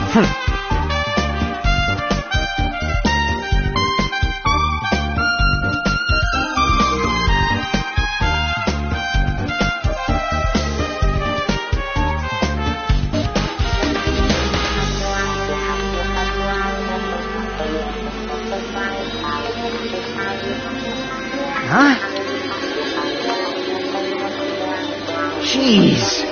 Huh? Jeez.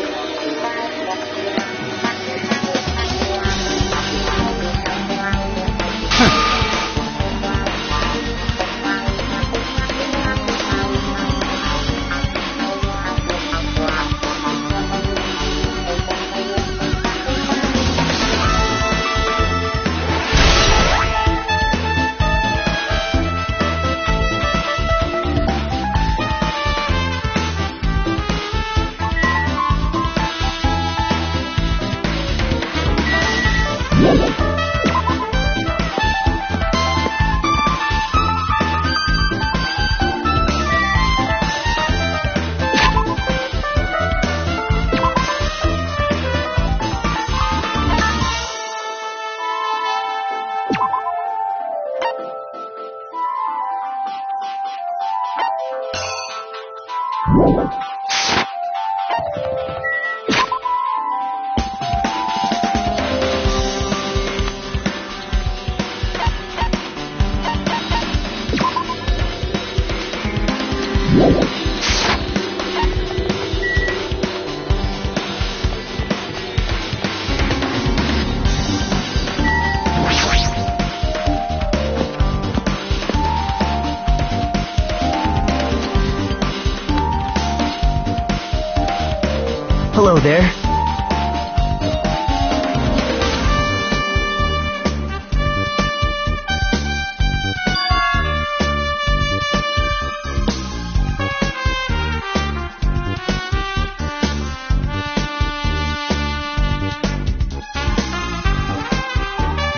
Hello there.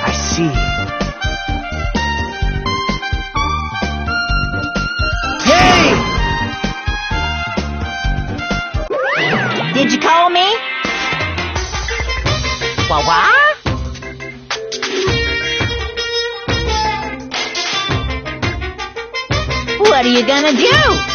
I see. Did you call me? What? What are you gonna do?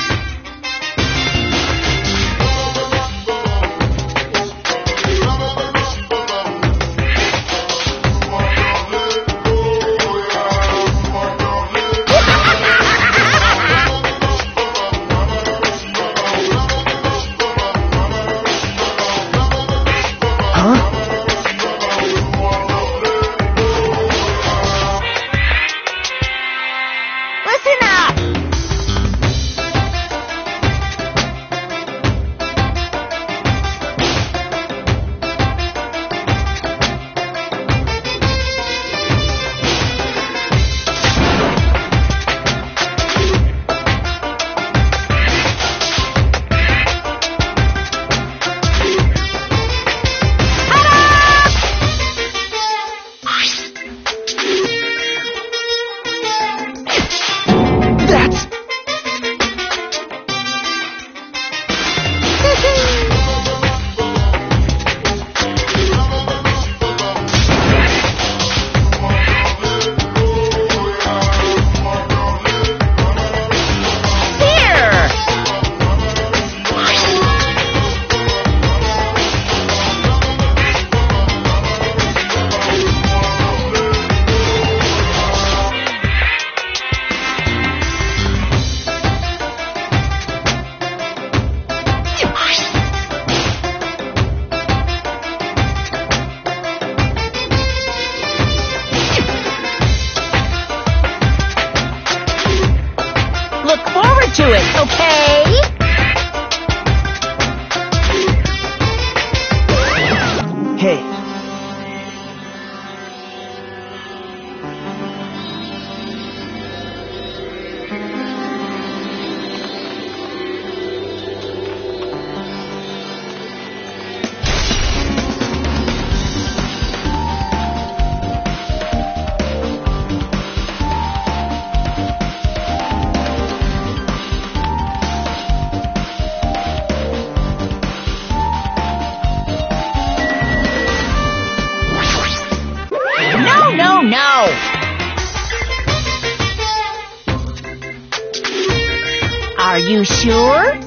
you sure?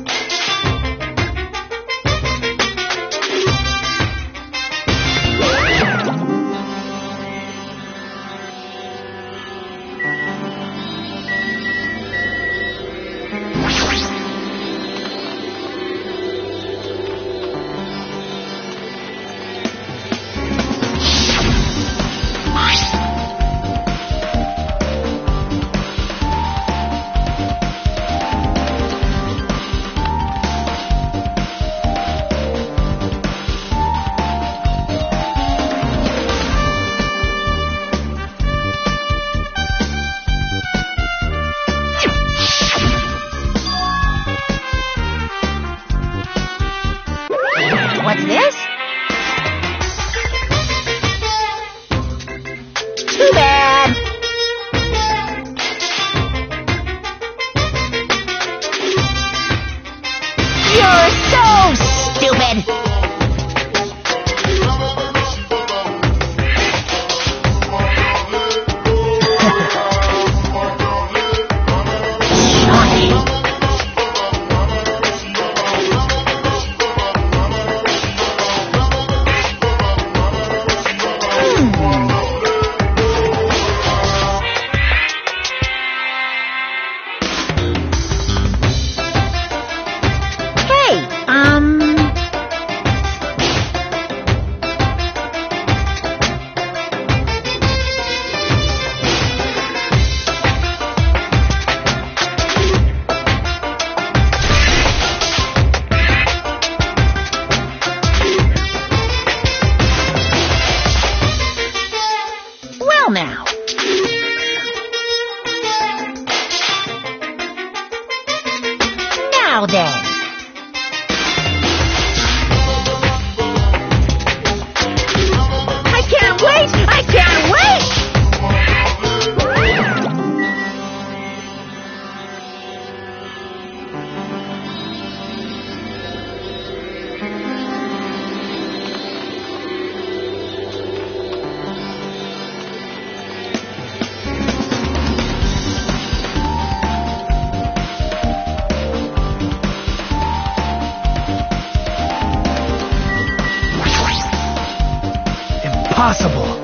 What's this? Too bad. You're so stupid. Now. Now then. I can't wait! I can't wait! Impossible.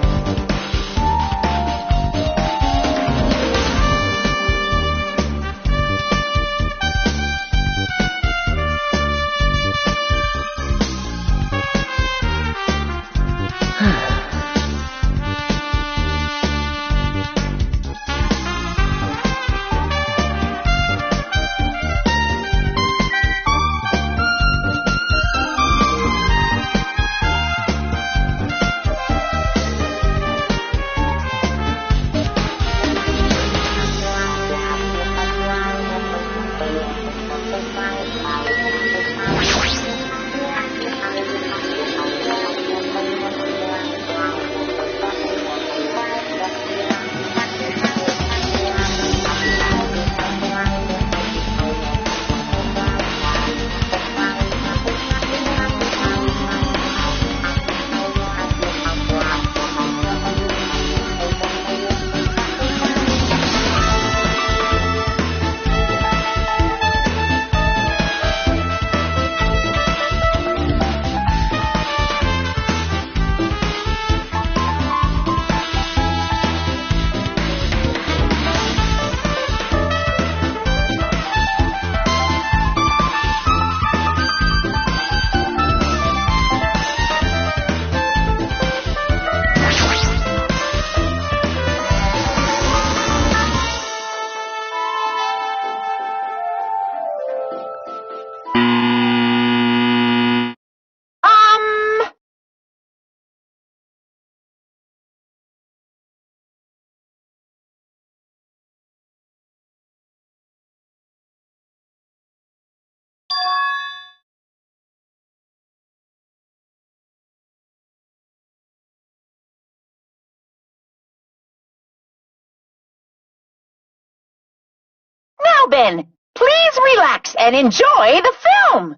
Now, Ben, please relax and enjoy the film.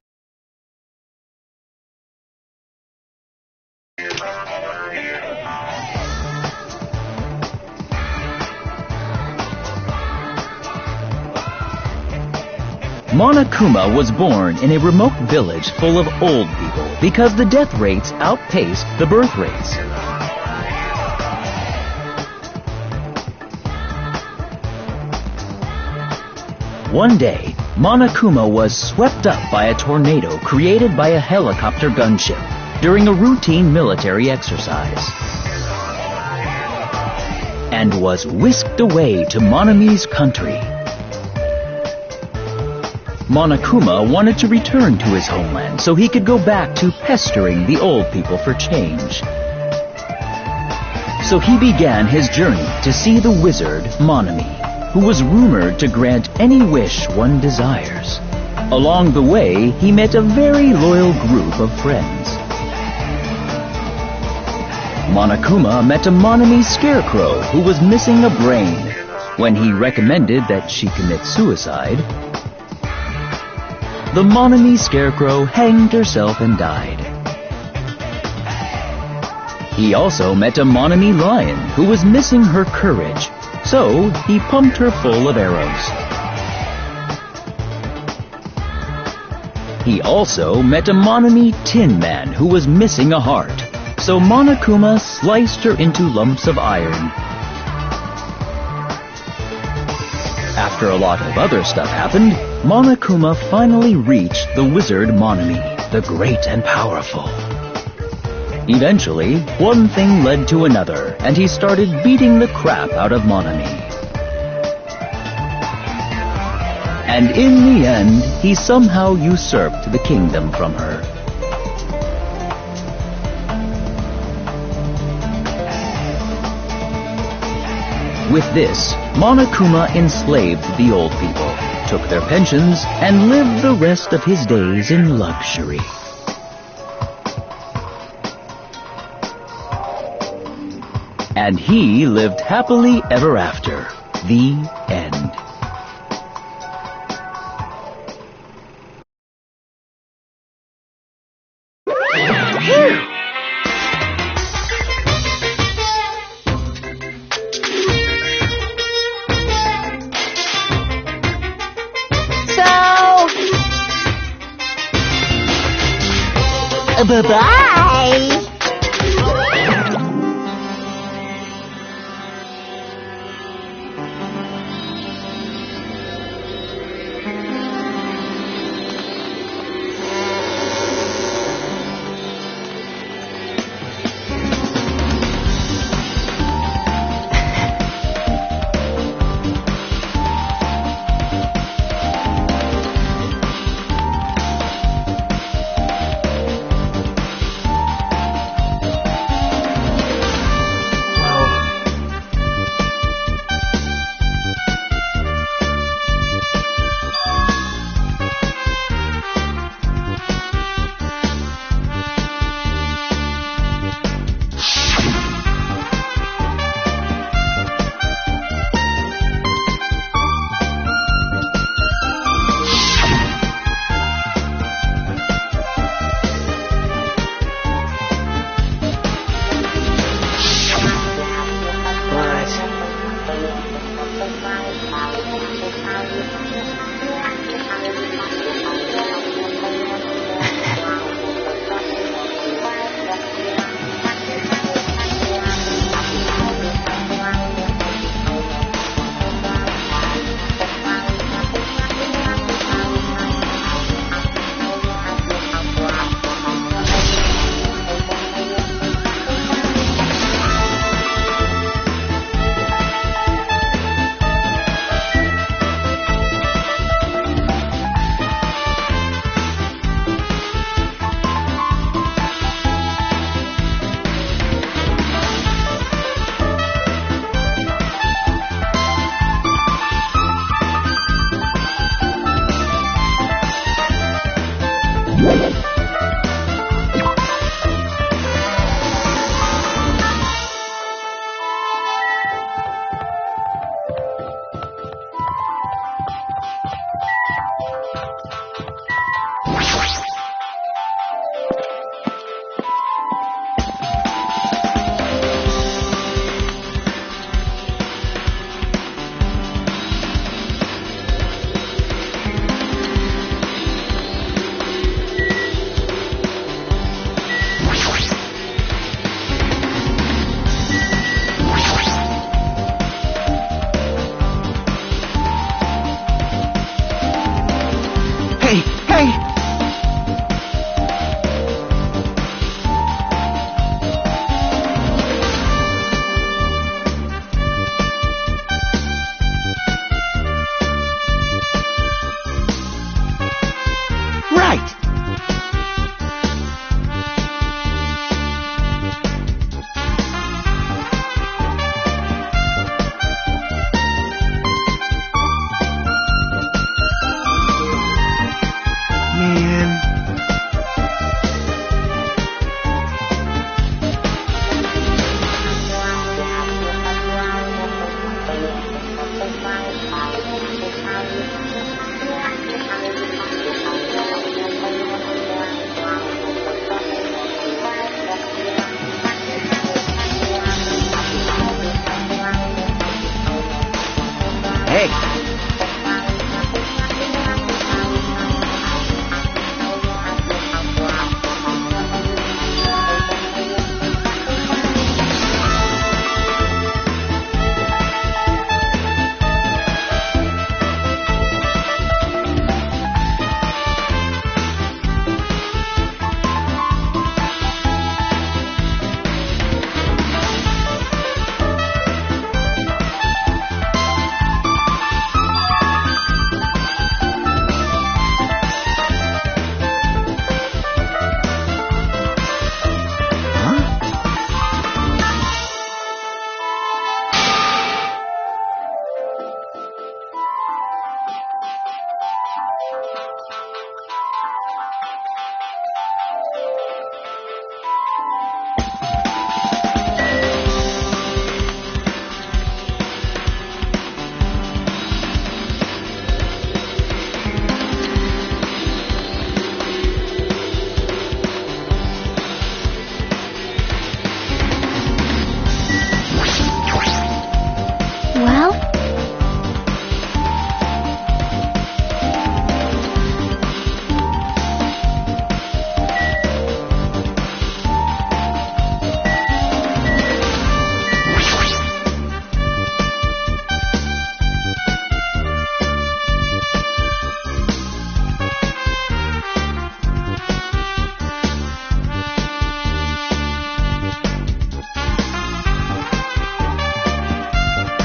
Monokuma was born in a remote village full of old people because the death rates outpaced the birth rates. One day, Monokuma was swept up by a tornado created by a helicopter gunship during a routine military exercise, and was whisked away to Monami's country. Monokuma wanted to return to his homeland so he could go back to pestering the old people for change. So he began his journey to see the wizard Monami, who was rumored to grant any wish one desires. Along the way, he met a very loyal group of friends. Monokuma met a Monami scarecrow who was missing a brain. When he recommended that she commit suicide, the Monami scarecrow hanged herself and died. He also met a Monami lion who was missing her courage, so he pumped her full of arrows. He also met a Monami tin man who was missing a heart, so Monokuma sliced her into lumps of iron. After a lot of other stuff happened, Monokuma finally reached the wizard Monami, the great and powerful. Eventually, one thing led to another, and he started beating the crap out of Monami. And in the end, he somehow usurped the kingdom from her. With this, Monokuma enslaved the old people, took their pensions, and lived the rest of his days in luxury. And he lived happily ever after. The end. Phew! Bye-bye!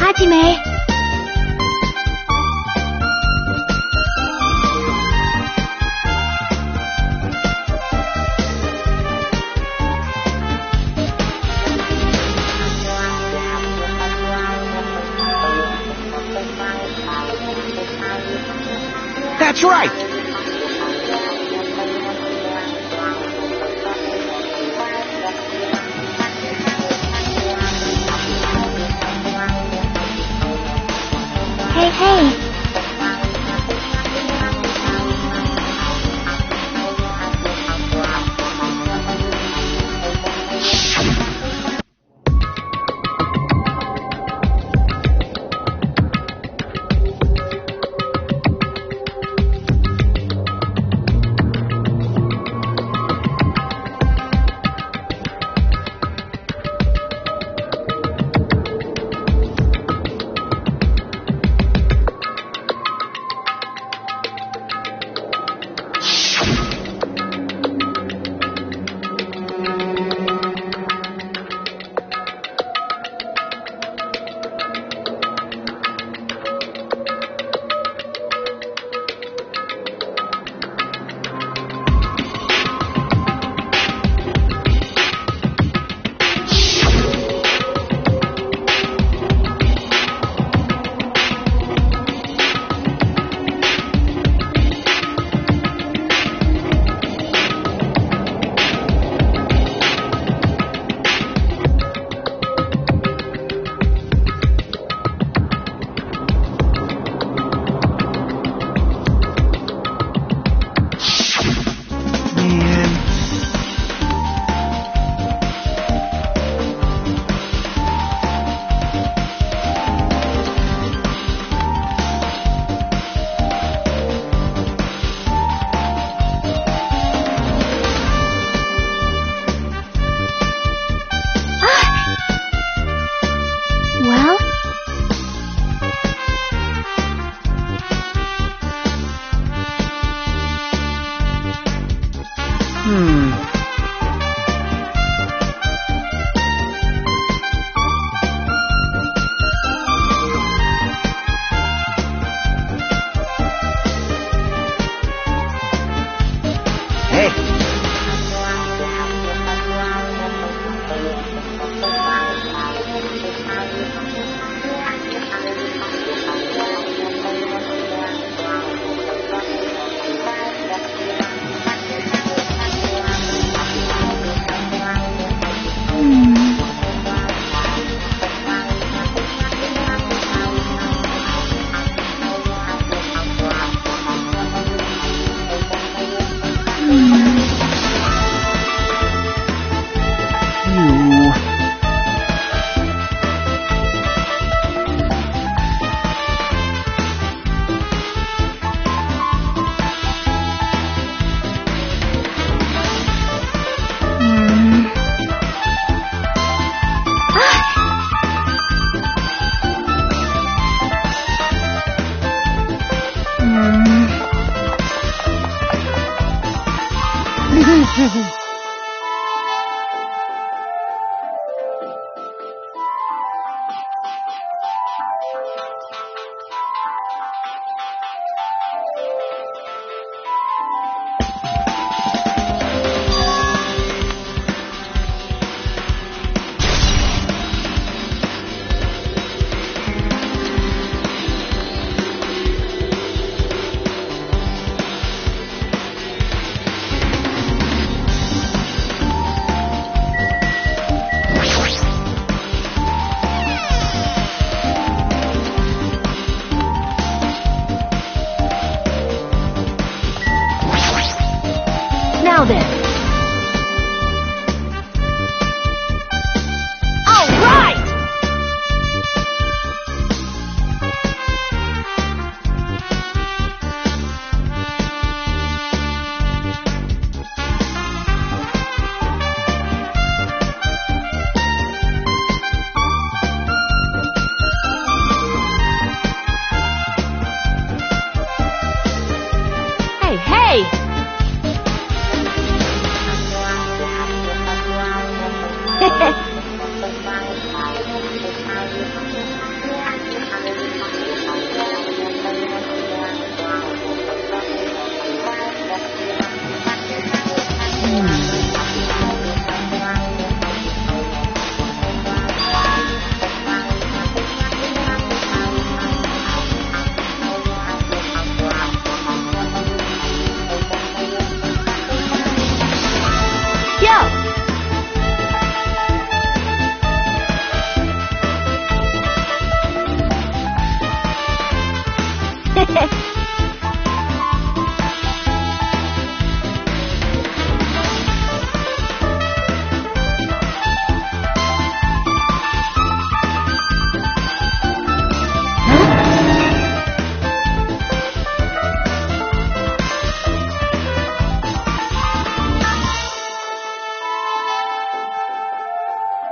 Hajime. That's right. Hey, hey.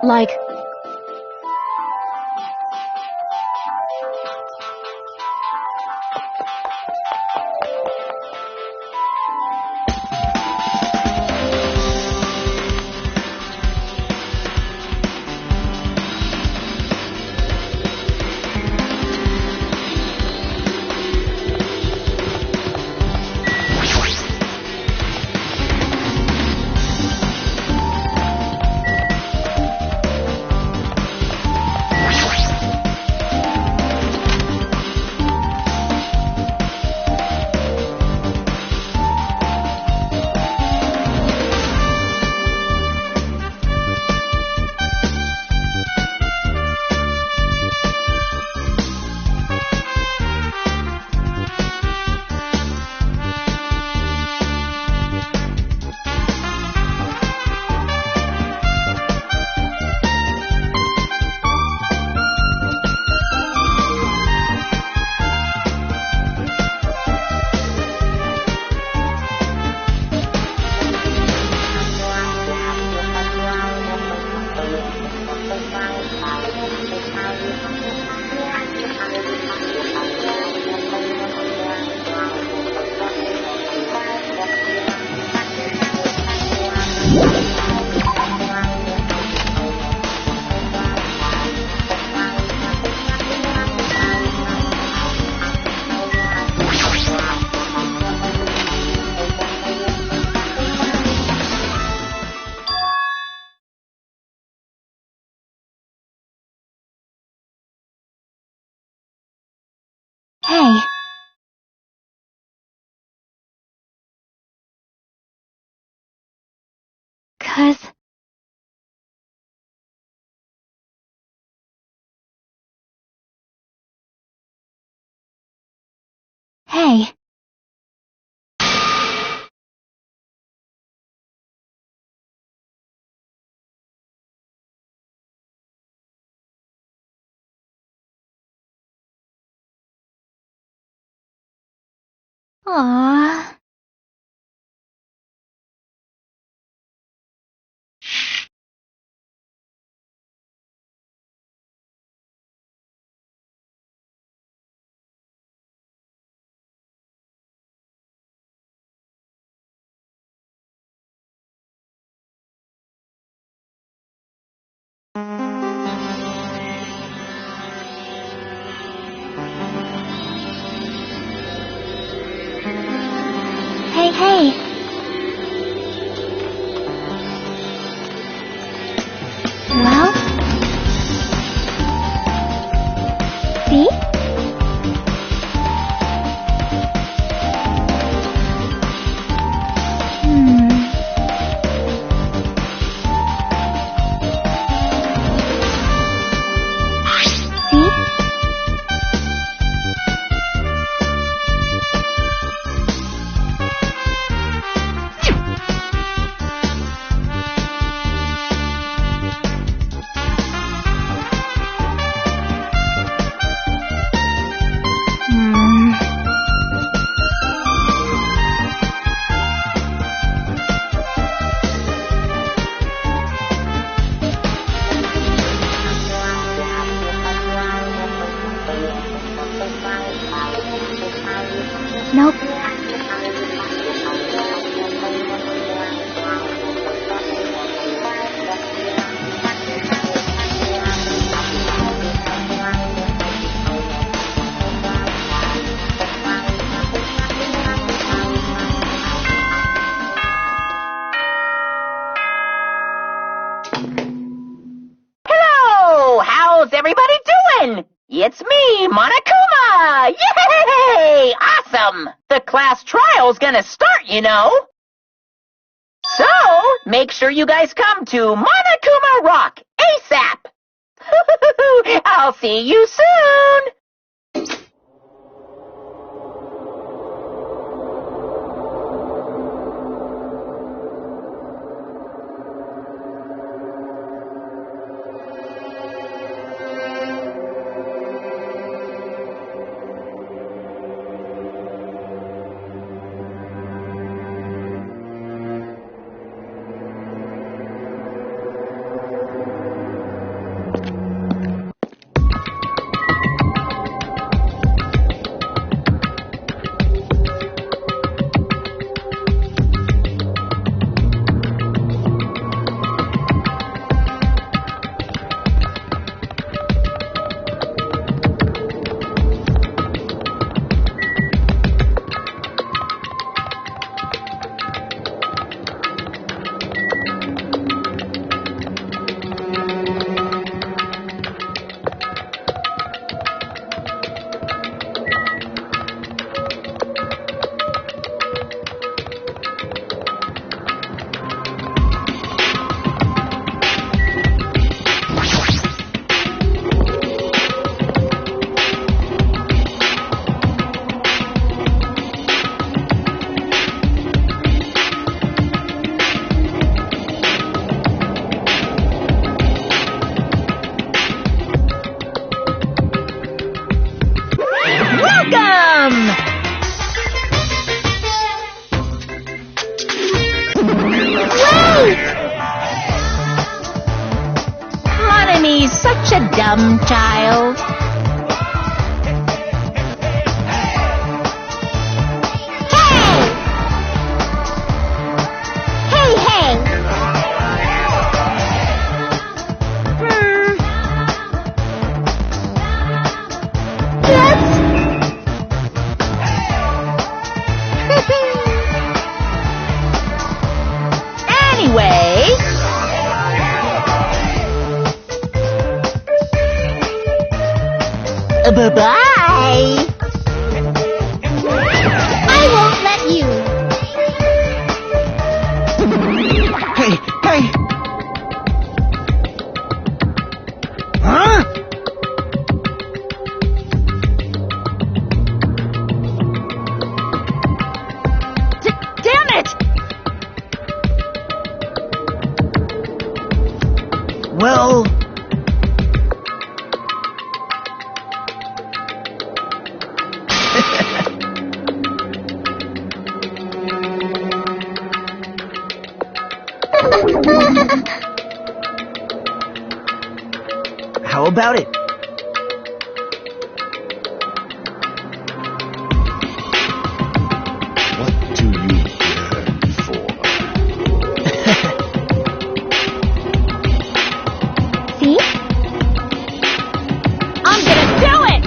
Like... Hey. Hey. Aww. Hey, hey. Well? See? See? Nope. Hello! How's everybody doing? It's me, Monokuma! Yay! Awesome! The class trial's gonna start, you know. So, make sure you guys come to Monokuma Rock ASAP! I'll see you soon! dumb child. Hey! Hey! Yes! Anyway, bye-bye. I won't let you. Hey, hey! Huh? Damn it! Well... How about it? What do you yearn for? See? I'm gonna do it!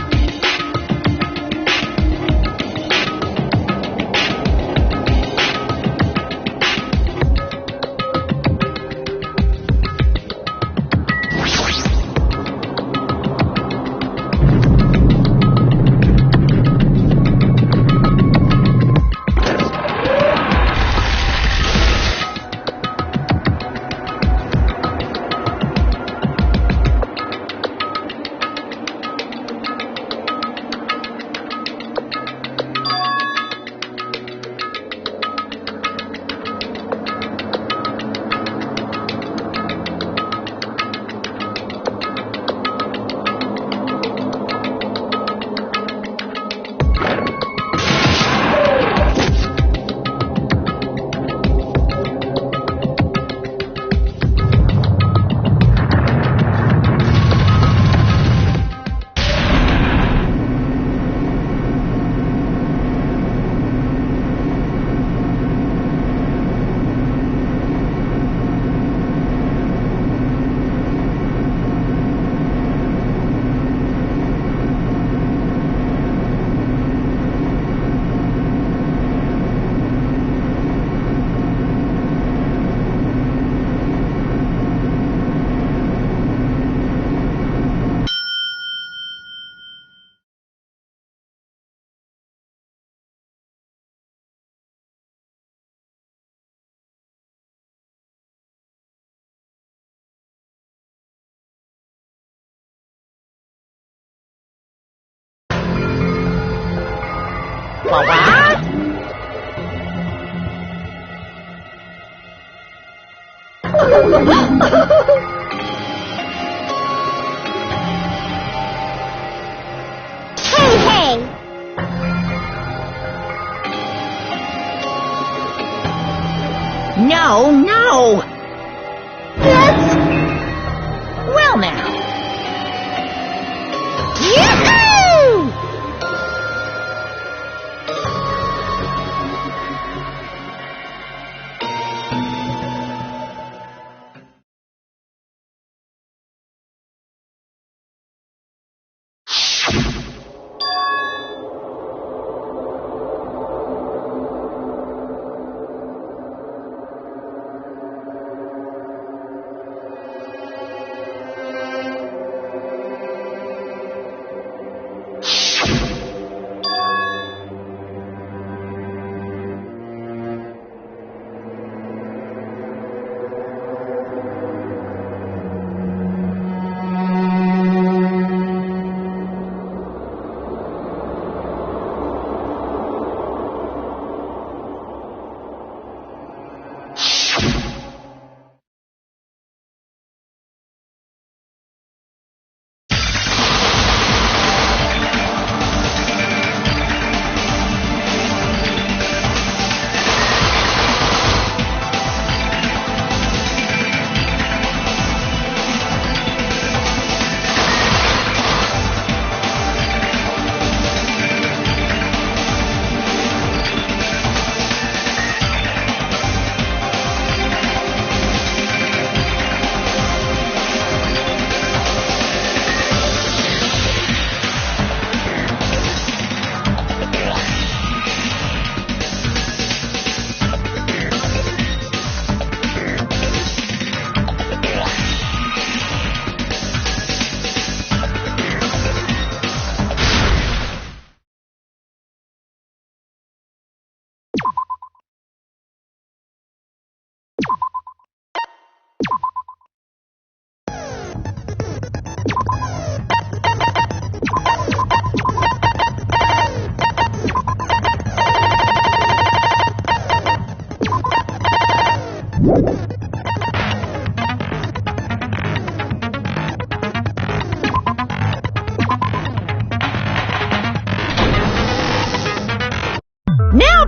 What? Hey! Hey! No, no! Yes! Well now. Yahoo!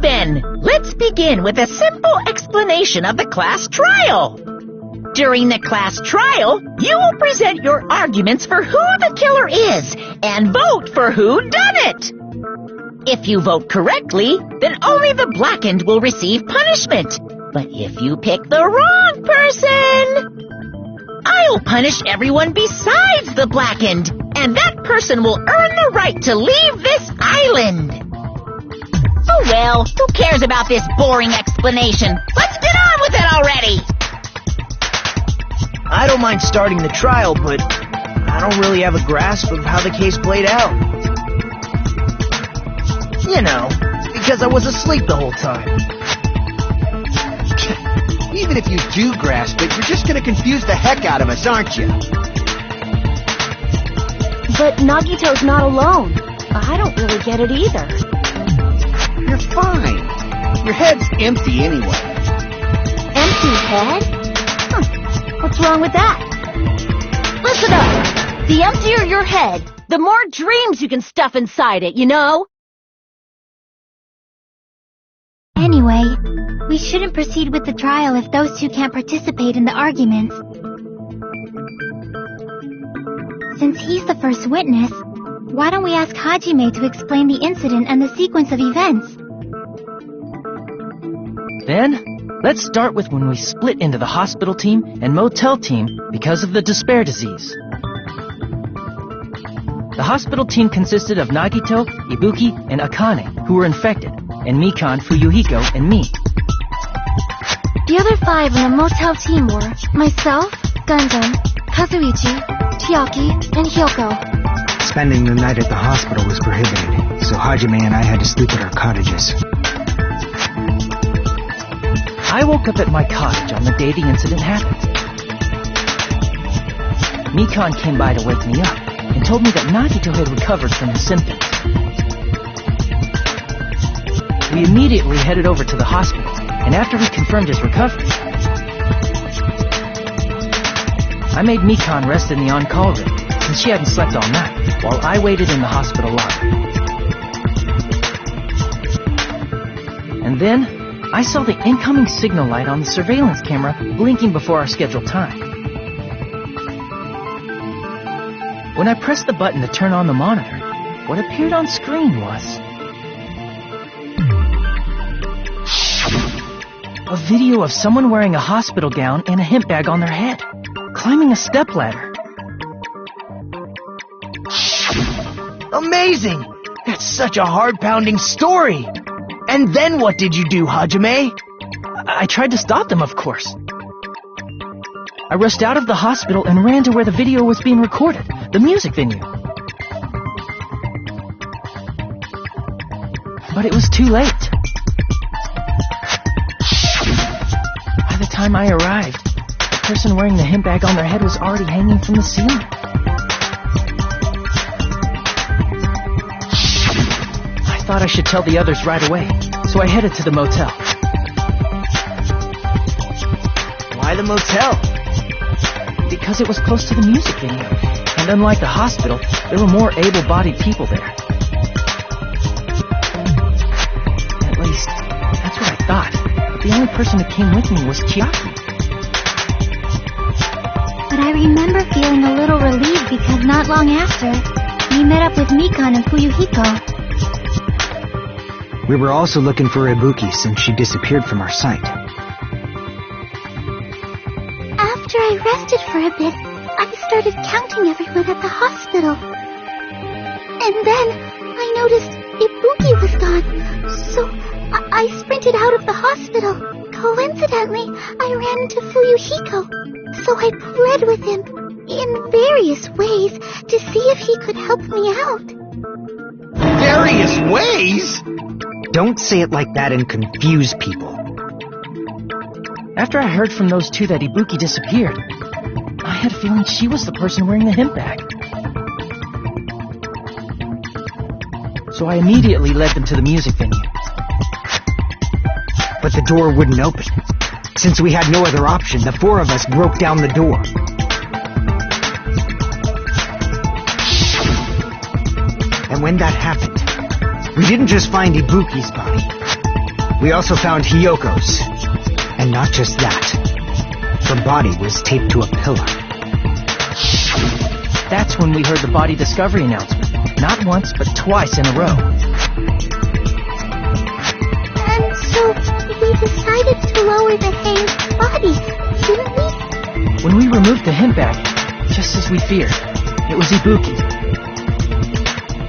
then, let's begin with a simple explanation of the class trial. During the class trial, you will present your arguments for who the killer is and vote for who done it. If you vote correctly, then only the blackened will receive punishment. But if you pick the wrong person, I'll punish everyone besides the blackened, and that person will earn the right to leave this island. Oh well, who cares about this boring explanation? Let's get on with it already! I don't mind starting the trial, but I don't really have a grasp of how the case played out. You know, because I was asleep the whole time. Even if you do grasp it, you're just gonna confuse the heck out of us, aren't you? But Nagito's not alone. I don't really get it either. You're fine. Your head's empty anyway. Empty head? What's wrong with that? Listen up. The emptier your head, the more dreams you can stuff inside it, you know? Anyway, we shouldn't proceed with the trial if those two can't participate in the arguments. Since he's the first witness, why don't we ask Hajime to explain the incident and the sequence of events? Then, let's start with when we split into the hospital team and motel team because of the despair disease. The hospital team consisted of Nagito, Ibuki, and Akane, who were infected, and Mikan, Fuyuhiko, and me. The other 5 in the motel team were myself, Gundam, Kazuichi, Chiaki, and Hyoko. Spending the night at the hospital was prohibited, so Hajime and I had to sleep at our cottages. I woke up at my cottage on the day the incident happened. Mikan came by to wake me up and told me that Nagito had recovered from his symptoms. We immediately headed over to the hospital, and after we confirmed his recovery, I made Mikan rest in the on-call room, since she hadn't slept all night, while I waited in the hospital lobby. And then, I saw the incoming signal light on the surveillance camera blinking before our scheduled time. When I pressed the button to turn on the monitor, what appeared on screen was a video of someone wearing a hospital gown and a hemp bag on their head, climbing a stepladder. Amazing! That's such a heart-pounding story! And then what did you do, Hajime? I tried to stop them, of course. I rushed out of the hospital and ran to where the video was being recorded, the music venue. But it was too late. By the time I arrived, the person wearing the hemp bag on their head was already hanging from the ceiling. I thought I should tell the others right away, so I headed to the motel. Why the motel? Because it was close to the music venue, and unlike the hospital, there were more able-bodied people there. At least, that's what I thought. But the only person who came with me was Chiaki. But I remember feeling a little relieved because not long after, we met up with Mikan and Fuyuhiko. We were also looking for Ibuki since she disappeared from our sight. After I rested for a bit, I started counting everyone at the hospital. And then I noticed Ibuki was gone, so I sprinted out of the hospital. Coincidentally, I ran into Fuyuhiko, so I pled with him in various ways to see if he could help me out. Various ways? Don't say it like that and confuse people. After I heard from those two that Ibuki disappeared, I had a feeling she was the person wearing the hemp bag. So I immediately led them to the music venue. But the door wouldn't open. Since we had no other option, the 4 of us broke down the door. And when that happened, we didn't just find Ibuki's body. We also found Hiyoko's. And not just that. Her body was taped to a pillar. That's when we heard the body discovery announcement. Not once, but twice in a row. And so, we decided to lower the hanged bodies, didn't we? When we removed the hemp bag, just as we feared, it was Ibuki.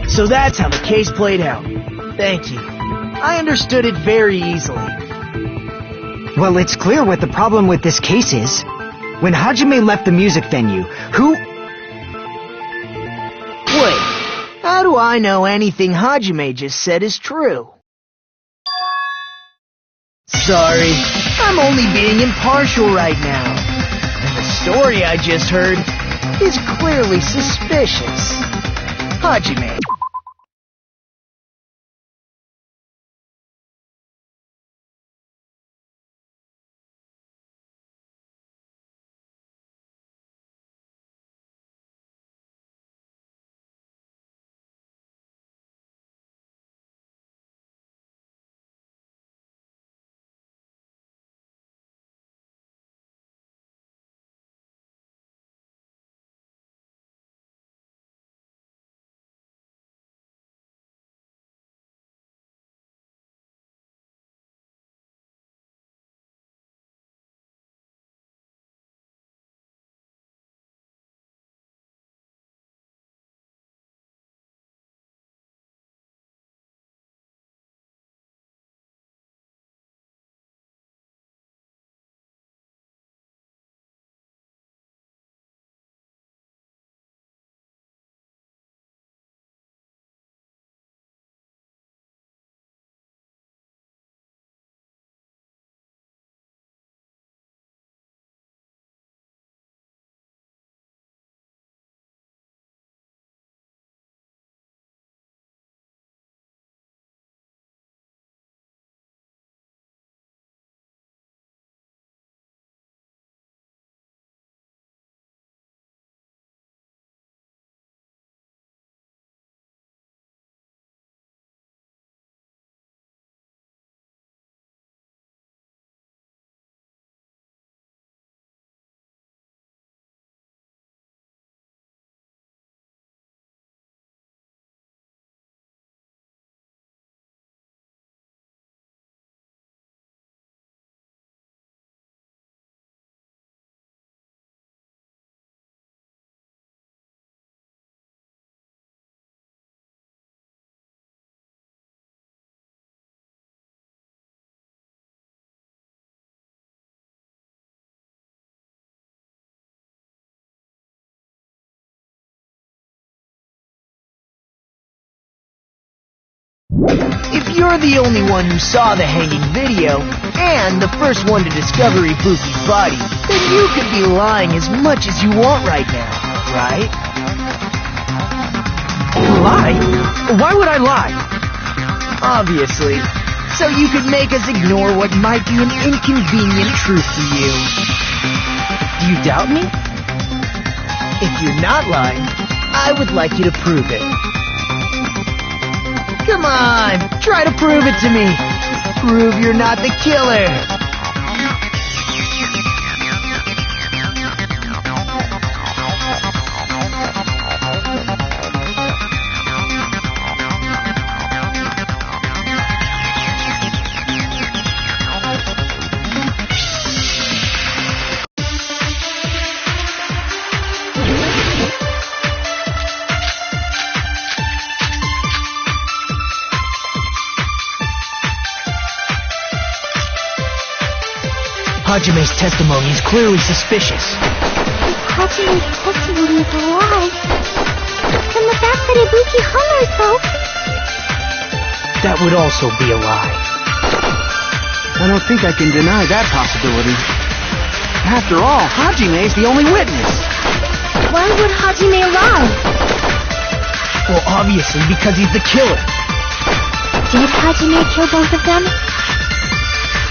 So that's how the case played out. Thank you. I understood it very easily. Well, it's clear what the problem with this case is. When Hajime left the music venue, who... Wait, how do I know anything Hajime just said is true? Sorry, I'm only being impartial right now. And the story I just heard is clearly suspicious. Hajime. If you're the only one who saw the hanging video, and the first one to discover Ibuki's body, then you could be lying as much as you want right now, right? Lie? Why would I lie? Obviously. So you could make us ignore what might be an inconvenient truth to you. Do you doubt me? If you're not lying, I would like you to prove it. Come on, try to prove it to me. Prove you're not the killer. Hajime's testimony is clearly suspicious. If Hajime's testimony is a lie, then the fact that Ibuki hung herself... That would also be a lie. I don't think I can deny that possibility. After all, Hajime's the only witness. Why would Hajime lie? Well, obviously because he's the killer. Did Hajime kill both of them?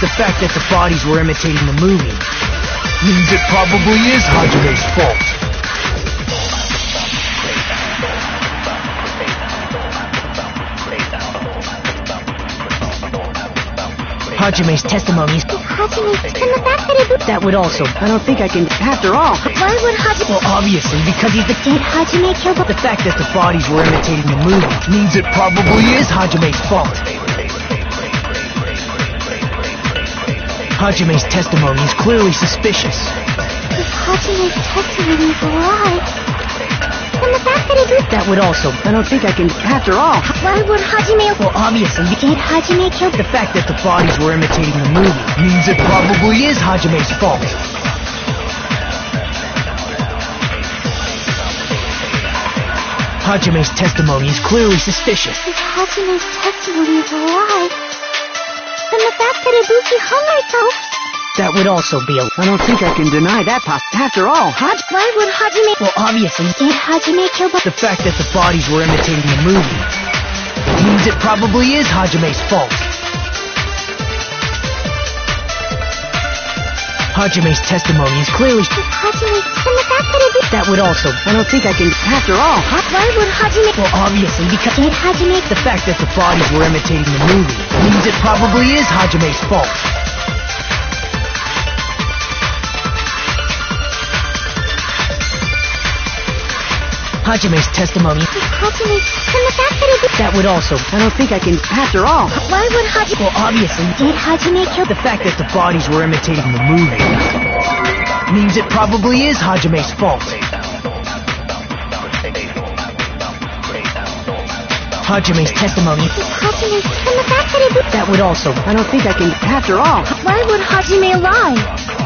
The fact that the bodies were imitating the movie means it probably is Hajime's fault. Hajime's testimonies. Hajime's and the fact that Ibuki... That would also... I don't think I can... After all... Why would Hajime... Well, obviously, because he's the... Did Hajime kill both... The fact that the bodies were imitating the movie means it probably is Hajime's fault. Hajime's testimony is clearly suspicious. If Hajime's testimony is a lie... Then the fact that Ibuki... That would also... I don't think I can... After all... Why would Hajime... Well, obviously... Did Hajime kill... The fact that the bodies were imitating the movie means it probably is Hajime's fault. Hajime's testimony is clearly suspicious. If Hajime's testimony is a lie... Then the fact that Ibuki hung herself... That would also be a... I don't think I can deny that After all, Why would Hajime... Well, obviously... Did Hajime kill both... The fact that the bodies were imitating the movie means it probably is Hajime's fault. Hajime's testimony is clearly... If Hajime... Then the fact that Ibuki... That would also... I don't think I can... After all, Why would Hajime... Well, obviously, because... Did Hajime... The fact that the bodies were imitating the movie means it probably is Hajime's fault. Hajime's testimony... If Hajime... Then the fact that Ibuki... That would also... I don't think I can... After all... Why would Hajime... Well, obviously... Did Hajime kill... The fact that the bodies were imitating the movie means it probably is Hajime's fault. Hajime's testimony... If Hajime... Then the fact that Ibuki... That would also... I don't think I can... After all... Why would Hajime lie?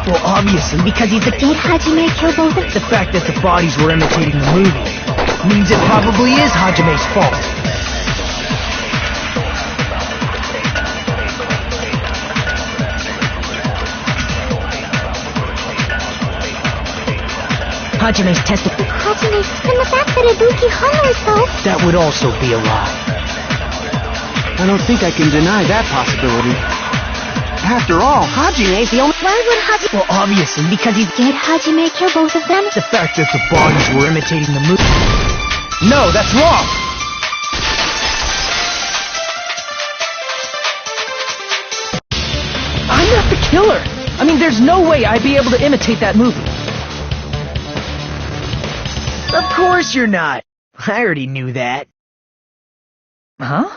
Well, obviously, because he's the... Did Hajime kill both of... The fact that the bodies were imitating the movie means it probably is Hajime's fault. Hajime's testimony... Hajime... Then the fact that Ibuki hung herself... That would also be a lie. I don't think I can deny that possibility. After all, Hajime's the only... Why would Hajime... Well, obviously, because he's... Did Hajime kill both of them? The fact that the bodies were imitating the movie... No, that's wrong! I'm not the killer! I mean, there's no way I'd be able to imitate that movie. Of course you're not. I already knew that. Huh?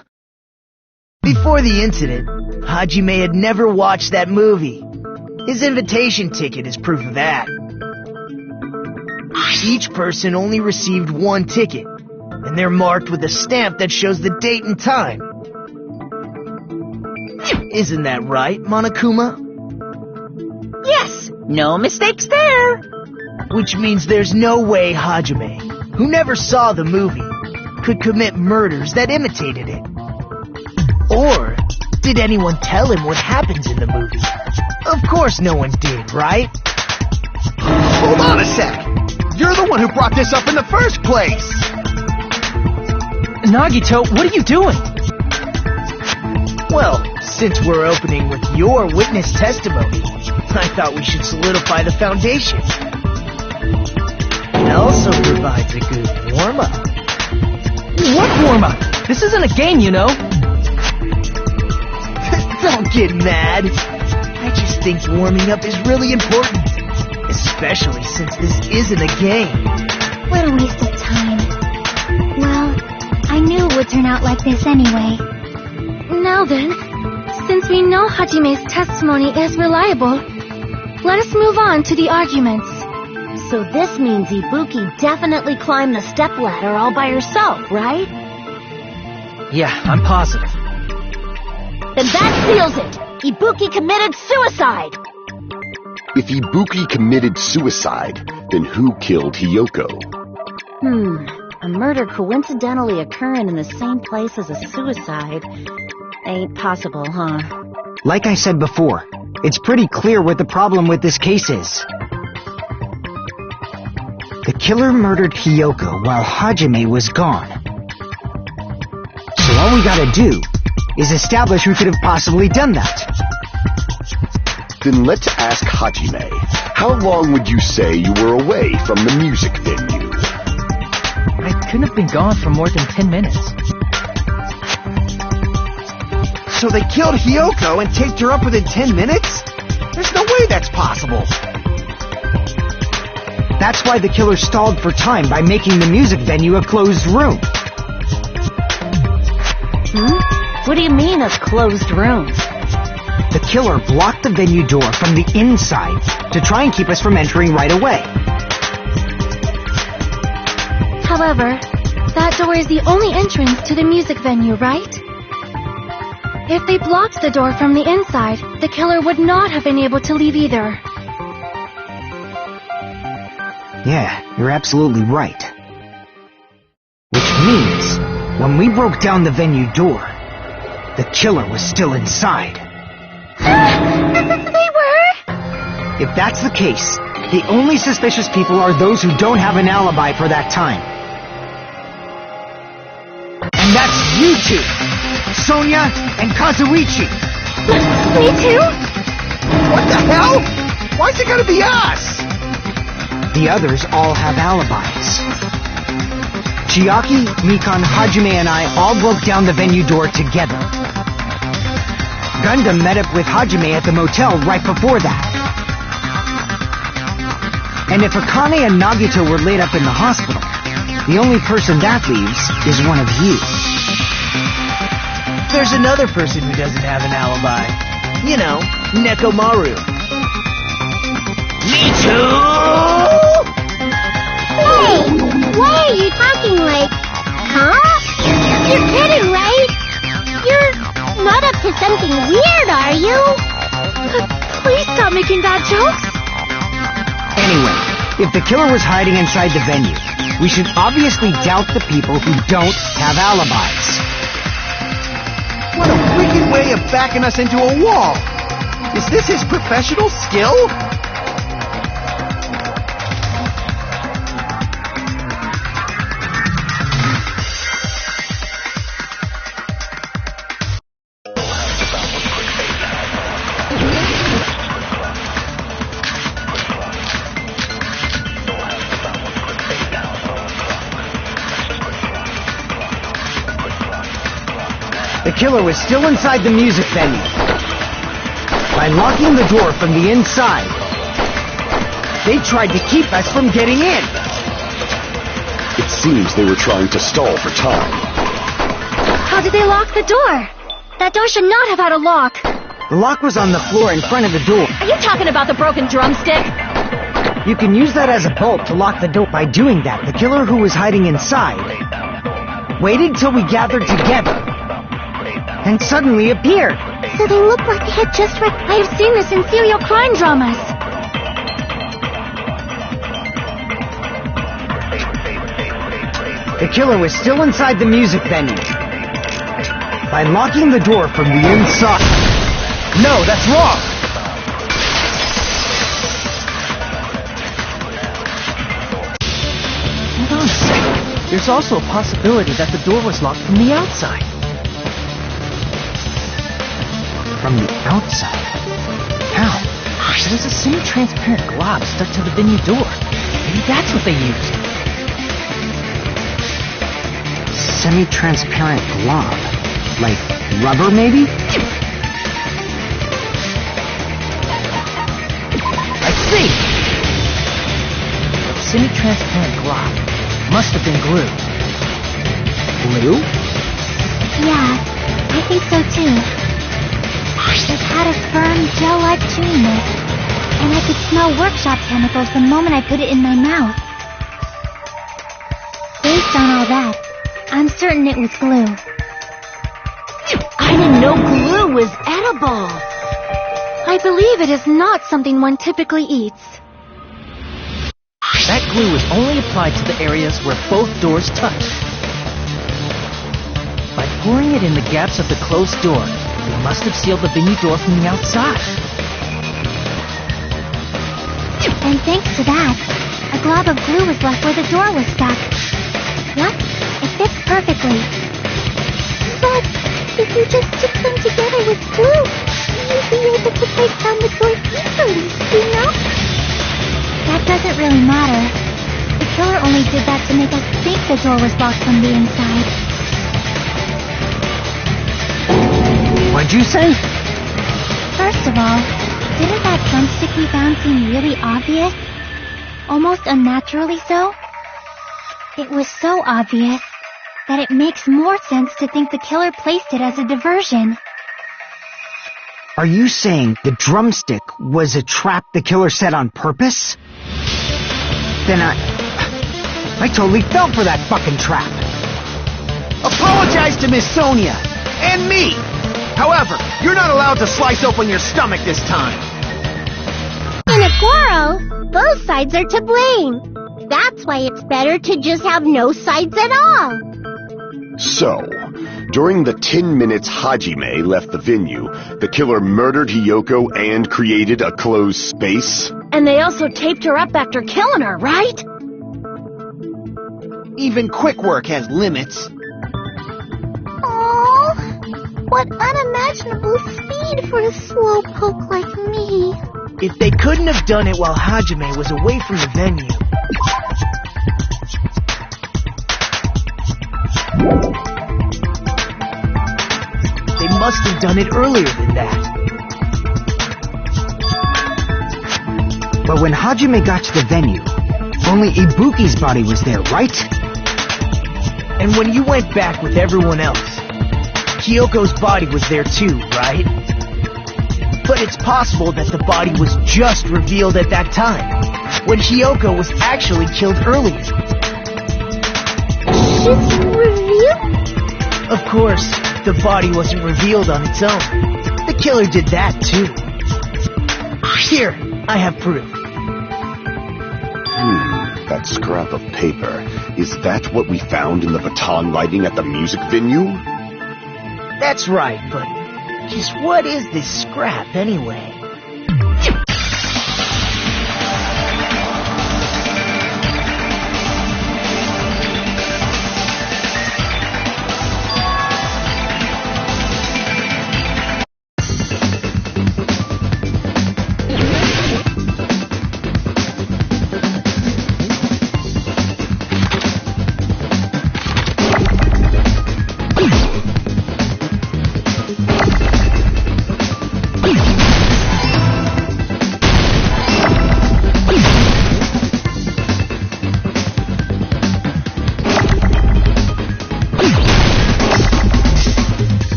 Before the incident, Hajime had never watched that movie. His invitation ticket is proof of that. Each person only received one ticket, and they're marked with a stamp that shows the date and time. Isn't that right, Monokuma? Yes, no mistakes there. Which means there's no way Hajime, who never saw the movie, could commit murders that imitated it. Or did anyone tell him what happens in the movie? Of course no one did, right? Hold on a sec! You're the one who brought this up in the first place! Nagito, what are you doing? Well, since we're opening with your witness testimony, I thought we should solidify the foundation. It also provides a good warm-up. What warm-up? This isn't a game, you know. Don't get mad. I just think warming up is really important. Especially since this isn't a game. What a waste of time. Well, I knew it would turn out like this anyway. Now then, since we know Hajime's testimony is reliable, let us move on to the arguments. So this means Ibuki definitely climbed the stepladder all by herself, right? Yeah, I'm positive. Then that seals it! Ibuki committed suicide! If Ibuki committed suicide, then who killed Hiyoko? A murder coincidentally occurring in the same place as a suicide ain't possible, huh? Like I said before, it's pretty clear what the problem with this case is. The killer murdered Hiyoko while Hajime was gone. So all we gotta do is establish who could have possibly done that. Then let's ask Hajime. How long would you say you were away from the music venue? I couldn't have been gone for more than 10 minutes. So they killed Hiyoko and taped her up within 10 minutes? There's no way that's possible. That's why the killer stalled for time by making the music venue a closed room. What do you mean, a closed room? The killer blocked the venue door from the inside to try and keep us from entering right away. However, that door is the only entrance to the music venue, right? If they blocked the door from the inside, the killer would not have been able to leave either. Yeah, you're absolutely right. Which means, when we broke down the venue door, the killer was still inside. They were? If that's the case, the only suspicious people are those who don't have an alibi for that time. And that's you two, Sonia and Kazuichi. Me too? What the hell? Why's it gotta be us? The others all have alibis. Chiaki, Mikan, Hajime, and I all broke down the venue door together. Gundam met up with Hajime at the motel right before that. And if Akane and Nagito were laid up in the hospital, the only person that leaves is one of you. There's another person who doesn't have an alibi. You know, Nekomaru. Me too! Hey, why are you talking like, huh? You're kidding, right? You're not up to something weird, are you? Please stop making bad jokes. Anyway, if the killer was hiding inside the venue, we should obviously doubt the people who don't have alibis. What a wicked way of backing us into a wall! Is this his professional skill? The killer was still inside the music venue. By locking the door from the inside, they tried to keep us from getting in. It seems they were trying to stall for time. How did they lock the door? That door should not have had a lock. The lock was on the floor in front of the door. Are you talking about the broken drumstick? You can use that as a bolt to lock the door. By doing that, the killer who was hiding inside waited till we gathered together and suddenly appeared. So they look like they had just read. I have seen this in serial crime dramas. The killer was still inside the music venue. By locking the door from the inside. No, that's wrong! Hold on a second. There's also a possibility that the door was locked from the outside. From the outside? How? There was a semi-transparent glob stuck to the venue door. Maybe that's what they used. Semi-transparent glob. Like rubber, maybe? I think! The semi-transparent glob must have been glue. Glue? Yeah, I think so too. It had a firm, gel-like chewiness, and I could smell workshop chemicals the moment I put it in my mouth. Based on all that, I'm certain it was glue. I didn't know glue was edible. I believe it is not something one typically eats. That glue was only applied to the areas where both doors touched. By pouring it in the gaps of the closed door, they must have sealed the venue door from the outside. And thanks to that, a glob of glue was left where the door was stuck. Yep, it fits perfectly. But if you just stick them together with glue, you'd be able to break down the door easily, you know? That doesn't really matter. The killer only did that to make us think the door was locked from the inside. What'd you say? First of all, didn't that drumstick we found seem really obvious? Almost unnaturally so? It was so obvious that it makes more sense to think the killer placed it as a diversion. Are you saying the drumstick was a trap the killer set on purpose? Then I totally fell for that fucking trap. Apologize to Miss Sonia and me. However, you're not allowed to slice open your stomach this time. In a quarrel, both sides are to blame. That's why it's better to just have no sides at all. So, during the 10 minutes Hajime left the venue, the killer murdered Hiyoko and created a closed space? And they also taped her up after killing her, right? Even quick work has limits. Aww, what unimaginable speed for a slowpoke like me. If they couldn't have done it while Hajime was away from the venue, they must have done it earlier than that. But when Hajime got to the venue, only Ibuki's body was there, right? And when you went back with everyone else, Hiyoko's body was there too, right? But it's possible that the body was just revealed at that time, when Hiyoko was actually killed earlier. Just revealed? Of course, the body wasn't revealed on its own. The killer did that too. Here, I have proof. That scrap of paper. Is that what we found in the baton lighting at the music venue? That's right, but just what is this scrap anyway?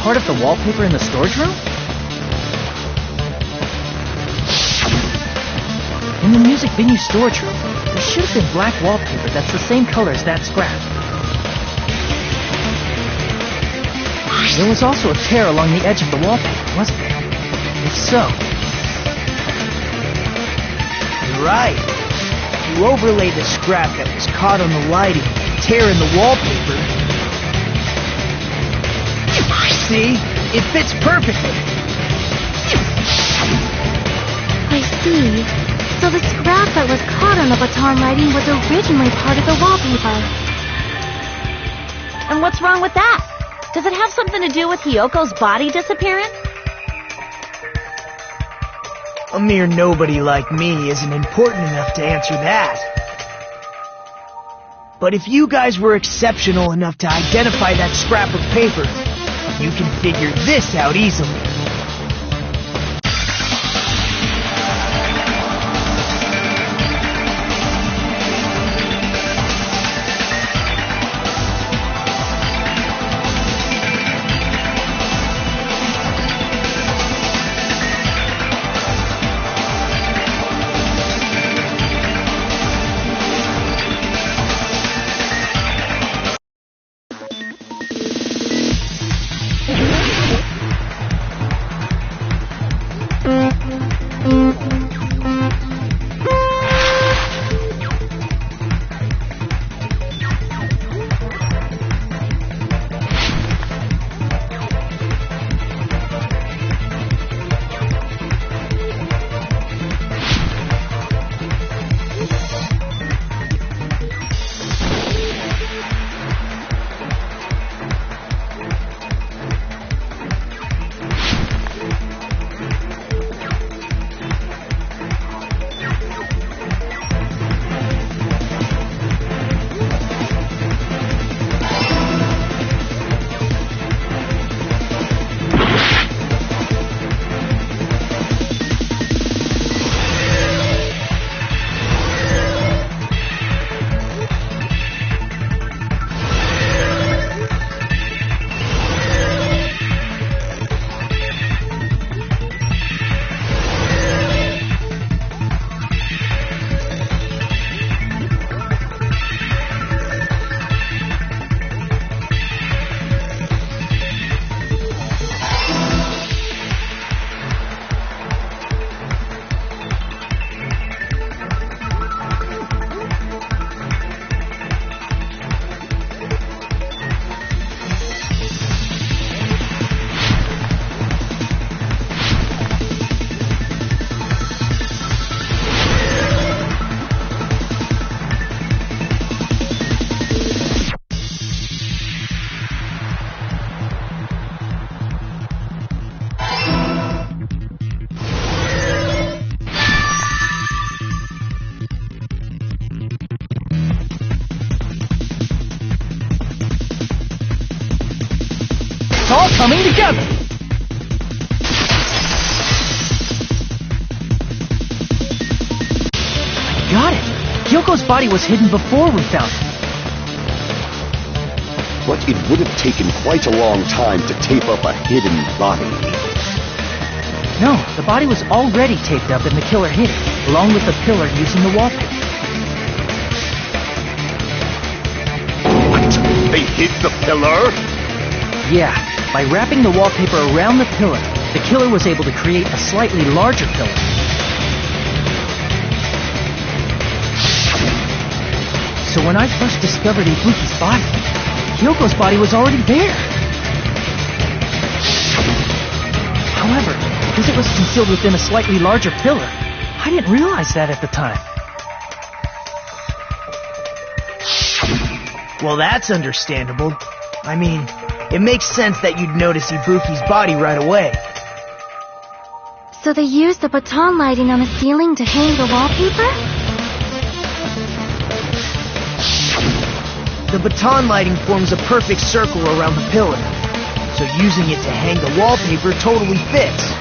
Part of the wallpaper in the storage room? In the music venue storage room, there should have been black wallpaper that's the same color as that scrap. There was also a tear along the edge of the wallpaper, wasn't there? If so... You're right. If you overlay the scrap that was caught on the lighting and the tear in the wallpaper... See? It fits perfectly. I see. So the scrap that was caught on the baton lighting was originally part of the wallpaper. And what's wrong with that? Does it have something to do with Hiyoko's body disappearance? A mere nobody like me isn't important enough to answer that. But if you guys were exceptional enough to identify that scrap of paper, you can figure this out easily. All coming together! Got it! Kyoko's body was hidden before we found it. But it would have taken quite a long time to tape up a hidden body. No, the body was already taped up and the killer hid it, along with the pillar using the wallpaper. What? They hid the pillar? Yeah, by wrapping the wallpaper around the pillar, the killer was able to create a slightly larger pillar. So when I first discovered Ibuki's body, Kyoko's body was already there. However, because it was concealed within a slightly larger pillar, I didn't realize that at the time. Well, that's understandable. I mean, it makes sense that you'd notice Ibuki's body right away. So they used the baton lighting on the ceiling to hang the wallpaper? The baton lighting forms a perfect circle around the pillar, so using it to hang the wallpaper totally fits.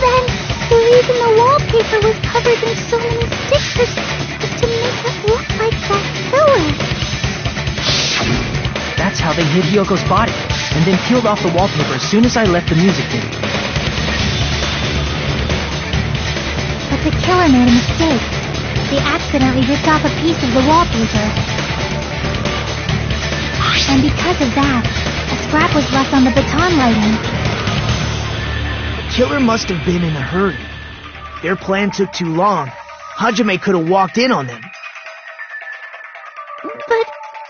Then, the reason the wallpaper was covered in so many stickers was to make it look like that pillar. That's how they hid Hyoko's body, and then peeled off the wallpaper as soon as I left the music video. But the killer made a mistake. They accidentally ripped off a piece of the wallpaper. And because of that, a scrap was left on the baton lighting. The killer must have been in a hurry. Their plan took too long. Hajime could have walked in on them. But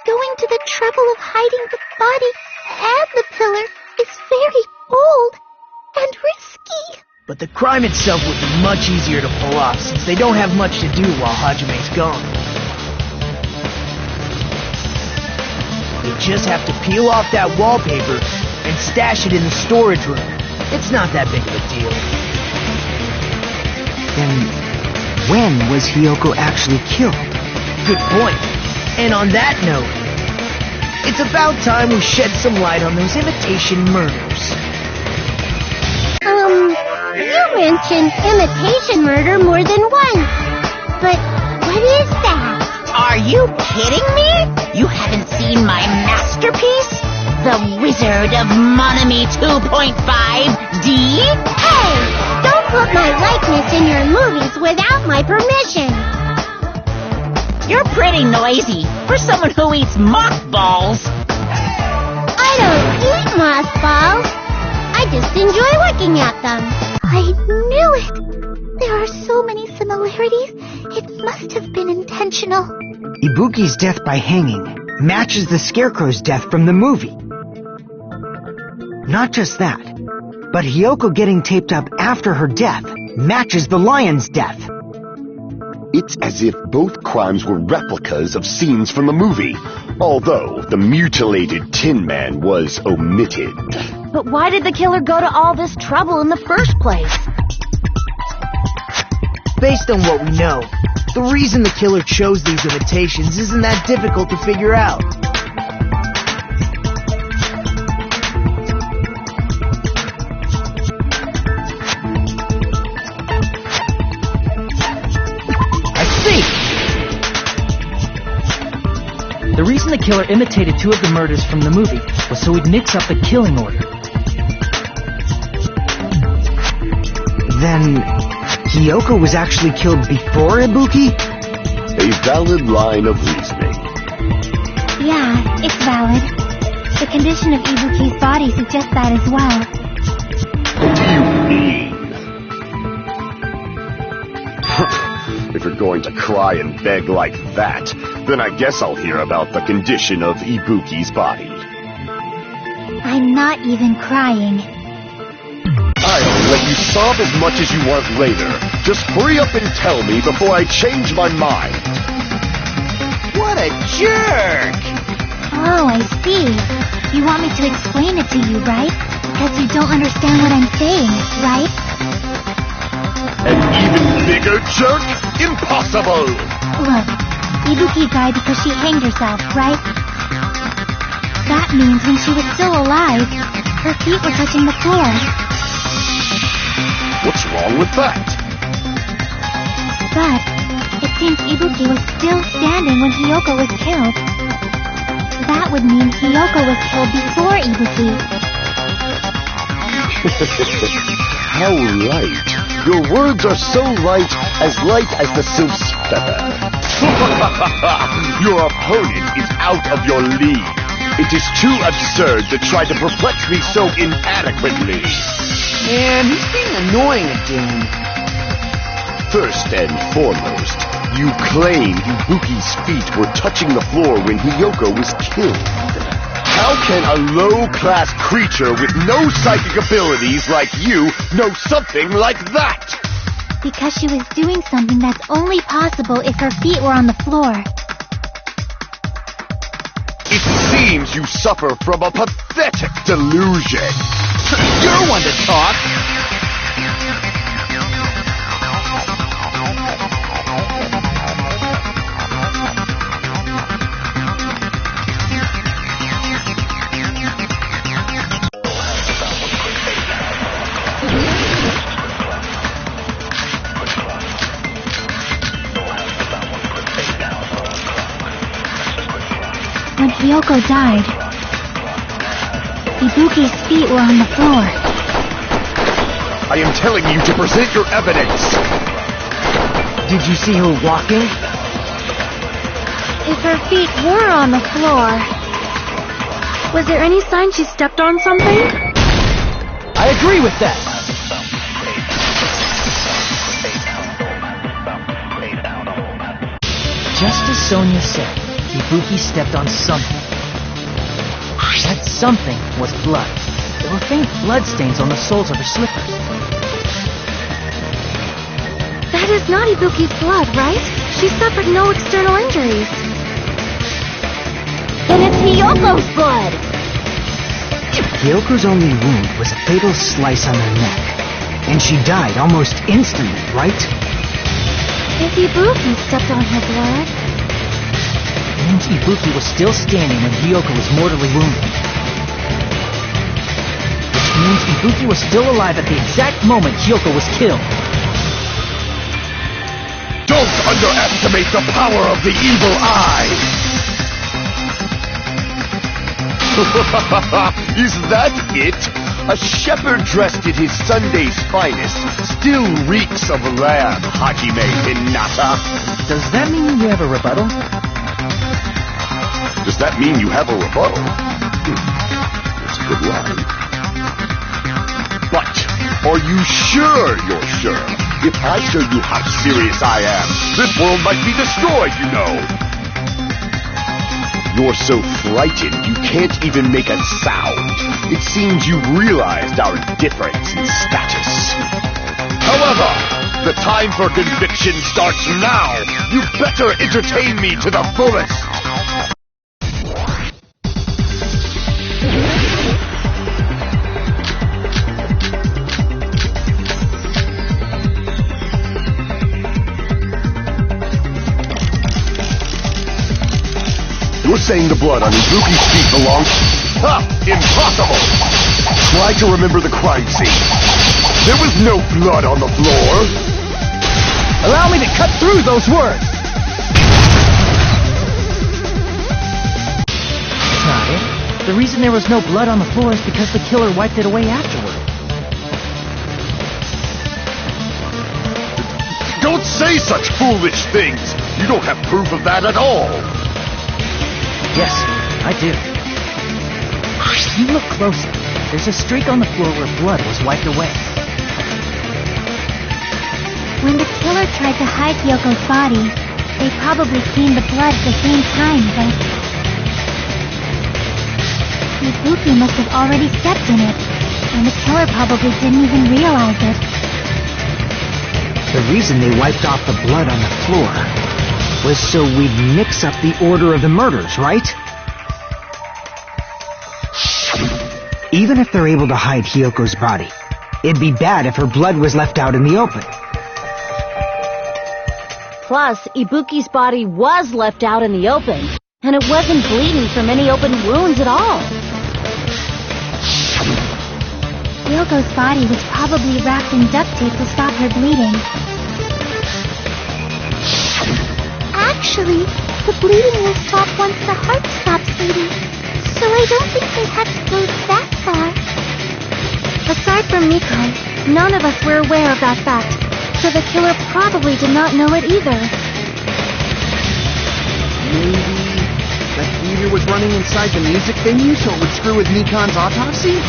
going to the trouble of hiding the body and the pillar is very bold and risky. But the crime itself would be much easier to pull off since they don't have much to do while Hajime's gone. You just have to peel off that wallpaper and stash it in the storage room. It's not that big of a deal. Then, when was Hyoko actually killed? Good point. And on that note, it's about time we shed some light on those imitation murders. You mentioned imitation murder more than once. But what is that? Are you kidding me? You haven't seen my masterpiece? The Wizard of Monami 2.5D? Hey! Don't put my likeness in your movies without my permission. You're pretty noisy for someone who eats mothballs. I don't eat mothballs. I just enjoy looking at them. I knew it. There are so many similarities. It must have been intentional. Ibuki's death by hanging matches the Scarecrow's death from the movie. Not just that, but Hiyoko getting taped up after her death matches the lion's death. It's as if both crimes were replicas of scenes from the movie, although the mutilated Tin Man was omitted. But why did the killer go to all this trouble in the first place? Based on what we know, the reason the killer chose these imitations isn't that difficult to figure out. The reason the killer imitated two of the murders from the movie was so he'd mix up the killing order. Then, Hiyoko was actually killed before Ibuki? A valid line of reasoning. Yeah, it's valid. The condition of Ibuki's body suggests that as well. What do you mean? If you're going to cry and beg like that, then I guess I'll hear about the condition of Ibuki's body. I'm not even crying. I'll let you sob as much as you want later. Just hurry up and tell me before I change my mind. What a jerk! Oh, I see. You want me to explain it to you, right? Because you don't understand what I'm saying, right? An even bigger jerk? Impossible! Look, Ibuki died because she hanged herself, right? That means when she was still alive, her feet were touching the floor. What's wrong with that? But it seems Ibuki was still standing when Hiyoko was killed. That would mean Hiyoko was killed before Ibuki. How light. Your words are so light as the Sylph's feather. Your opponent is out of your league. It is too absurd to try to perplex me so inadequately. And he's being annoying again. First and foremost, you claim Ibuki's feet were touching the floor when Hiyoko was killed. How can a low-class creature with no psychic abilities like you know something like that? Because she was doing something that's only possible if her feet were on the floor. It seems you suffer from a pathetic delusion. You're one to talk. When Hiyoko died, Ibuki's feet were on the floor. I am telling you to present your evidence. Did you see her walking? If her feet were on the floor, was there any sign she stepped on something? I agree with that. Just as Sonia said, Ibuki stepped on something. That something was blood. There were faint blood stains on the soles of her slippers. That is not Ibuki's blood, right? She suffered no external injuries. Then it's Hiyoko's blood! Hiyoko's only wound was a fatal slice on her neck. And she died almost instantly, right? If Ibuki stepped on her blood, means Ibuki was still standing when Hiyoko was mortally wounded. Which means Ibuki was still alive at the exact moment Hiyoko was killed. Don't underestimate the power of the evil eye! Is that it? A shepherd dressed in his Sunday's finest still reeks of lamb, Hajime Hinata. Does that mean you have a rebuttal? Does that mean you have a rebuttal? That's a good line. But, are you sure you're sure? If I show you how serious I am, this world might be destroyed, you know. You're so frightened you can't even make a sound. It seems you've realized our difference in status. However, the time for conviction starts now. You better entertain me to the fullest. You're saying the blood on Ibuki's feet belongs... Ha! Impossible! Try to remember the crime scene. There was no blood on the floor. Allow me to cut through those words! That's not it. The reason there was no blood on the floor is because the killer wiped it away afterward. Don't say such foolish things! You don't have proof of that at all! Yes, I do. If you look closely, there's a streak on the floor where blood was wiped away. When the killer tried to hide Hyoko's body, they probably cleaned the blood at the same time, but... Ibuki must have already stepped in it, and the killer probably didn't even realize it. The reason they wiped off the blood on the floor was so we'd mix up the order of the murders, right? Even if they're able to hide Hyoko's body, it'd be bad if her blood was left out in the open. Plus, Ibuki's body was left out in the open, and it wasn't bleeding from any open wounds at all. Hyoko's body was probably wrapped in duct tape to stop her bleeding. Actually, the bleeding will stop once the heart stops beating, so I don't think they had to go that far. Aside from Miko, none of us were aware of that fact, so the killer probably did not know it either. Maybe that heater was running inside the music venue so it would screw with Nikon's autopsy?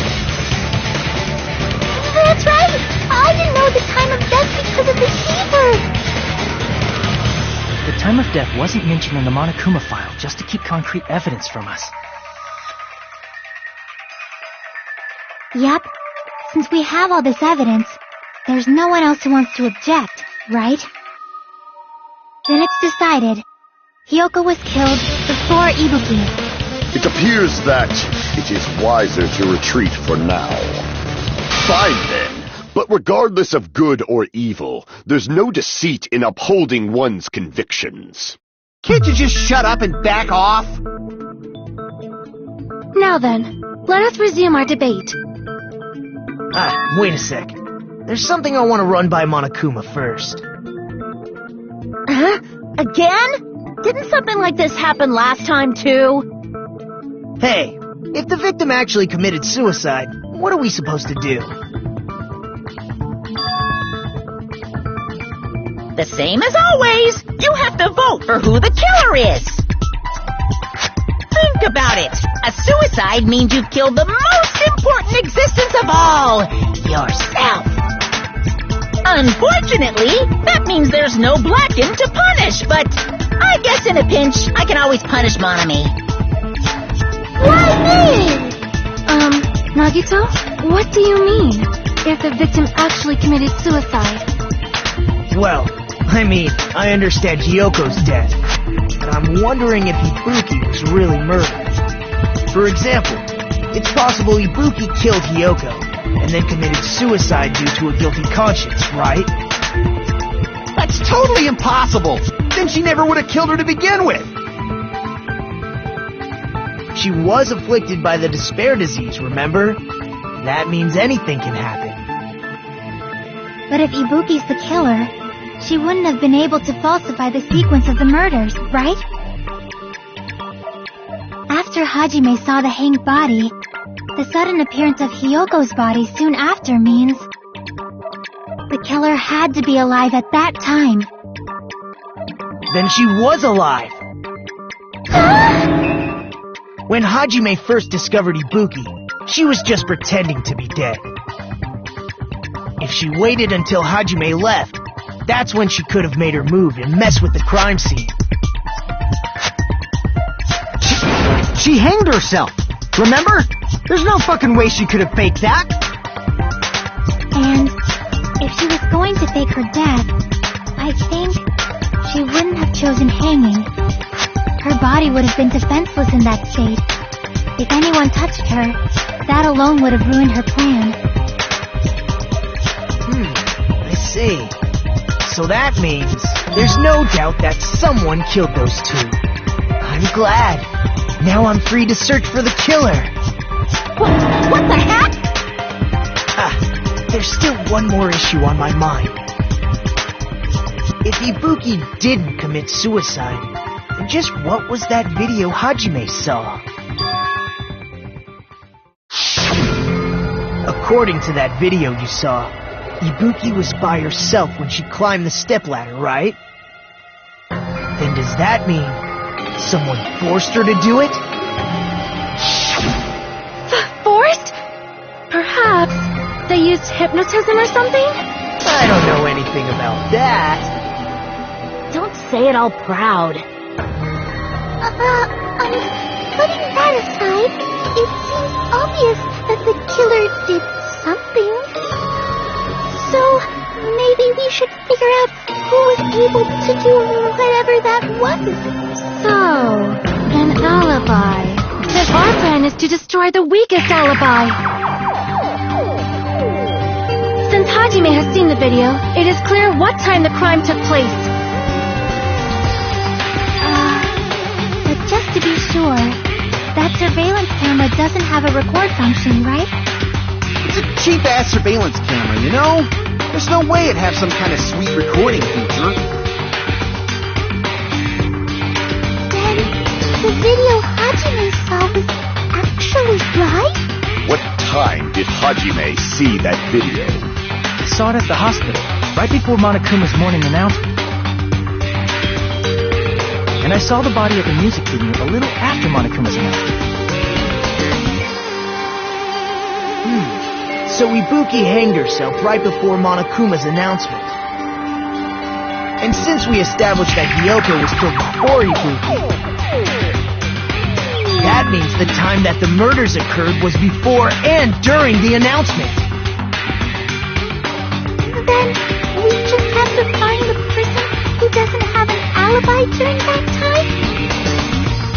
That's right! I didn't know the time of death because of the heater! The time of death wasn't mentioned in the Monokuma file just to keep concrete evidence from us. Yep. Since we have all this evidence, there's no one else who wants to object, right? Then it's decided. Hyoko was killed before Ibuki. It appears that it is wiser to retreat for now. Fine then. But regardless of good or evil, there's no deceit in upholding one's convictions. Can't you just shut up and back off? Now then, let us resume our debate. Wait a sec. There's something I want to run by Monokuma first. Huh? Again? Didn't something like this happen last time, too? Hey, if the victim actually committed suicide, what are we supposed to do? The same as always. You have to vote for who the killer is. Think about it. A suicide means you've killed the most important existence of all, yourself. Unfortunately, that means there's no Blacken to punish, but I guess in a pinch, I can always punish Monami. Why me? Nagito, what do you mean? If the victim actually committed suicide? Well, I mean, I understand Hyoko's death, but I'm wondering if Ibuki was really murdered. For example, it's possible Ibuki killed Hyoko, and then committed suicide due to a guilty conscience, right? That's totally impossible! Then she never would have killed her to begin with! she was afflicted by the despair disease, remember? That means anything can happen. But if Ibuki's the killer, she wouldn't have been able to falsify the sequence of the murders, right? After Hajime saw the hanged body, the sudden appearance of Hiyoko's body soon after means the killer had to be alive at that time. Then she was alive! When Hajime first discovered Ibuki, she was just pretending to be dead. If she waited until Hajime left, that's when she could have made her move and mess with the crime scene. She hanged herself! Remember? There's no fucking way she could have faked that! And if she was going to fake her death, I think she wouldn't have chosen hanging. Her body would have been defenseless in that state. If anyone touched her, that alone would have ruined her plan. I see. So that means there's no doubt that someone killed those two. I'm glad. Now I'm free to search for the killer. What the heck? There's still one more issue on my mind. If Ibuki didn't commit suicide, then just what was that video Hajime saw? According to that video you saw, Ibuki was by herself when she climbed the stepladder, right? Then does that mean someone forced her to do it? Forced? Perhaps they used hypnotism or something? I don't know anything about that. Don't say it all proud. Putting that aside, it seems obvious that the killer did something. So, maybe we should figure out who was able to do whatever that was. So, an alibi. Then our plan is to destroy the weakest alibi. Since Hajime has seen the video, it is clear what time the crime took place. But just to be sure, that surveillance camera doesn't have a record function, right? It's a cheap-ass surveillance camera, you know? There's no way it'd have some kind of sweet recording feature. Then, the video Hajime saw was actually right? What time did Hajime see that video? I saw it at the hospital, right before Monokuma's morning announcement. And I saw the body at the music video a little after Monokuma's announcement. So Ibuki hanged herself right before Monokuma's announcement. And since we established that Hiyoko was killed before Ibuki, that means the time that the murders occurred was before and during the announcement. Then, we just have to find the person who doesn't have an alibi during that time?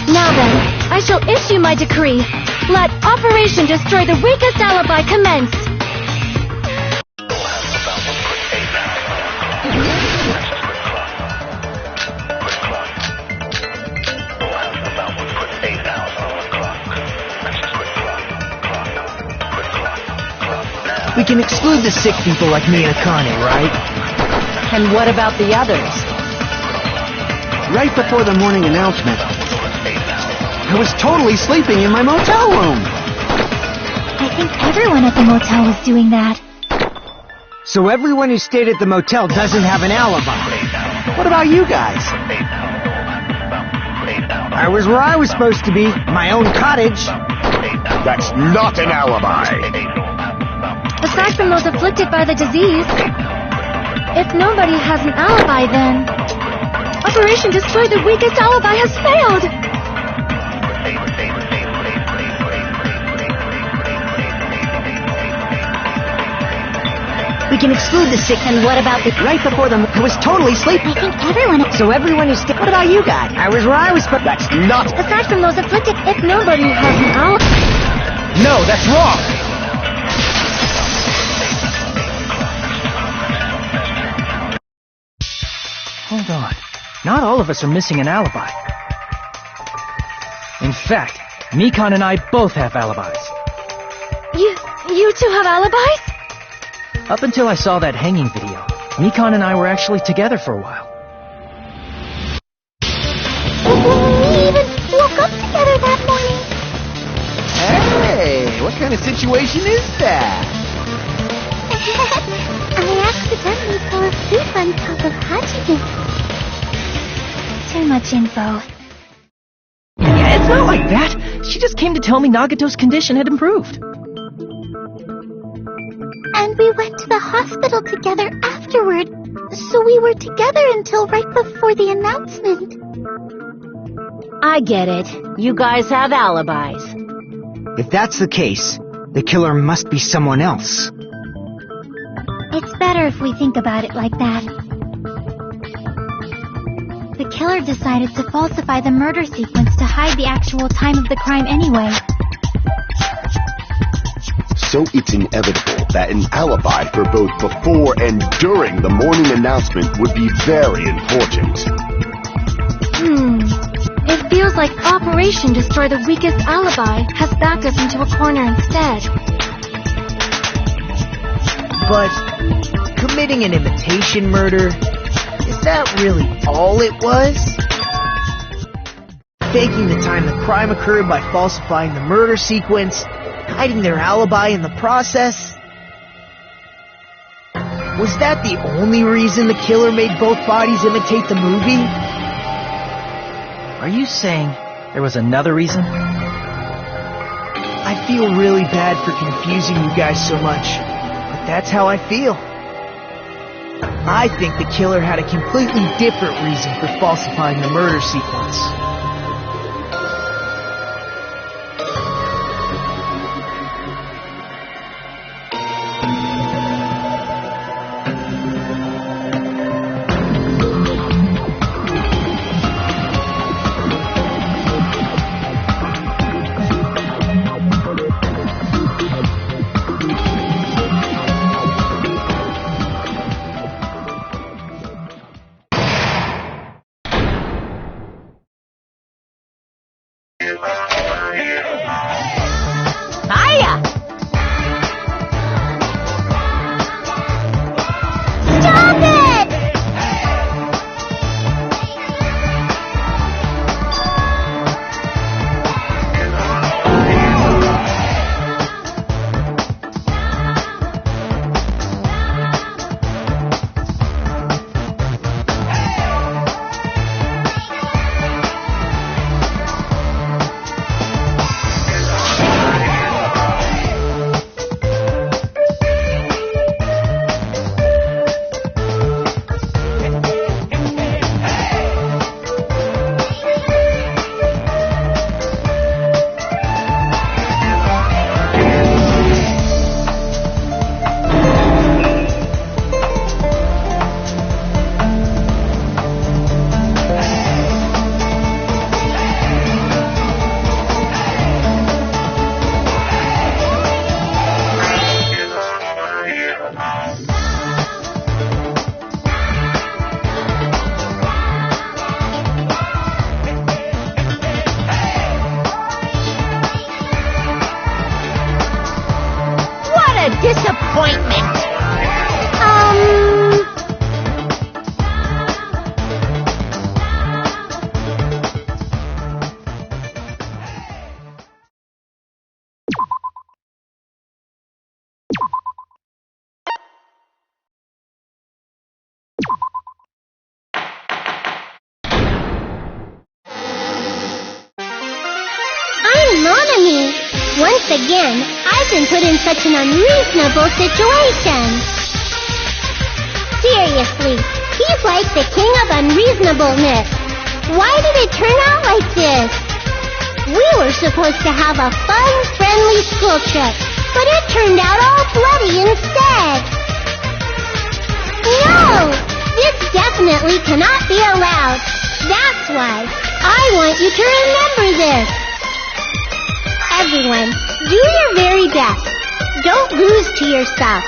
Now then, I shall issue my decree. Let Operation Destroy the Weakest Alibi commence. We can exclude the sick people like me and Akane, right? And what about the others? Right before the morning announcement, I was totally sleeping in my motel room. I think everyone at the motel was doing that. So everyone who stayed at the motel doesn't have an alibi. What about you guys? I was where I was supposed to be, my own cottage. That's not an alibi. Aside from those afflicted by the disease, if nobody has an alibi, then Operation Destroy the Weakest Alibi has failed. We can exclude the sick. And what about the... Right before the... I was totally sleeping. I think everyone... So everyone who stayed... What about you guys? I was where I was supposed... That's not... Aside from those afflicted, if nobody has an alibi... No, that's wrong! Hold on. Not all of us are missing an alibi. In fact, Mikan and I both have alibis. You two have alibis? Up until I saw that hanging video, Mikan and I were actually together for a while. We even woke up together that morning. Hey, what kind of situation is that? I accidentally fell asleep on top of Hajime. Too much info. Yeah, it's not like that. She just came to tell me Nagato's condition had improved. And we went to the hospital together afterward, so we were together until right before the announcement. I get it. You guys have alibis. If that's the case, the killer must be someone else. It's better if we think about it like that. The killer decided to falsify the murder sequence to hide the actual time of the crime anyway. So it's inevitable that an alibi for both before and during the morning announcement would be very important. It feels like Operation Destroy the Weakest Alibi has backed us into a corner instead. But committing an imitation murder, is that really all it was? Faking the time the crime occurred by falsifying the murder sequence, hiding their alibi in the process? Was that the only reason the killer made both bodies imitate the movie? Are you saying there was another reason? I feel really bad for confusing you guys so much, but that's how I feel. I think the killer had a completely different reason for falsifying the murder sequence. Hiya! Stop it! Disappointment! I'm Monami. Once again, I've been put in such an unreasonable situation. Seriously, he's like the king of unreasonableness. Why did it turn out like this? We were supposed to have a fun, friendly school trip, but it turned out all bloody instead. No! This definitely cannot be allowed. That's why I want you to remember this. Everyone, do your very best. Don't lose to yourself.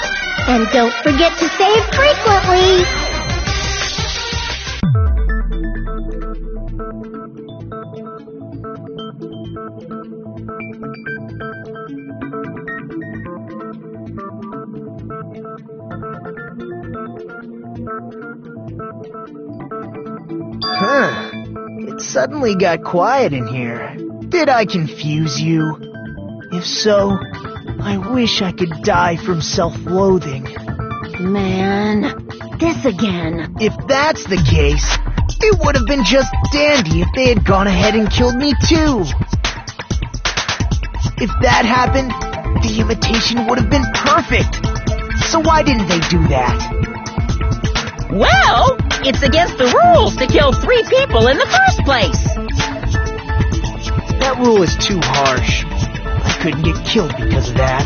And don't forget to save frequently. suddenly got quiet in here. Did I confuse you? If so, I wish I could die from self-loathing. Man, this again. If that's the case, it would have been just dandy if they had gone ahead and killed me too. If that happened, the imitation would have been perfect. So why didn't they do that? Well, it's against the rules to kill 3 people in the first place. That rule is too harsh. I couldn't get killed because of that.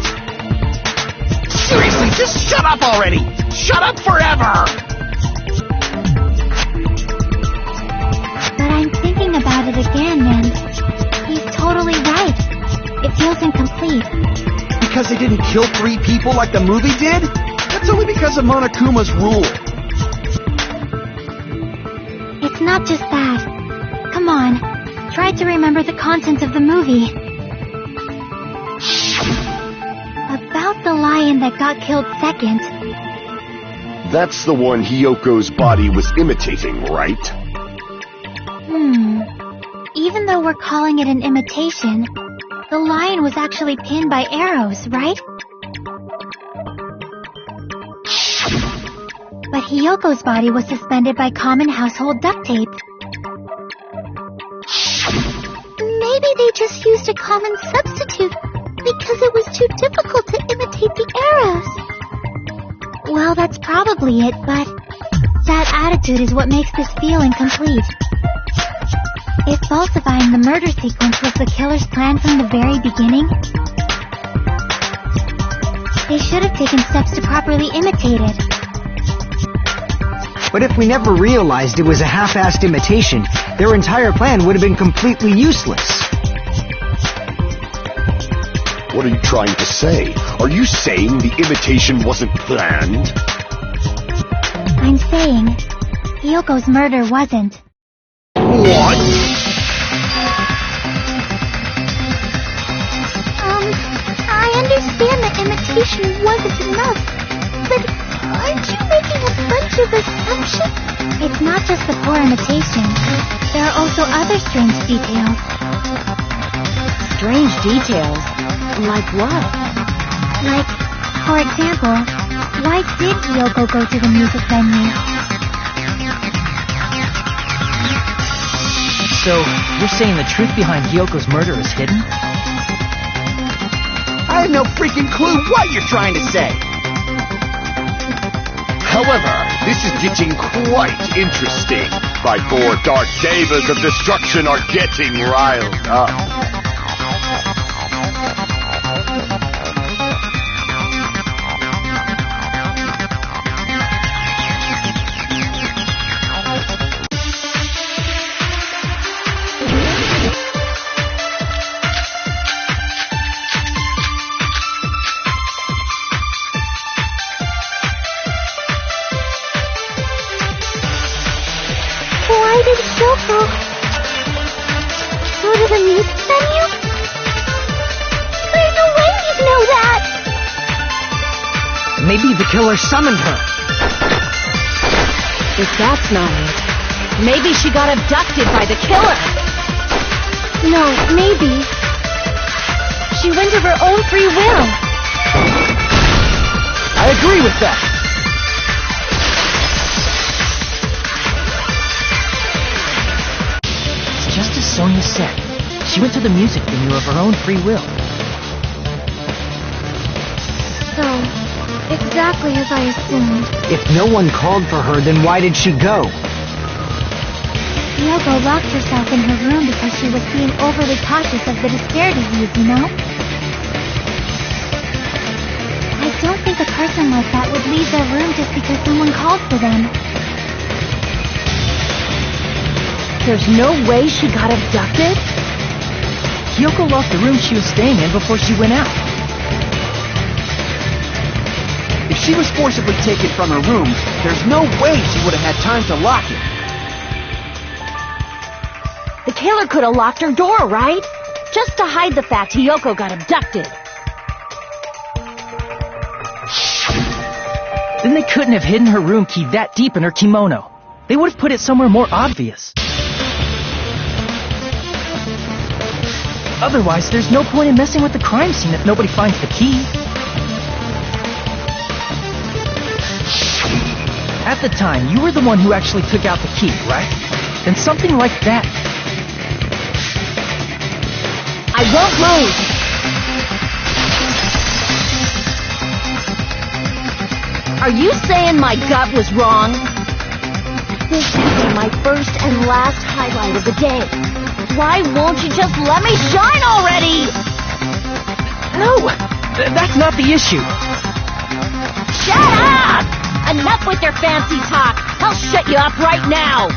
Seriously, just shut up already! Shut up forever! But I'm thinking about it again, and he's totally right. It feels incomplete. Because they didn't kill 3 people like the movie did? That's only because of Monokuma's rule. It's not just that. Come on, try to remember the content of the movie. About the lion that got killed second. That's the one Hiyoko's body was imitating, right? Even though we're calling it an imitation, the lion was actually pinned by arrows, right? But Hiyoko's body was suspended by common household duct tape. Maybe they just used a common substitute because it was too difficult to imitate the arrows. Well, that's probably it, but that attitude is what makes this feel incomplete. If falsifying the murder sequence was the killer's plan from the very beginning, they should have taken steps to properly imitate it. But if we never realized it was a half-assed imitation, their entire plan would have been completely useless. What are you trying to say? Are you saying the imitation wasn't planned? I'm saying Hiyoko's murder wasn't. What? I understand that imitation wasn't enough, but aren't you making a bunch of assumptions? It's not just the poor imitation. There are also other strange details. Strange details? Like what? Like, for example, why did Hiyoko go to the music venue? So, you're saying the truth behind Hiyoko's murder is hidden? I have no freaking clue what you're trying to say! However, this is getting quite interesting. My 4 dark devas of destruction are getting riled up. Why did Shoko go to the music venue? There's no way he'd know that! Maybe the killer summoned her. If that's not it, maybe she got abducted by the killer. No, maybe. She went of her own free will. I agree with that! Just as Sonia said, she went to the music venue of her own free will. So, exactly as I assumed. If no one called for her, then why did she go? Hiyoko locked herself in her room because she was being overly cautious of the despair disease, you know? I don't think a person like that would leave their room just because someone called for them. There's no way she got abducted? Hiyoko locked the room she was staying in before she went out. If she was forcibly taken from her room, there's no way she would have had time to lock it. The killer could have locked her door, right? Just to hide the fact Hiyoko got abducted. Then they couldn't have hidden her room key that deep in her kimono. They would have put it somewhere more obvious. Otherwise, there's no point in messing with the crime scene if nobody finds the key. At the time, you were the one who actually took out the key, right? Then something like that. I won't move! Are you saying my gut was wrong? This will be my first and last highlight of the day. Why won't you just let me shine already? No, that's not the issue. Shut up! Enough with your fancy talk. I'll shut you up right now.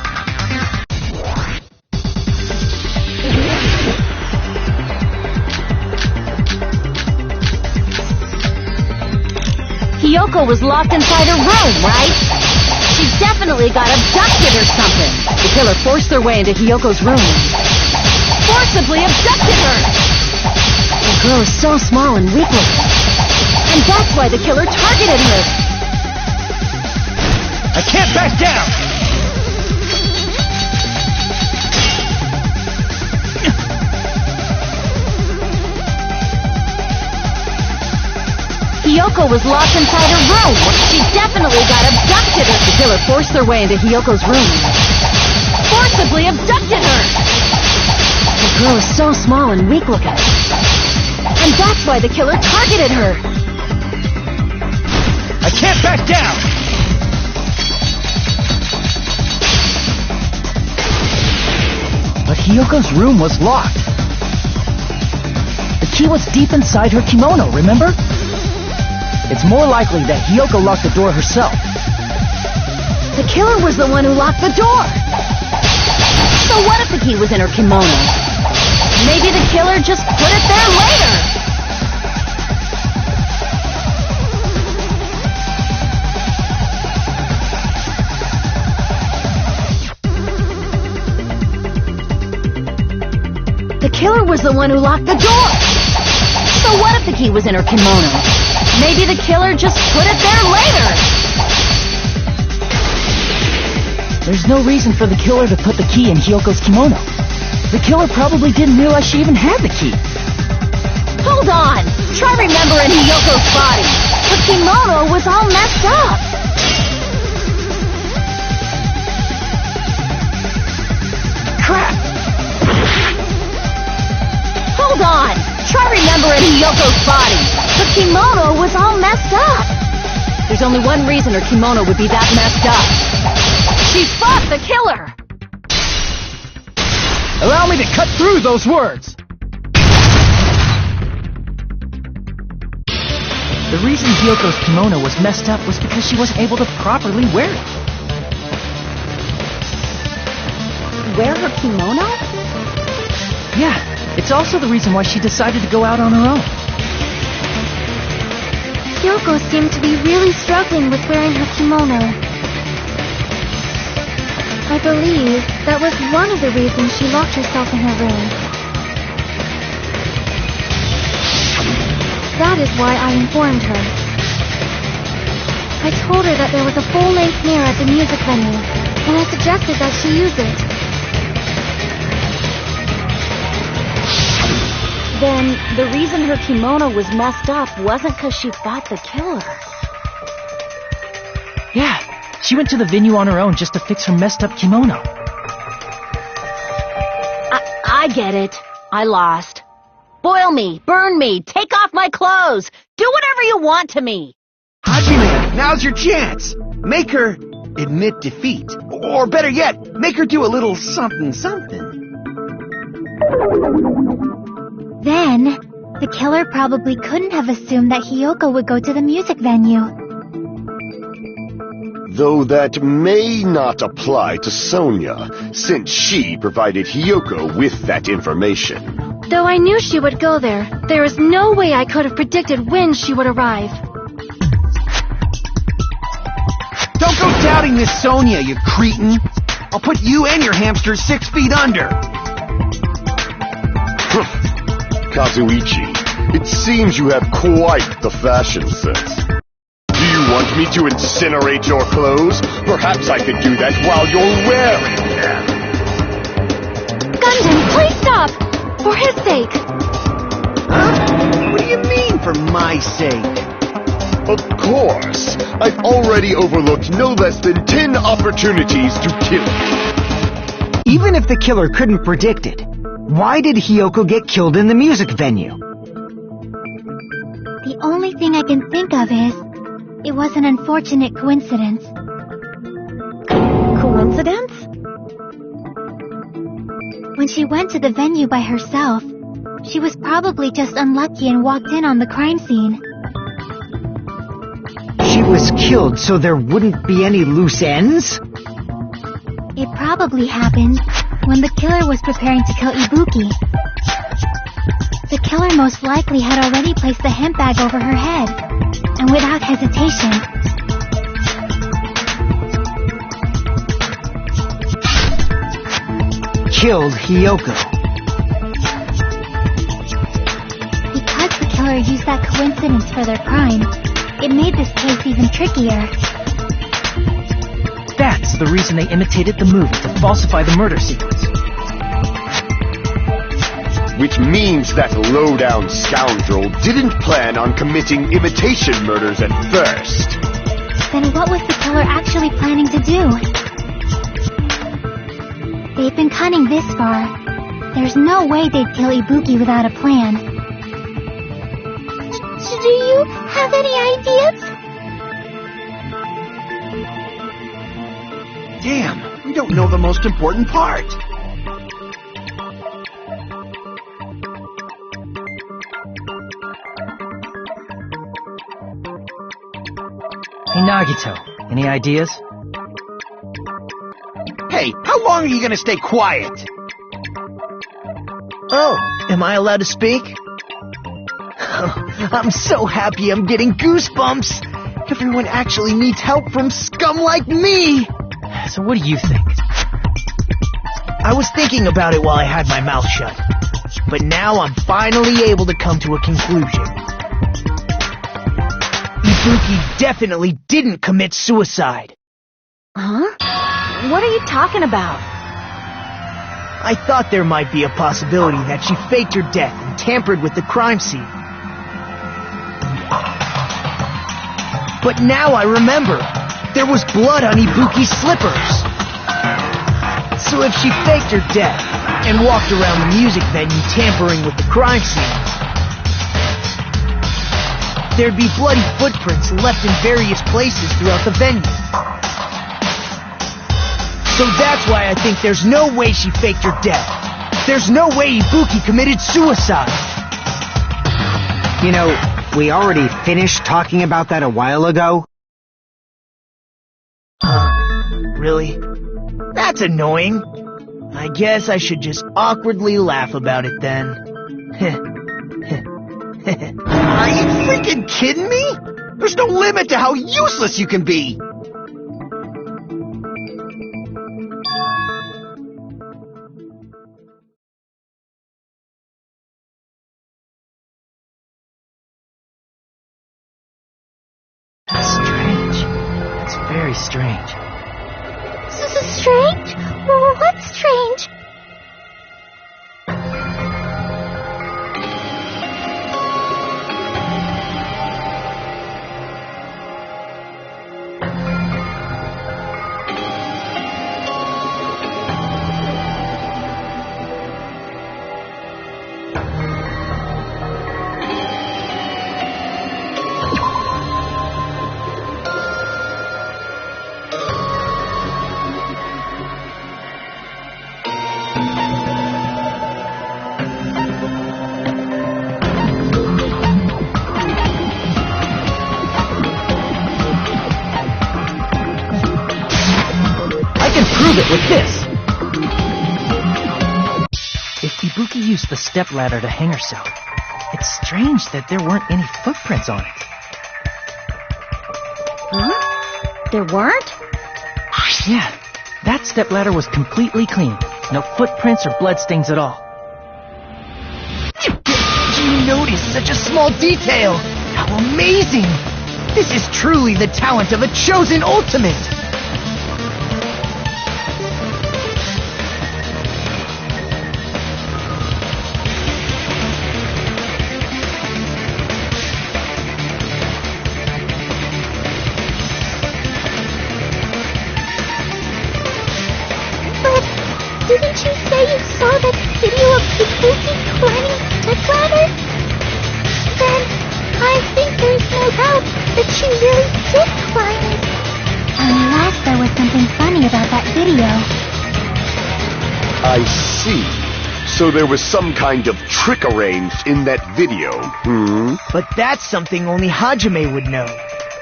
Hiyoko was locked inside her room, right? She definitely got abducted or something. The killer forced their way into Hiyoko's room. Forcibly abducted her! The girl is so small and weak-looking. And that's why the killer targeted her. I can't back down! Hiyoko was locked inside her room. She definitely got abducted. The killer forced their way into Hiyoko's room. Forcibly abducted her! The girl is so small and weak-looking. And that's why the killer targeted her. I can't back down! But Hiyoko's room was locked. The key was deep inside her kimono, remember? It's more likely that Hiyoko locked the door herself. The killer was the one who locked the door. So what if the key was in her kimono? Maybe the killer just put it there later. The killer was the one who locked the door. So what if the key was in her kimono? Maybe the killer just put it there later. There's no reason for the killer to put the key in Hiyoko's kimono. The killer probably didn't realize she even had the key. Hold on! Try remembering Hiyoko's body. Her kimono was all messed up. Crap! Hold on! Try remembering Hiyoko's body. Her kimono was all messed up. There's only one reason her kimono would be that messed up. She fought the killer! Allow me to cut through those words! The reason Hiyoko's kimono was messed up was because she wasn't able to properly wear it. Wear her kimono? Yeah, it's also the reason why she decided to go out on her own. Hiyoko seemed to be really struggling with wearing her kimono. I believe that was one of the reasons she locked herself in her room. That is why I informed her. I told her that there was a full-length mirror at the music venue, and I suggested that she use it. Then, the reason her kimono was messed up wasn't because she fought the killer. Yeah, she went to the venue on her own just to fix her messed up kimono. I get it. I lost. Boil me, burn me, take off my clothes, do whatever you want to me. Hajime, now's your chance. Make her admit defeat. Or better yet, make her do a little something. Then, the killer probably couldn't have assumed that Hiyoko would go to the music venue. Though that may not apply to Sonia, since she provided Hiyoko with that information. Though I knew she would go there, there is no way I could have predicted when she would arrive. Don't go doubting Miss Sonia, you cretin. I'll put you and your hamster 6 feet under. Kazuichi, it seems you have quite the fashion sense. Do you want me to incinerate your clothes? Perhaps I could do that while you're wearing them. Gundam, please stop! For his sake. Huh? What do you mean, for my sake? Of course! I've already overlooked no less than 10 opportunities to kill you. Even if the killer couldn't predict it, why did Hiyoko get killed in the music venue? The only thing I can think of is, it was an unfortunate coincidence. Coincidence? When she went to the venue by herself, she was probably just unlucky and walked in on the crime scene. She was killed so there wouldn't be any loose ends? It probably happened when the killer was preparing to kill Ibuki. The killer most likely had already placed the hemp bag over her head, and without hesitation, killed Hiyoko. Because the killer used that coincidence for their crime, it made this case even trickier. That's the reason they imitated the movie to falsify the murder sequence. Which means that low-down scoundrel didn't plan on committing imitation murders at first. Then what was the killer actually planning to do? They've been cunning this far. There's no way they'd kill Ibuki without a plan. Do you have any ideas? Damn, we don't know the most important part. Hey, Nagito, any ideas? Hey, how long are you gonna stay quiet? Oh, am I allowed to speak? I'm so happy I'm getting goosebumps. Everyone actually needs help from scum like me. So what do you think? I was thinking about it while I had my mouth shut. But now I'm finally able to come to a conclusion. Ibuki definitely didn't commit suicide. Huh? What are you talking about? I thought there might be a possibility that she faked her death and tampered with the crime scene. But now I remember, there was blood on Ibuki's slippers. So if she faked her death and walked around the music venue tampering with the crime scene, there'd be bloody footprints left in various places throughout the venue. So that's why I think there's no way she faked her death. There's no way Ibuki committed suicide. You know, we already finished talking about that a while ago. Really? That's annoying. I guess I should just awkwardly laugh about it then. Are you freaking kidding me? There's no limit to how useless you can be. Strange. It's very strange. Strange? Well, what's strange? Prove it with this! If Ibuki used the stepladder to hang herself, it's strange that there weren't any footprints on it. Huh? There weren't? Yeah, that stepladder was completely clean. No footprints or bloodstains at all. Did you notice such a small detail? How amazing! This is truly the talent of a chosen ultimate! video. I see. So there was some kind of trick arranged in that video, But that's something only Hajime would know,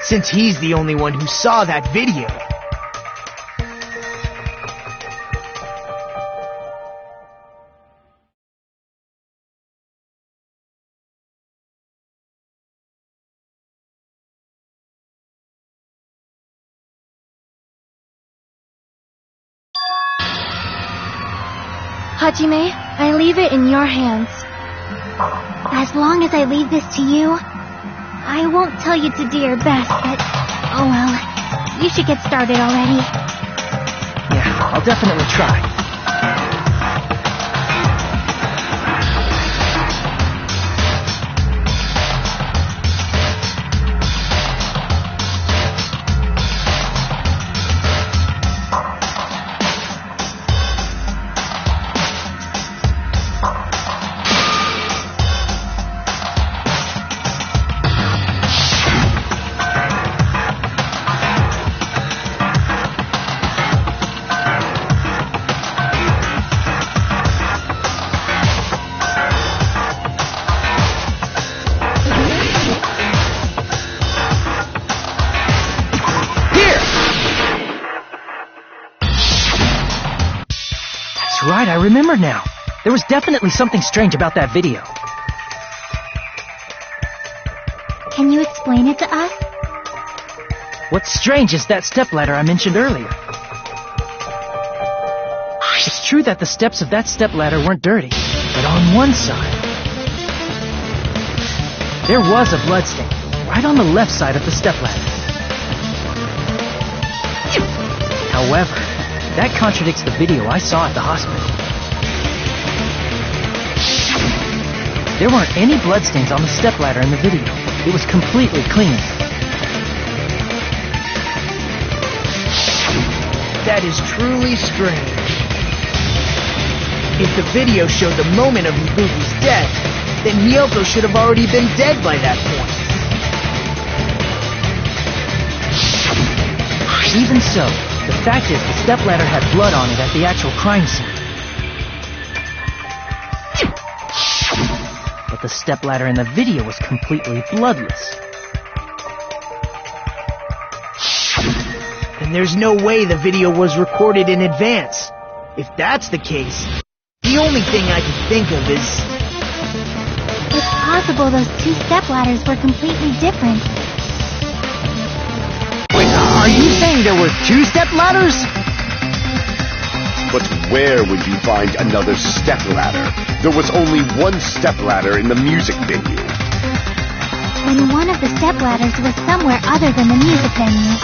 since he's the only one who saw that video. Hajime, I leave it in your hands. As long as I leave this to you, I won't tell you to do your best, but oh well, you should get started already. Yeah, I'll definitely try. Right, I remember now. There was definitely something strange about that video. Can you explain it to us? What's strange is that stepladder I mentioned earlier. It's true that the steps of that stepladder weren't dirty, but on one side, there was a bloodstain, right on the left side of the stepladder. However, that contradicts the video I saw at the hospital. There weren't any bloodstains on the stepladder in the video. It was completely clean. That is truly strange. If the video showed the moment of Ibuki's death, then Hiyoko should have already been dead by that point. Even so, the fact is the stepladder had blood on it at the actual crime scene. But the stepladder in the video was completely bloodless. And there's no way the video was recorded in advance. If that's the case, the only thing I can think of is... It's possible those two stepladders were completely different. Wait, are you saying there were two stepladders? But where would you find another stepladder? There was only one stepladder in the music venue. Then one of the stepladders was somewhere other than the music venue.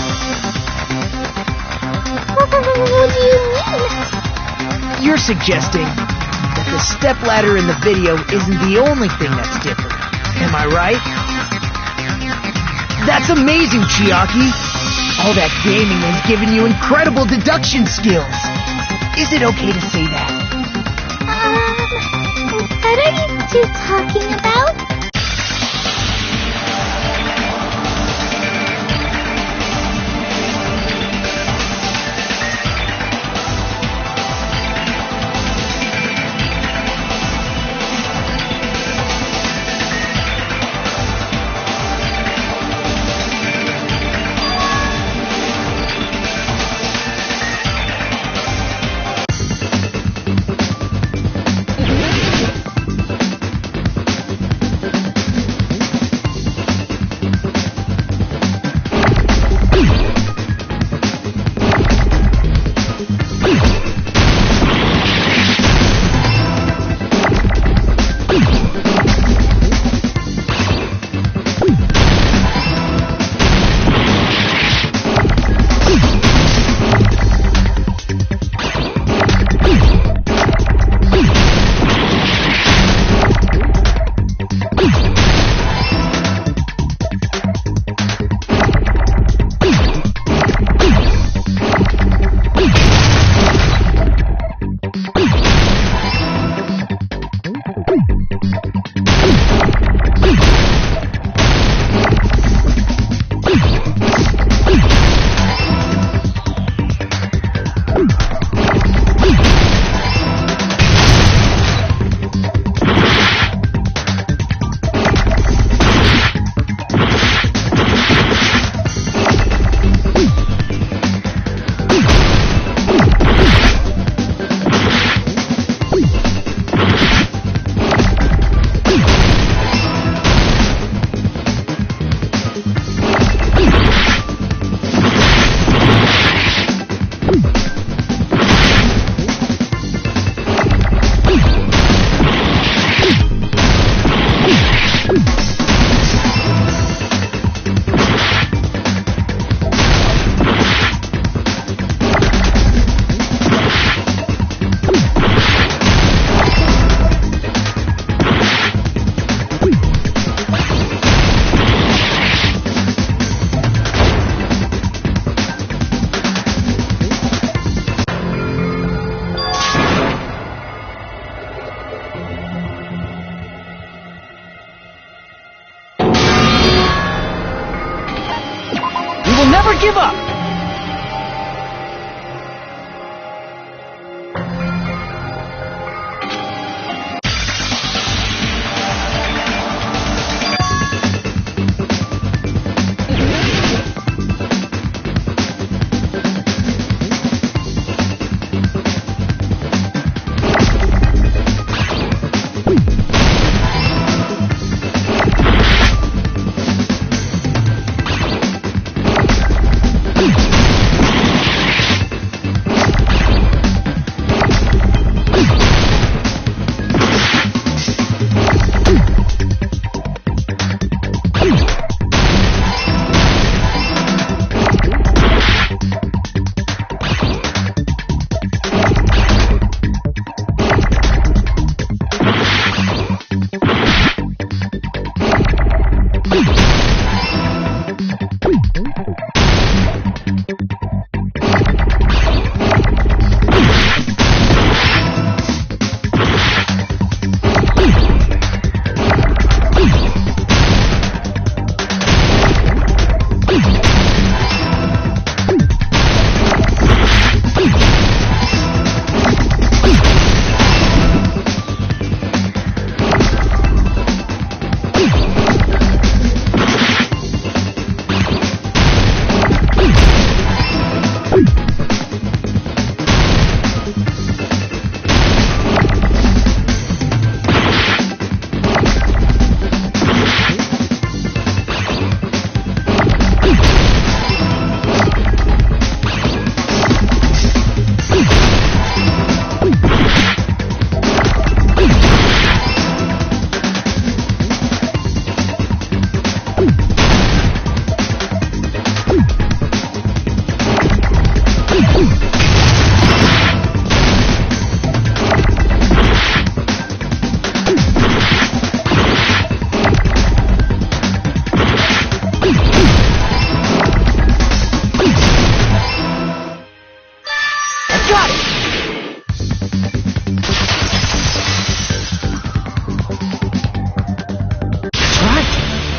What do you mean? You're suggesting that the stepladder in the video isn't the only thing that's different. Am I right? That's amazing, Chiaki! All that gaming has given you incredible deduction skills. Is it okay to say that? What are you two talking about? will never give up!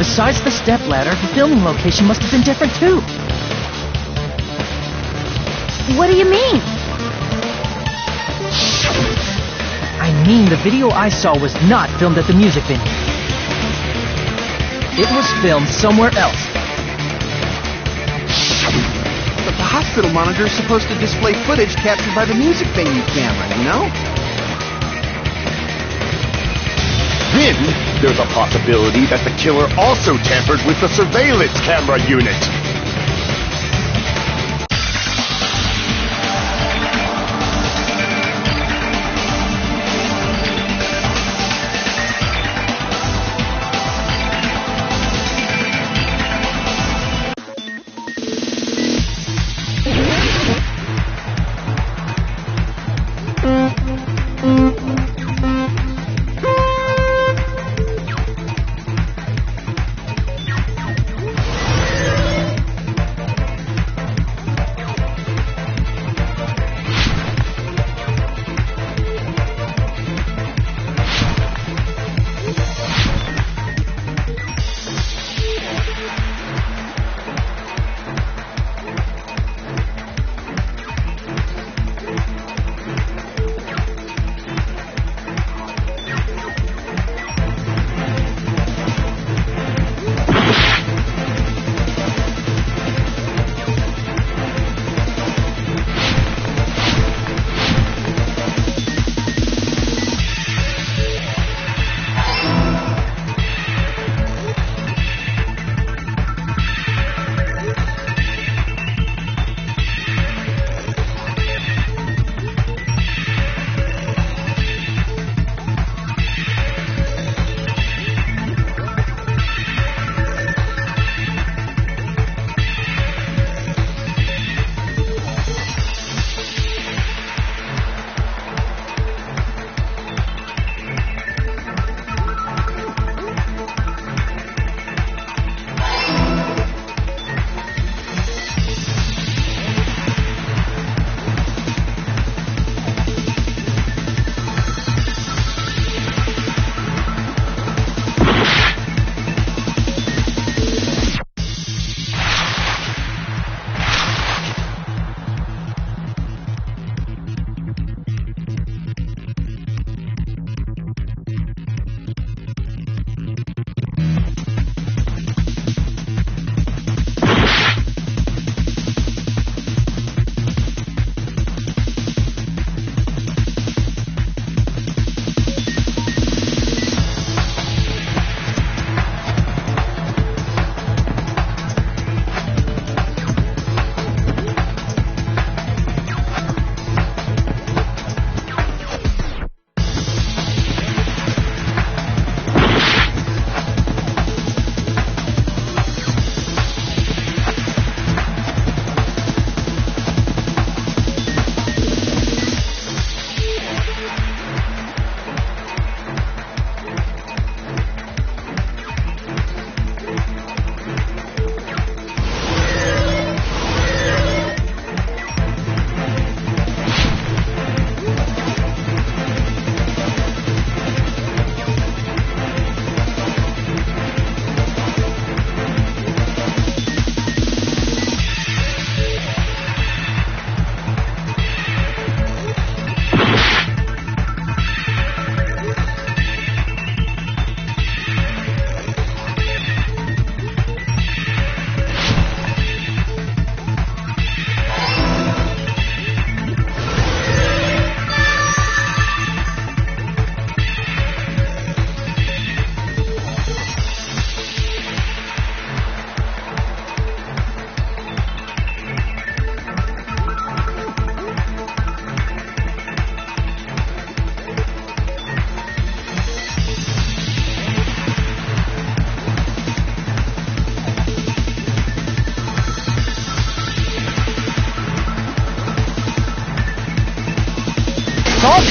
Besides the stepladder, the filming location must have been different too. What do you mean? I mean, the video I saw was not filmed at the music venue. It was filmed somewhere else. But the hospital monitor is supposed to display footage captured by the music venue camera, you know? Then, there's a possibility that the killer also tampered with the surveillance camera unit.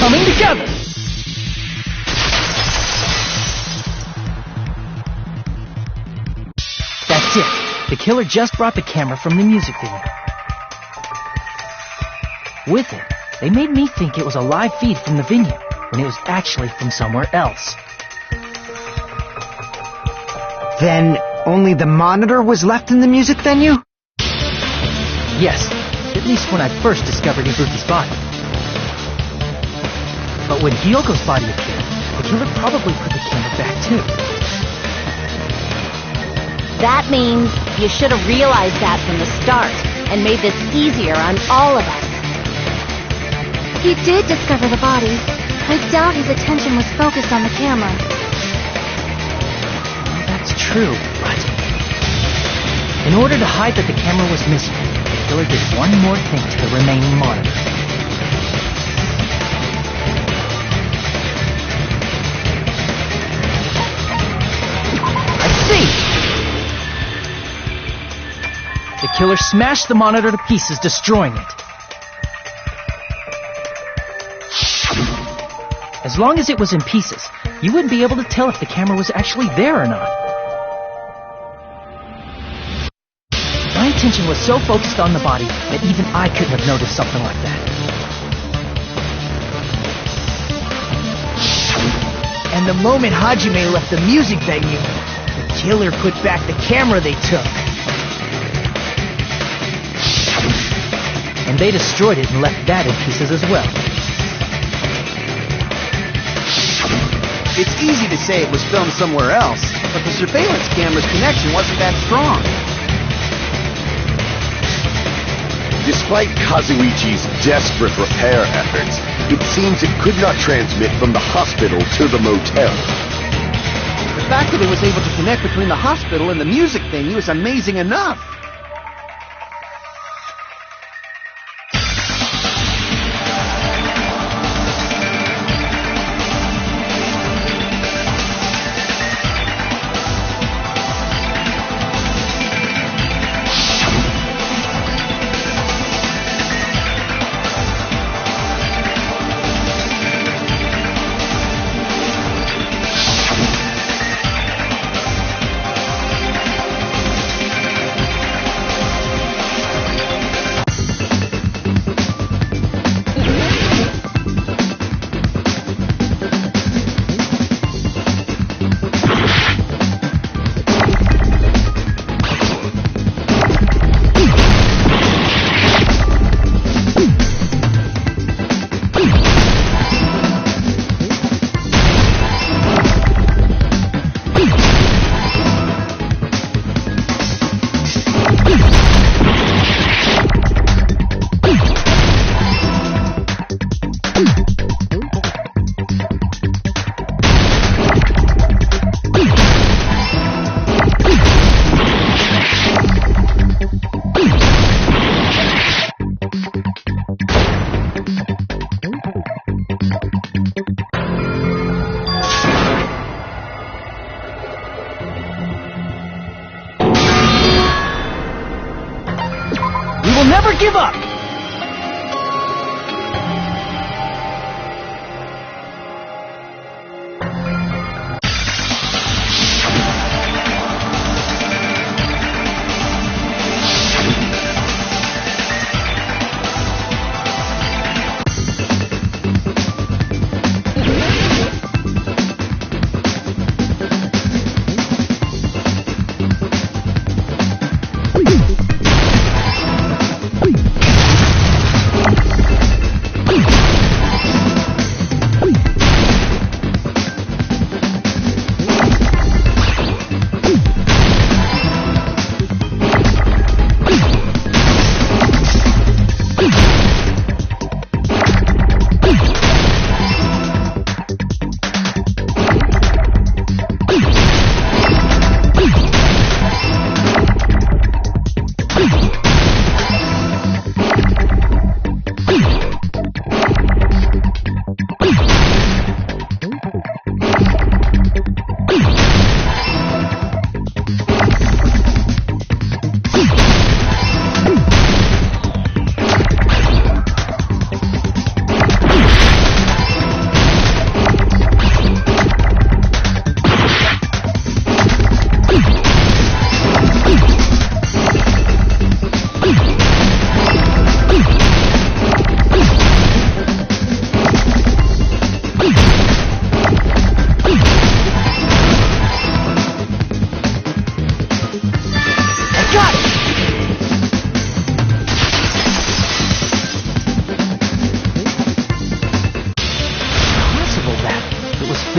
coming together! That's it. The killer just brought the camera from the music venue. With it, they made me think it was a live feed from the venue, when it was actually from somewhere else. Then only the monitor was left in the music venue? Yes, at least when I first discovered Ibuki's body. But when Hyoko's body appeared, the killer probably put the camera back too. That means you should have realized that from the start and made this easier on all of us. He did discover the body. I doubt his attention was focused on the camera. Well, that's true, but... in order to hide that the camera was missing, the killer did one more thing to the remaining monitor. I see! The killer smashed the monitor to pieces, destroying it. As long as it was in pieces, you wouldn't be able to tell if the camera was actually there or not. My attention was so focused on the body that even I couldn't have noticed something like that. And the moment Hajime left the music venue, the killer put back the camera they took. And they destroyed it and left that in pieces as well. It's easy to say it was filmed somewhere else, but the surveillance camera's connection wasn't that strong. Despite Kazuichi's desperate repair efforts, it seems it could not transmit from the hospital to the motel. The fact that it was able to connect between the hospital and the music venue is amazing enough. Never give up!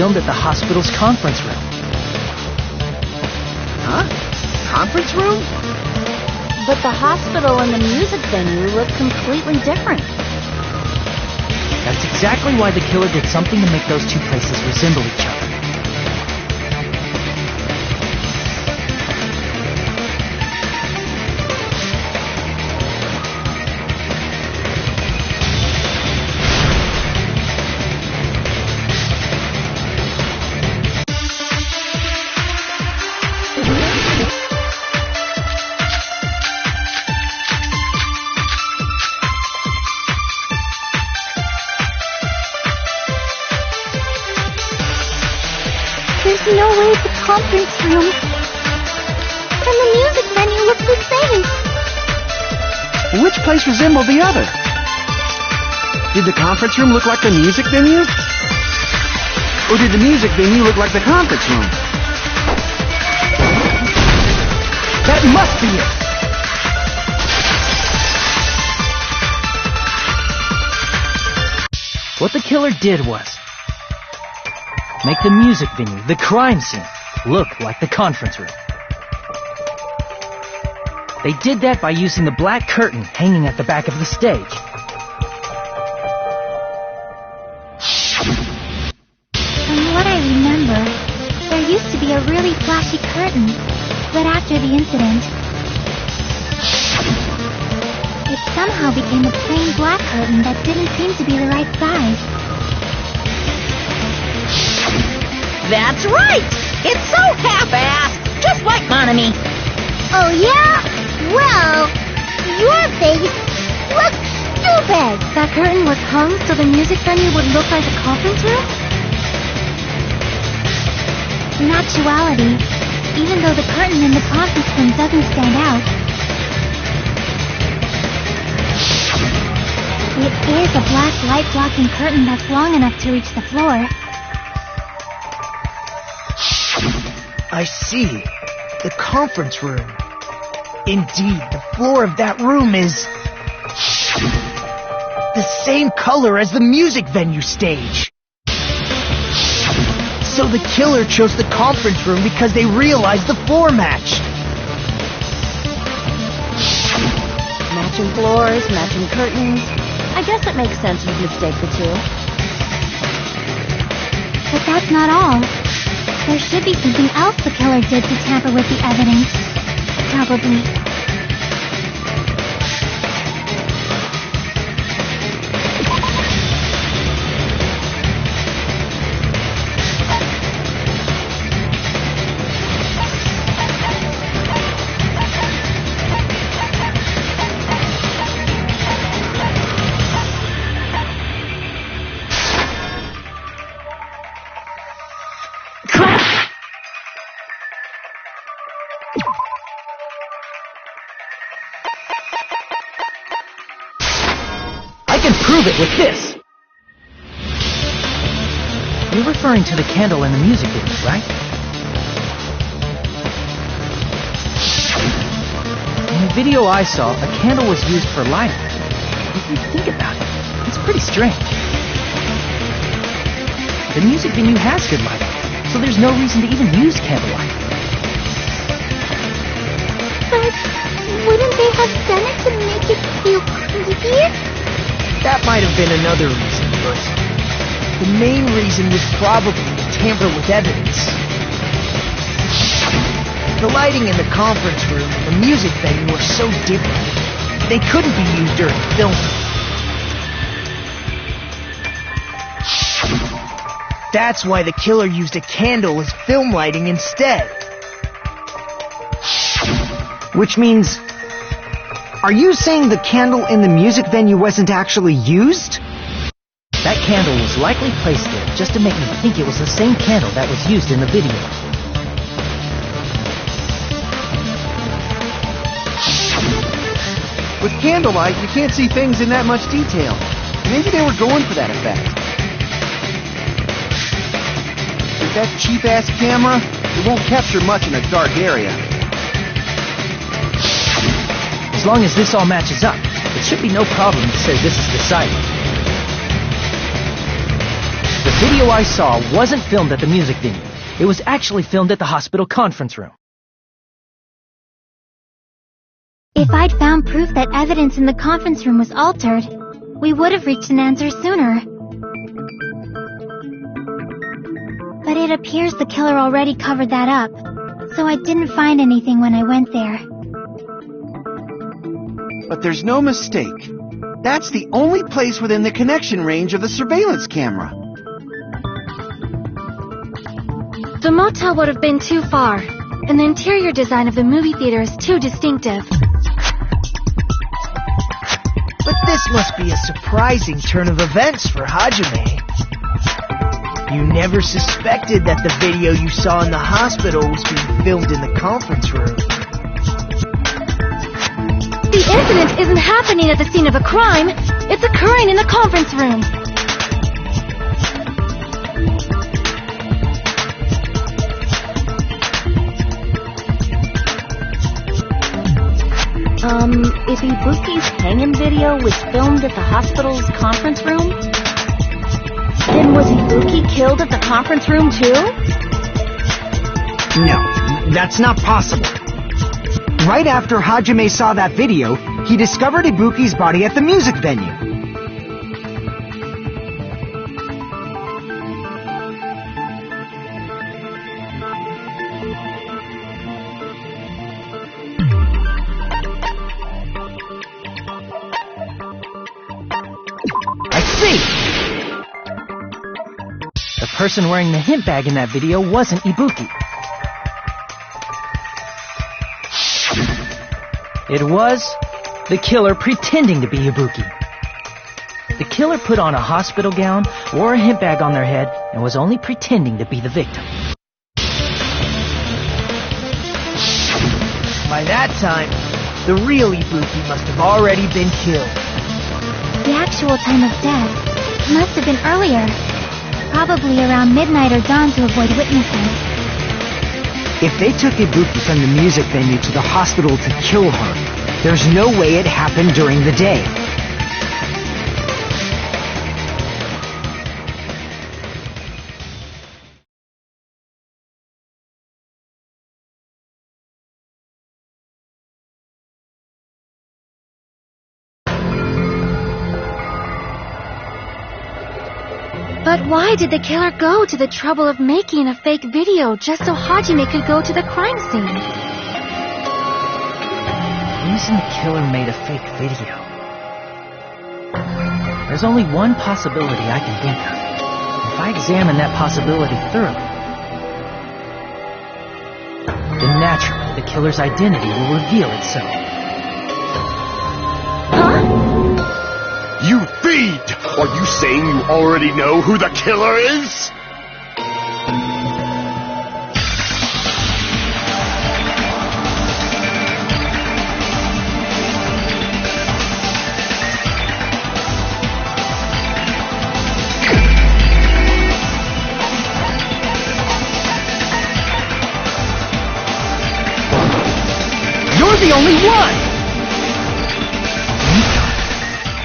filmed at the hospital's conference room. Huh? Conference room? But the hospital and the music venue look completely different. That's exactly why the killer did something to make those two places resemble each other. There's no way the conference room and the music venue look the same. Which place resembled the other? Did the conference room look like the music venue? Or did the music venue look like the conference room? That must be it! What the killer did was make the music venue, the crime scene, look like the conference room. They did that by using the black curtain hanging at the back of the stage. From what I remember, there used to be a really flashy curtain, but after the incident, it somehow became a plain black curtain that didn't seem to be the right size. That's right! It's so half-assed, just like Monami. Oh yeah? Well, your face looks stupid! That curtain was hung so the music venue would look like a conference room? In actuality, even though the curtain in the conference room doesn't stand out, it is a black light-blocking curtain that's long enough to reach the floor. I see. The conference room. Indeed, the floor of that room is the same color as the music venue stage. So the killer chose the conference room because they realized the floor matched. Matching floors, matching curtains. I guess it makes sense you'd mistake the two. But that's not all. There should be something else the killer did to tamper with the evidence. Probably. Prove it with this! You're referring to the candle in the music video, right? In the video I saw, a candle was used for lighting. If you think about it, it's pretty strange. The music venue has good lighting, so there's no reason to even use candlelight. But wouldn't they have done it to make it feel creepier? That might have been another reason, but the main reason was probably to tamper with evidence. The lighting in the conference room and the music venue were so different. They couldn't be used during filming. That's why the killer used a candle as film lighting instead. Which means... Are you saying the candle in the music venue wasn't actually used? That candle was likely placed there just to make me think it was the same candle that was used in the video. With candlelight, you can't see things in that much detail. Maybe they were going for that effect. With that cheap-ass camera, it won't capture much in a dark area. As long as this all matches up, it should be no problem to say this is the site. The video I saw wasn't filmed at the music venue. It was actually filmed at the hospital conference room. If I'd found proof that evidence in the conference room was altered, we would have reached an answer sooner. But it appears the killer already covered that up, so I didn't find anything when I went there. But there's no mistake. That's the only place within the connection range of the surveillance camera. The motel would have been too far, and the interior design of the movie theater is too distinctive. But this must be a surprising turn of events for Hajime. You never suspected that the video you saw in the hospital was being filmed in the conference room. The incident isn't happening at the scene of a crime. It's occurring in the conference room. If Ibuki's hanging video was filmed at the hospital's conference room, then was Ibuki killed at the conference room too? No, that's not possible. Right after Hajime saw that video, he discovered Ibuki's body at the music venue. The person wearing the hint bag in that video wasn't Ibuki. It was the killer pretending to be Ibuki. The killer put on a hospital gown, wore a hint bag on their head, and was only pretending to be the victim. By that time, the real Ibuki must have already been killed. The actual time of death must have been earlier. Probably around midnight or dawn to avoid witnesses. If they took Ibuki from the music venue to the hospital to kill her, there's no way it happened during the day. But why did the killer go to the trouble of making a fake video just so Hajime could go to the crime scene? The reason the killer made a fake video. There's only one possibility I can think of. If I examine that possibility thoroughly, then naturally the killer's identity will reveal itself. You feed! Are you saying you already know who the killer is? You're the only one!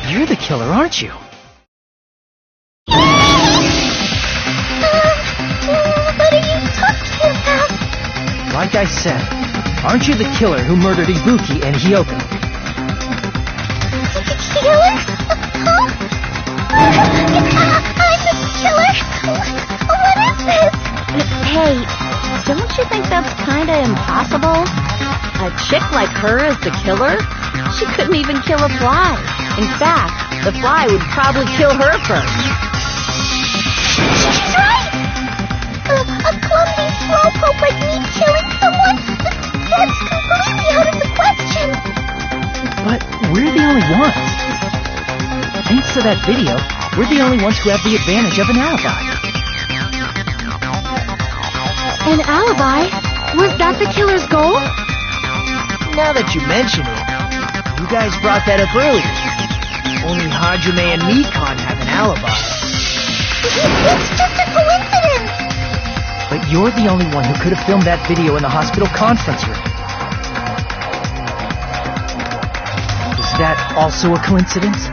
You're the killer, aren't you? What are you talking about? Like I said, aren't you the killer who murdered Ibuki and Hyoko? Killer? Huh? I'm the killer? What is this? Hey, don't you think that's kinda impossible? A chick like her is the killer? She couldn't even kill a fly. In fact, the fly would probably kill her first. She's right! A clumsy slowpoke like me killing someone? That's completely out of the question. But we're the only ones. Thanks to that video, we're the only ones who have the advantage of an alibi. An alibi? Was that the killer's goal? Now that you mention it, you guys brought that up earlier. Only Hajime and Mikon have an alibi. It's just a coincidence! But you're the only one who could have filmed that video in the hospital conference room. Is that also a coincidence?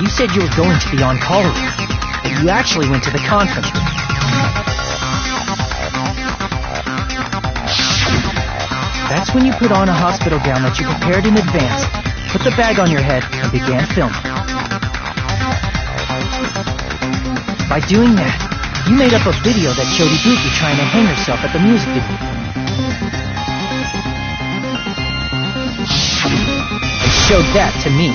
You said you were going to the on-call room, but you actually went to the conference room. That's when you put on a hospital gown that you prepared in advance, put the bag on your head, and began filming. By doing that, you made up a video that showed Ibuki trying to hang herself at the music video. And showed that to me.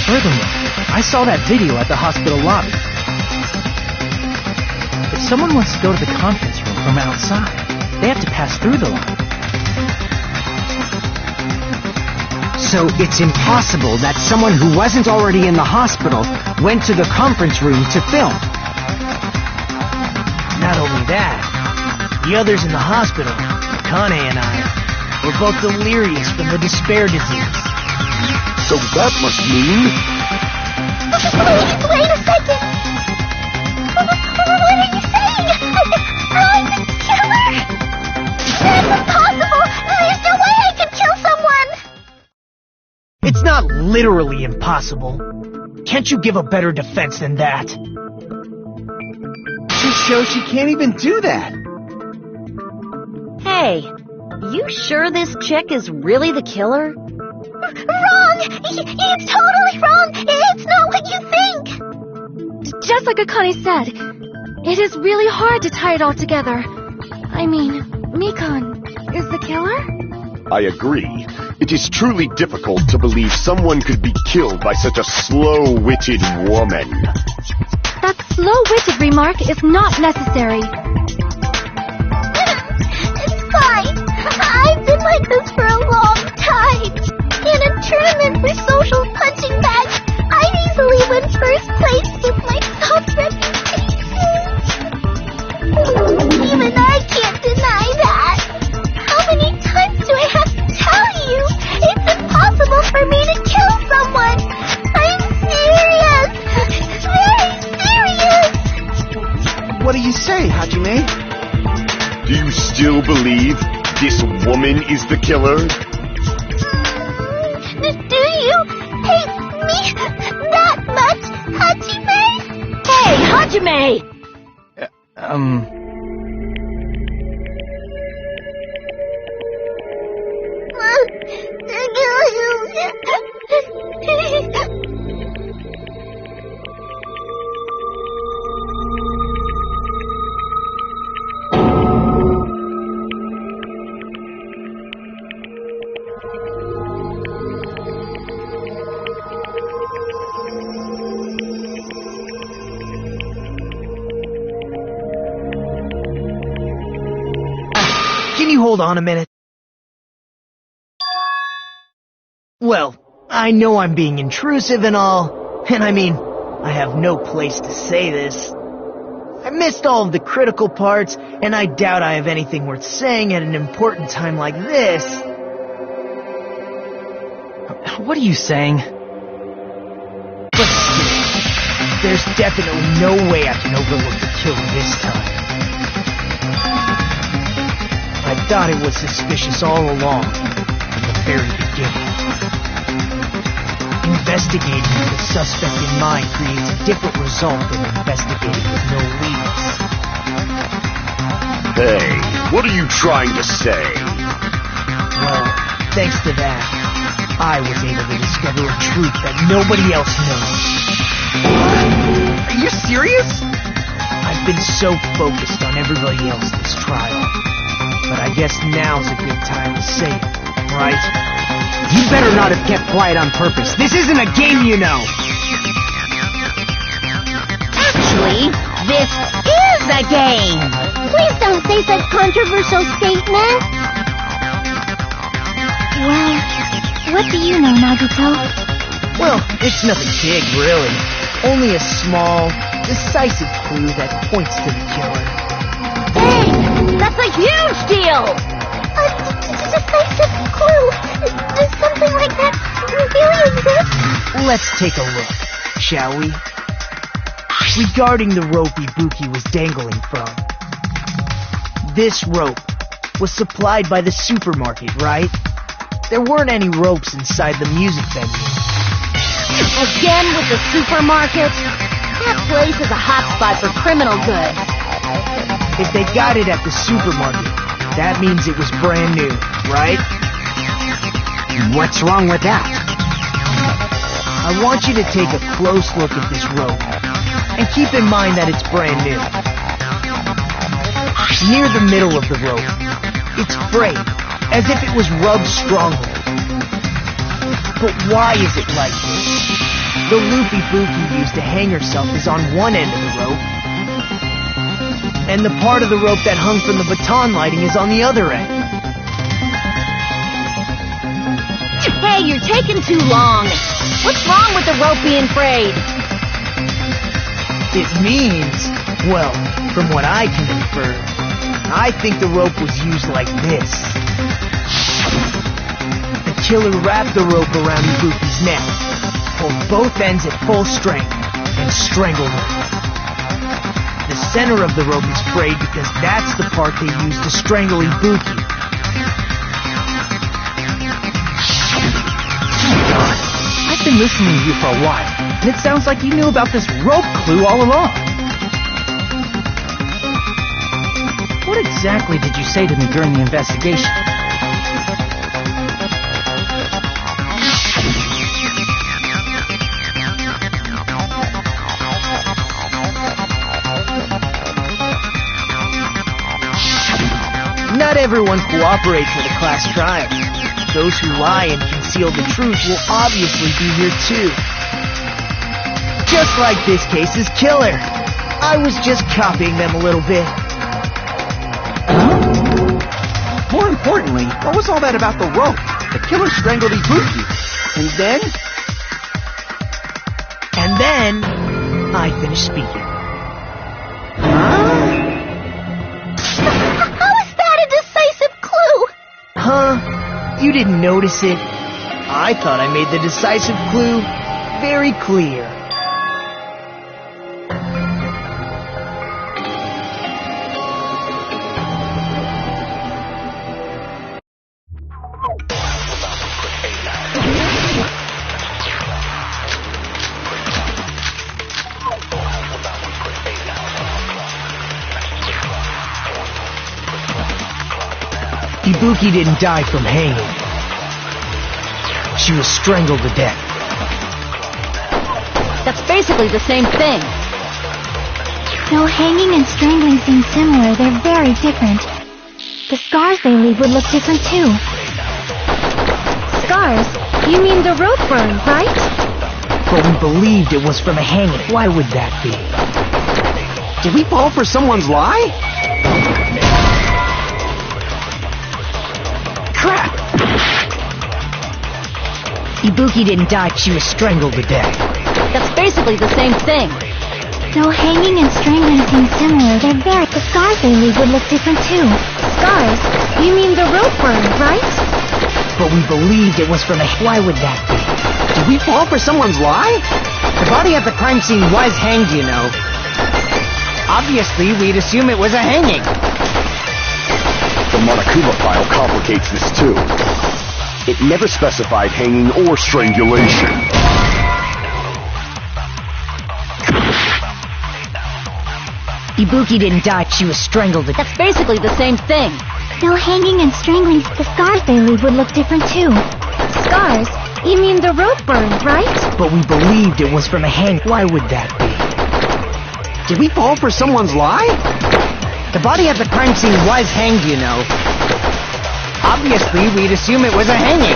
Furthermore, I saw that video at the hospital lobby. If someone wants to go to the conference room from outside, they have to pass through the lobby. So it's impossible that someone who wasn't already in the hospital went to the conference room to film. Not only that, the others in the hospital, Kane and I, were both delirious from the despair disease. So that must mean... Wait a second! What are you saying? I'm the killer? That's impossible! There's no way I could kill someone! It's not literally impossible. Can't you give a better defense than that? Just shows she can't even do that. Hey, you sure this chick is really the killer? Wrong! It's totally wrong! It's not what you think! Just like Akane said, it is really hard to tie it all together. I mean, Mikon is the killer? I agree. It is truly difficult to believe someone could be killed by such a slow-witted woman. That slow-witted remark is not necessary. It's fine. I've been like this for a long time. In a tournament for social punching bags, I'd easily win first place with my soft reputation. Even I can't deny that. How many times do I have to tell you? It's impossible for me to kill someone. I'm serious. Very serious. What do you say, Hajime? Do you still believe this woman is the killer? Do you hate me that much, Hajime? Hey, Hajime! Can you hold on a minute? Well, I know I'm being intrusive and all, and I mean, I have no place to say this. I missed all of the critical parts, and I doubt I have anything worth saying at an important time like this. What are you saying? But still, there's definitely no way I can overlook the killer this time. I thought it was suspicious all along, from the very beginning. Investigating with a suspect in mind creates a different result than investigating with no leads. Hey, what are you trying to say? Well, thanks to that, I was able to discover a truth that nobody else knows. Are you serious? I've been so focused on everybody else this trial, but I guess now's a good time to say it, right? You better not have kept quiet on purpose. This isn't a game, you know. Actually, this is a game! Please don't say such controversial statements. Well, what do you know, Nagito? Well, it's nothing big, really. Only a small, decisive clue that points to the killer. Dang! That's a huge deal! A decisive clue. Does something like that really exist? Let's take a look, shall we? Regarding the rope Ibuki was dangling from. This rope was supplied by the supermarket, right? There weren't any ropes inside the music venue. Again with the supermarket? That place is a hotspot for criminal goods. If they got it at the supermarket, that means it was brand new, right? What's wrong with that? I want you to take a close look at this rope, and keep in mind that it's brand new. Near the middle of the rope, it's frayed, as if it was rubbed strongly. But why is it like this? The loop Ibuki used to hang herself is on one end of the rope, and the part of the rope that hung from the baton lighting is on the other end. Hey, you're taking too long. What's wrong with the rope being frayed? It means, well, from what I can infer, I think the rope was used like this. The killer wrapped the rope around Ibuki's neck, pulled both ends at full strength, and strangled her. The center of the rope is frayed because that's the part they used to strangle Ibuki. I've been listening to you for a while, and it sounds like you knew about this rope clue all along. What exactly did you say to me during the investigation? Not everyone cooperates at a class trial. Those who lie and conceal the truth will obviously be here too. Just like this case's killer. I was just copying them a little bit. More importantly, what was all that about the rope? The killer strangled Ibuki. And then, I finished speaking. How is that a decisive clue? Huh? You didn't notice it? I thought I made the decisive clue very clear. Ibuki didn't die from hanging. She was strangled to death. That's basically the same thing. Though hanging and strangling seem similar, they're very different. The scars they leave would look different too. Scars? You mean the rope burn, right? But we believed it was from a hanging. Why would that be? Did we fall for someone's lie? Crap! Ibuki didn't die, she was strangled to death. That's basically the same thing. Though hanging and strangling seem similar, they're very... The scars they leave would look different too. Scars? You mean the rope burn, right? But we believed it was from a... Why would that be? Did we fall for someone's lie? The body at the crime scene was hanged, you know. Obviously, we'd assume it was a hanging. The Monokuma file complicates this too. It never specified hanging or strangulation. Ibuki didn't die, she was strangled to death. That's basically the same thing. Though hanging and strangling, the scars they leave would look different too. Scars? You mean the rope burn, right? But we believed it was from a hang. Why would that be? Did we fall for someone's lie? The body at the crime scene was hanged, you know. Obviously, we'd assume it was a hanging.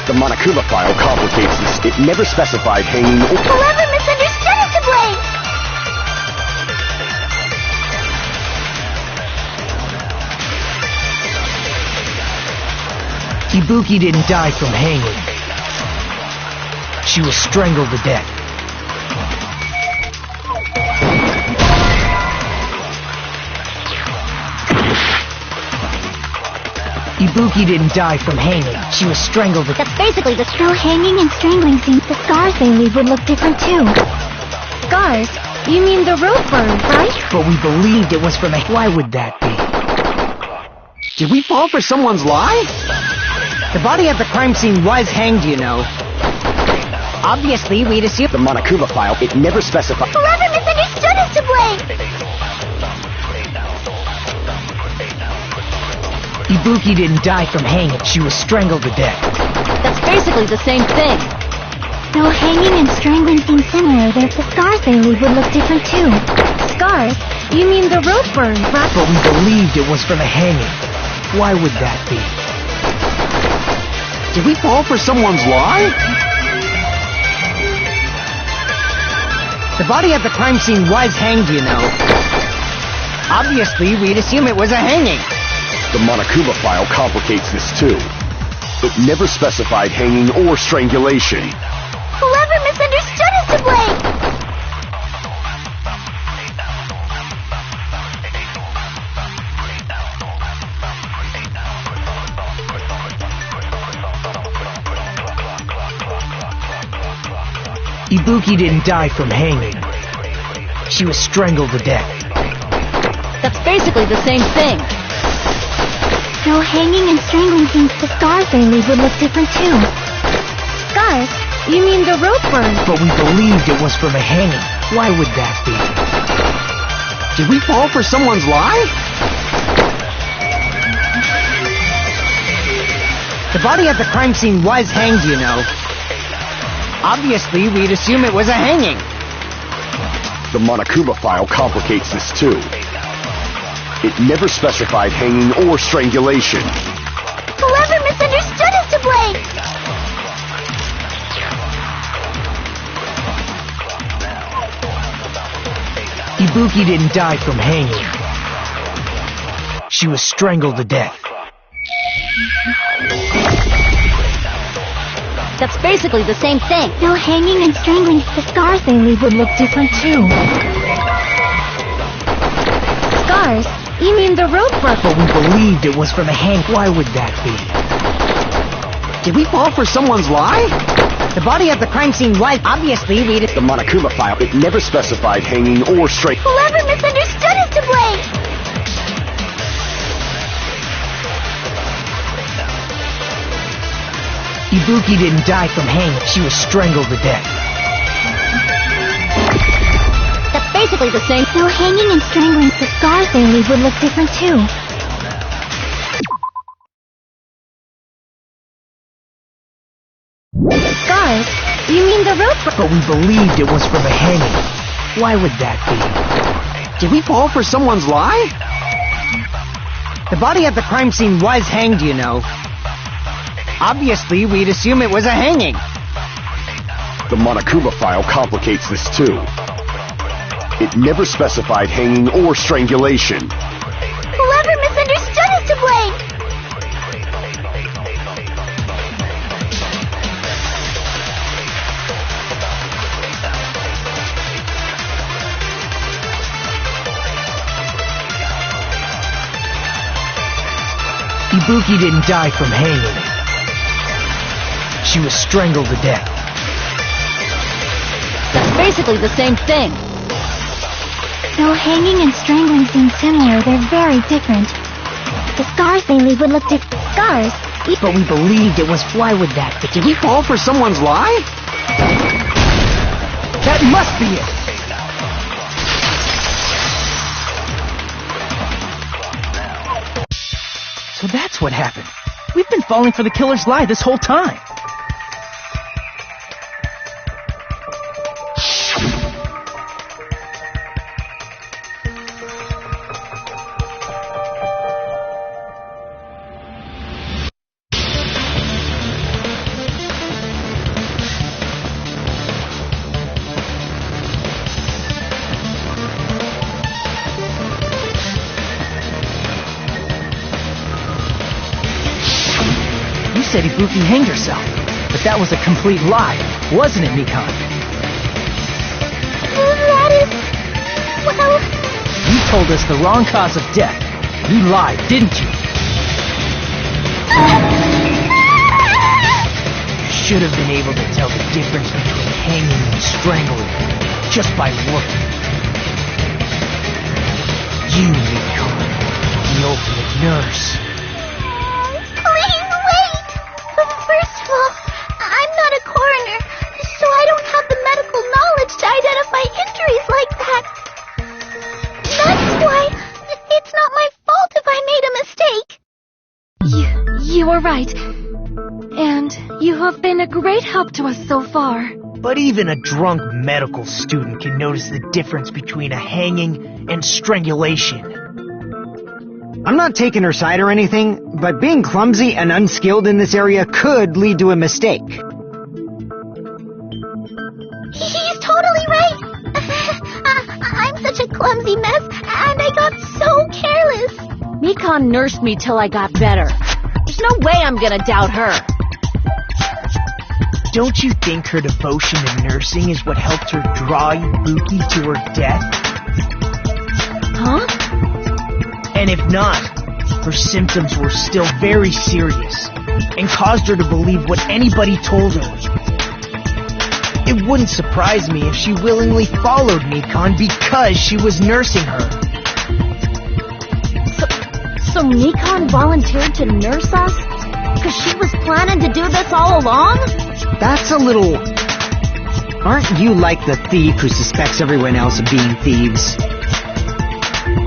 The Monokuma file complicates this. It never specified hanging or... Whoever misunderstood is to blame! Ibuki didn't die from hanging. She was strangled to death. Ibuki didn't die from hanging. She was strangled to death. That's basically the... Though hanging and strangling seem... The scars they leave would look different too. Scars? You mean the rope burn, right? But we believed it was from a... Why would that be? Did we fall for someone's lie? The body at the crime scene was hanged, you know. Obviously, we'd assume... The Monokuma file, it never specified... Whoever misunderstood is to blame! Ibuki didn't die from hanging. She was strangled to death. That's basically the same thing. Though hanging and strangling seem similar, the scars they leave would look different too. Scars? You mean the rope burn, right? But we believed it was from a hanging. Why would that be? Did we fall for someone's lie? The body at the crime scene was hanged, you know. Obviously, we'd assume it was a hanging. The Monokuma file complicates this too. It never specified hanging or strangulation. Whoever misunderstood is to blame! Ibuki didn't die from hanging. She was strangled to death. That's basically the same thing. Though hanging and strangling seems the scars they leave would look different too. Scars? You mean the rope burn? But we believed it was from a hanging. Why would that be? Did we fall for someone's lie? The body at the crime scene was hanged, you know. Obviously, we'd assume it was a hanging. The Monokuma file complicates this too. It never specified hanging or strangulation. Whoever misunderstood is to blame! Ibuki didn't die from hanging. She was strangled to death. That's basically the same thing. Though hanging and strangling, the scars they leave would look different too. Scars? You mean the rope burn? But we believed it was from a hang. Why would that be? Did we fall for someone's lie? The body at the crime scene was obviously we'd... The Monokuma file, it never specified hanging or strangulation. Whoever misunderstood is to blame! Ibuki didn't die from hanging. She was strangled to death. That's basically the same. Though hanging and strangling, the scars they leave would look different too. Scars? You mean the rope burn? But we believed it was from a hanging. Why would that be? Did we fall for someone's lie? The body at the crime scene was hanged, you know. Obviously, we'd assume it was a hanging. The Monokuma file complicates this too. It never specified hanging or strangulation. Whoever misunderstood is to blame! Ibuki didn't die from hanging. She was strangled to death. That's basically the same thing. Though hanging and strangling seem similar, they're very different. The scars they leave would look different. Scars? But we believed it was. Why would that be? Did we fall for someone's lie? That must be it! So that's what happened. We've been falling for the killer's lie this whole time. You said Ibuki hanged herself, but that was a complete lie, wasn't it, Mikan? That is... well... You told us the wrong cause of death. You lied, didn't you? You should have been able to tell the difference between hanging and strangling just by looking. You, Mikan, the ultimate nurse. were right. And you have been a great help to us so far. But even a drunk medical student can notice the difference between a hanging and strangulation. I'm not taking her side or anything, but being clumsy and unskilled in this area could lead to a mistake. He's totally right. I'm such a clumsy mess, and I got so careless. Mikon nursed me till I got better. There's no way I'm gonna doubt her. Don't you think her devotion to nursing is what helped her draw Ibuki to her death? Huh? And if not, her symptoms were still very serious and caused her to believe what anybody told her. It wouldn't surprise me if she willingly followed Mikon because she was nursing her. So Mikon volunteered to nurse us? Because she was planning to do this all along? That's a little... Aren't you like the thief who suspects everyone else of being thieves?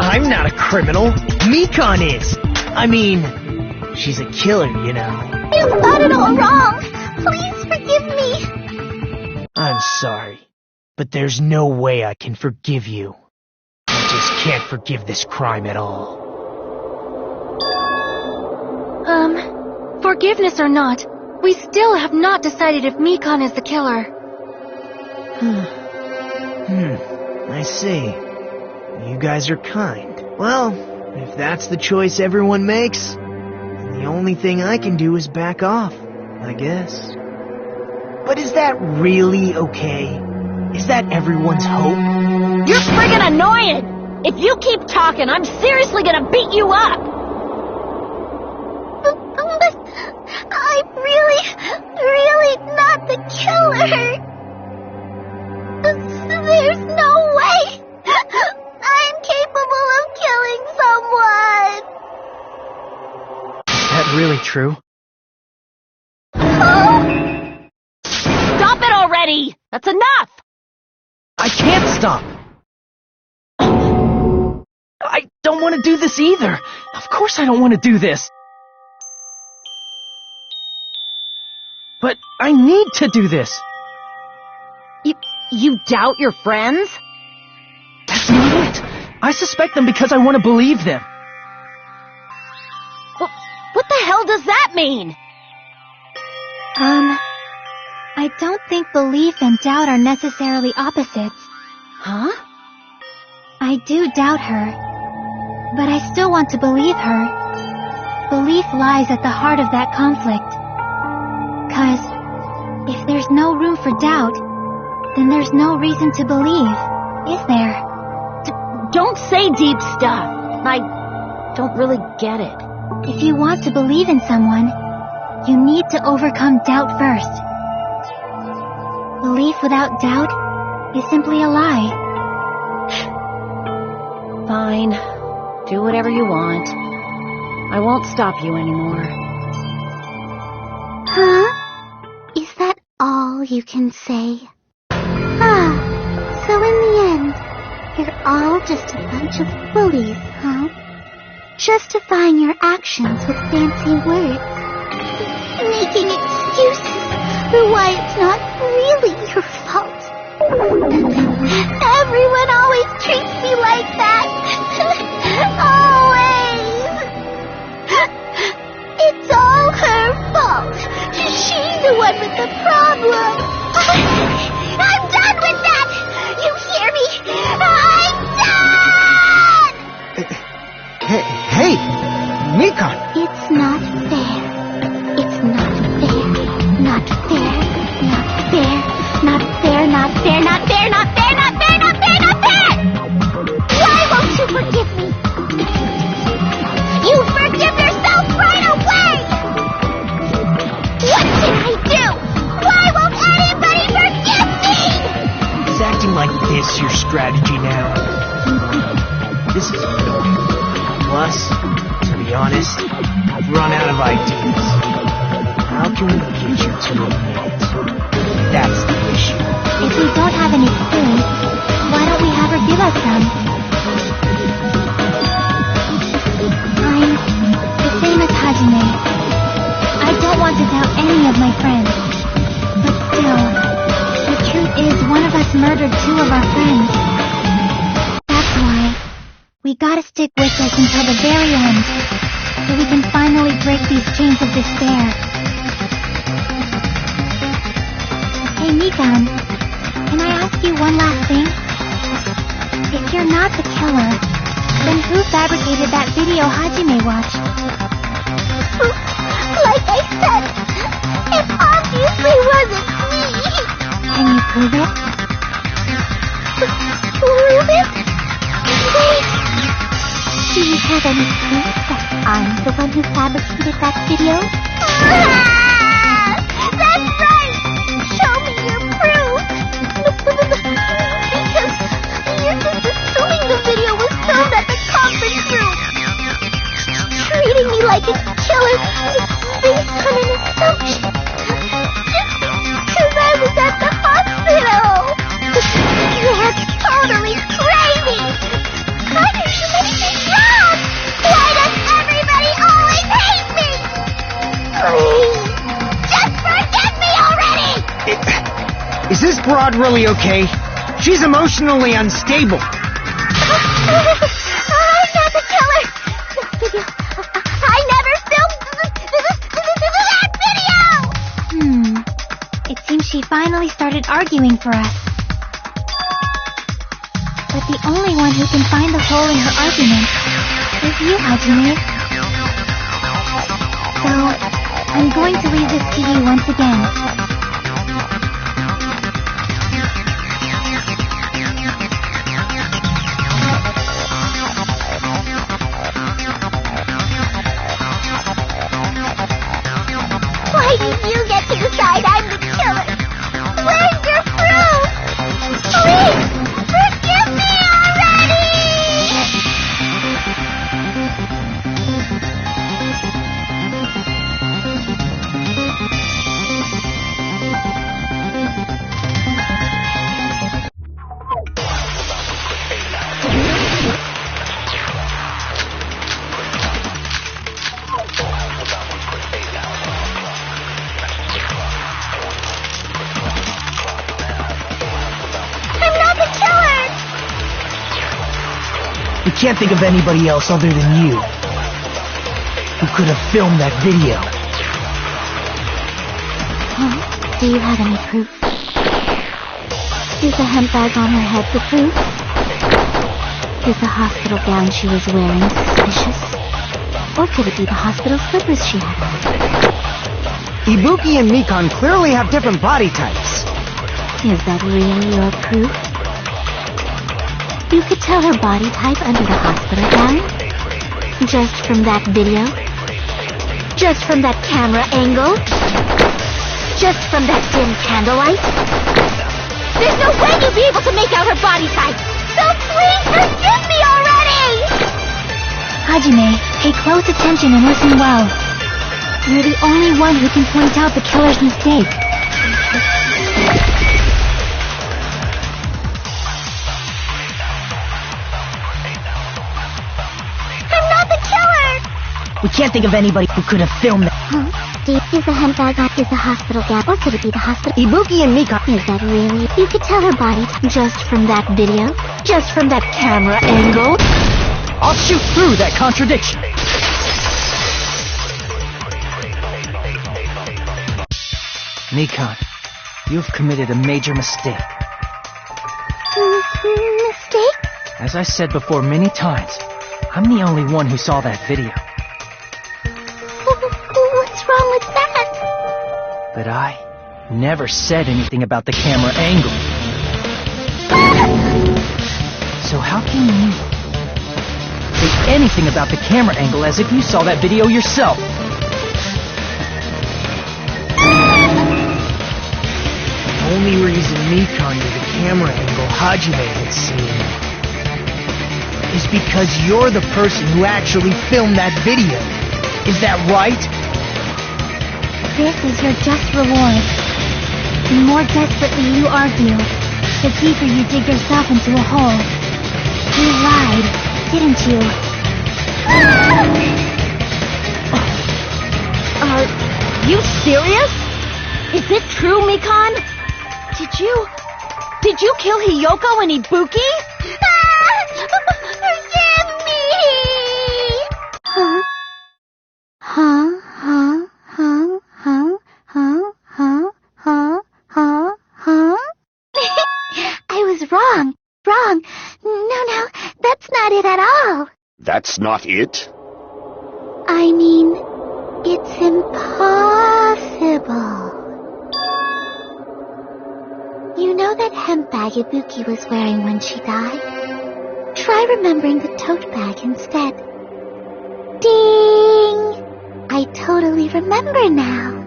I'm not a criminal. Mikon is. I mean, she's a killer, you know. You've got it all wrong. Please forgive me. I'm sorry, but there's no way I can forgive you. I just can't forgive this crime at all. Forgiveness or not, we still have not decided if Mikon is the killer. I see. You guys are kind. Well, if that's the choice everyone makes, then the only thing I can do is back off, I guess. But is that really okay? Is that everyone's hope? You're friggin' annoying! If you keep talking, I'm seriously gonna beat you up! But I'm really not the killer. There's no way I'm capable of killing someone. Is that really true? Stop it already! That's enough! I can't stop! I don't want to do this either! Of course I don't want to do this! But I need to do this! You doubt your friends? That's not it! I suspect them because I want to believe them! What the hell does that mean? I don't think belief and doubt are necessarily opposites. Huh? I do doubt her, but I still want to believe her. Belief lies at the heart of that conflict. 'Cause if there's no room for doubt, then there's no reason to believe, is there? Don't say deep stuff. I don't really get it. If you want to believe in someone, you need to overcome doubt first. Belief without doubt is simply a lie. Fine. Do whatever you want. I won't stop you anymore. Huh? Is that all you can say? So in the end, you're all just a bunch of bullies, huh? Justifying your actions with fancy words. Making excuses for why it's not really your fault. Everyone always treats me like that. Always. It's all her fault. She's the one with the problem. I'm done with that! You hear me? I'm done! Hey! Mikon! It's not fair. It's not fair. Not fair. Not fair. Not fair. Not fair. Not fair. Not fair. Not fair. Not fair. Not fair! Why won't you forgive me? You forgive yourself right away! What did I do? Why won't anybody forgive me? Is acting like this your strategy now? This is annoying. Plus, to be honest, I've run out of ideas. How can we get you to admit? That's the issue. If we don't have any clues, why don't we have her give us some? I'm the famous Hajime. murdered 2 of our friends. That's why we gotta stick with this until the very end, so we can finally break these chains of despair. Hey, Mikan, can I ask you one last thing? If you're not the killer, then who fabricated that video Hajime watched? Like I said, it obviously wasn't me. Can you prove it? Prove it? Wait. Do you have any proof that I'm the one who fabricated that video? That's right! Show me your proof! Because you're just assuming the video was filmed at the conference room. Treating me like a killer based on an assumption. Just because I was at the hospital. That's totally crazy. How did you make me wrong? Why does everybody always hate me? Please, just forget me already! Is this broad really okay? She's emotionally unstable. I'm not the killer. I never filmed that video! It seems she finally started arguing for us. But the only one who can find the hole in her argument is you, Hajime. So, I'm going to leave this to you once again. Why do you get to decide I'm the killer? Where's your proof? Please, forgive me already! We can't think of anybody else other than you who could have filmed that video. Do you have any proof? Is the hemp bag on her head the proof? Is the hospital gown she was wearing suspicious? Or could it be the hospital slippers she had on? Ibuki and Mikan clearly have different body types. Is that really your proof? You could tell her body type under the hospital gown? Just from that video? Just from that camera angle? Just from that dim candlelight? There's no way you'd be able to make out her body type! So please forgive me already! Hajime, pay close attention and listen well. You're the only one who can point out the killer's mistake. We can't think of anybody who could have filmed that. Is the hemp bag is the hospital gown, or could it be the hospital? Ibuki and Mikan. Is that really? You could tell her body just from that video? Just from that camera angle? I'll shoot through that contradiction. Mikan, you've committed a major mistake. Mistake? As I said before many times, I'm the only one who saw that video. What's wrong with that? But I never said anything about the camera angle. So how can you say anything about the camera angle as if you saw that video yourself? The only reason Mikan knew the camera angle Hajime had seen is because you're the person who actually filmed that video. Is that right? This is your just reward. The more desperately you argue, the deeper you dig yourself into a hole. You lied, didn't you? Are you serious? Is it true, Mikan? Did you kill Hiyoko and Ibuki? Forgive me! Huh? Huh? Huh? Huh? Huh? Huh? Huh? Huh? Huh? Huh? I was wrong. Wrong. No, that's not it at all. That's not it? I mean, it's impossible. You know that hemp bag Ibuki was wearing when she died? Try remembering the tote bag instead. Ding! I totally remember now.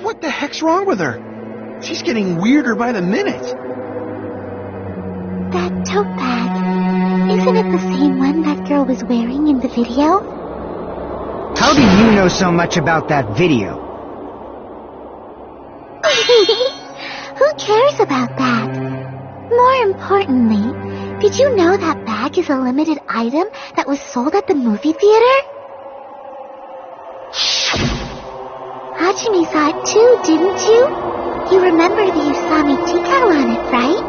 What the heck's wrong with her? She's getting weirder by the minute. That tote bag, isn't it the same one that girl was wearing in the video? How do you know so much about that video? Who cares about that? More importantly, did you know that bag is a limited item that was sold at the movie theater? Hajime saw it too, didn't you? You remember the Usami decal on it, right?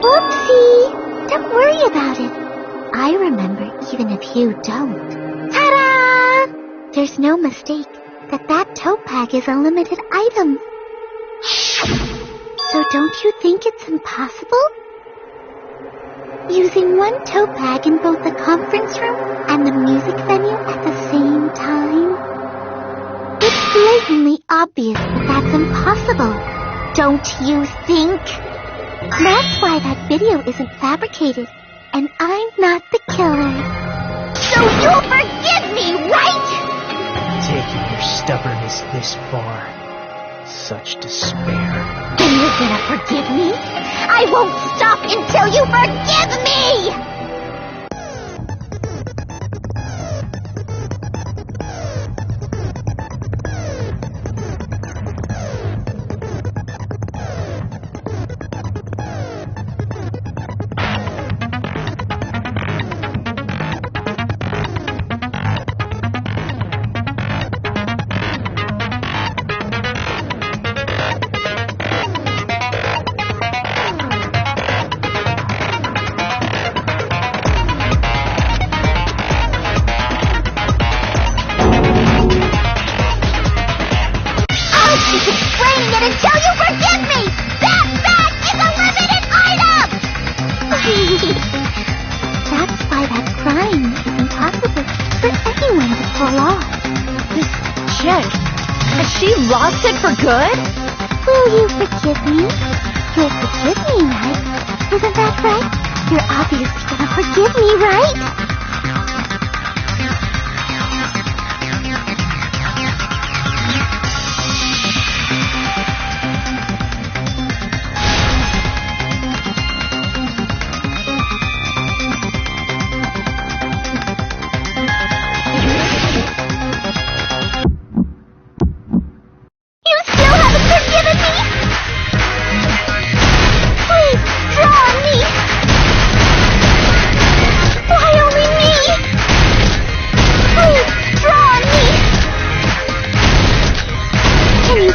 Whoopsie! Don't worry about it. I remember even if you don't. Ta-da! There's no mistake that tote bag is a limited item. So don't you think it's impossible? Using one tote bag in both the conference room and the music venue at the same time? It's blatantly obvious that that's impossible. Don't you think? That's why that video isn't fabricated, and I'm not the killer. So you'll forgive me, right? Taking your stubbornness this far. Such despair. And you're gonna forgive me? I won't stop until you forgive me! Until you forgive me! That bag is a limited item! That's why that crime is impossible for anyone to pull off. This chick, has she lost it for good? Will you forgive me? You'll forgive me, right? Isn't that right? You're obviously gonna forgive me, right?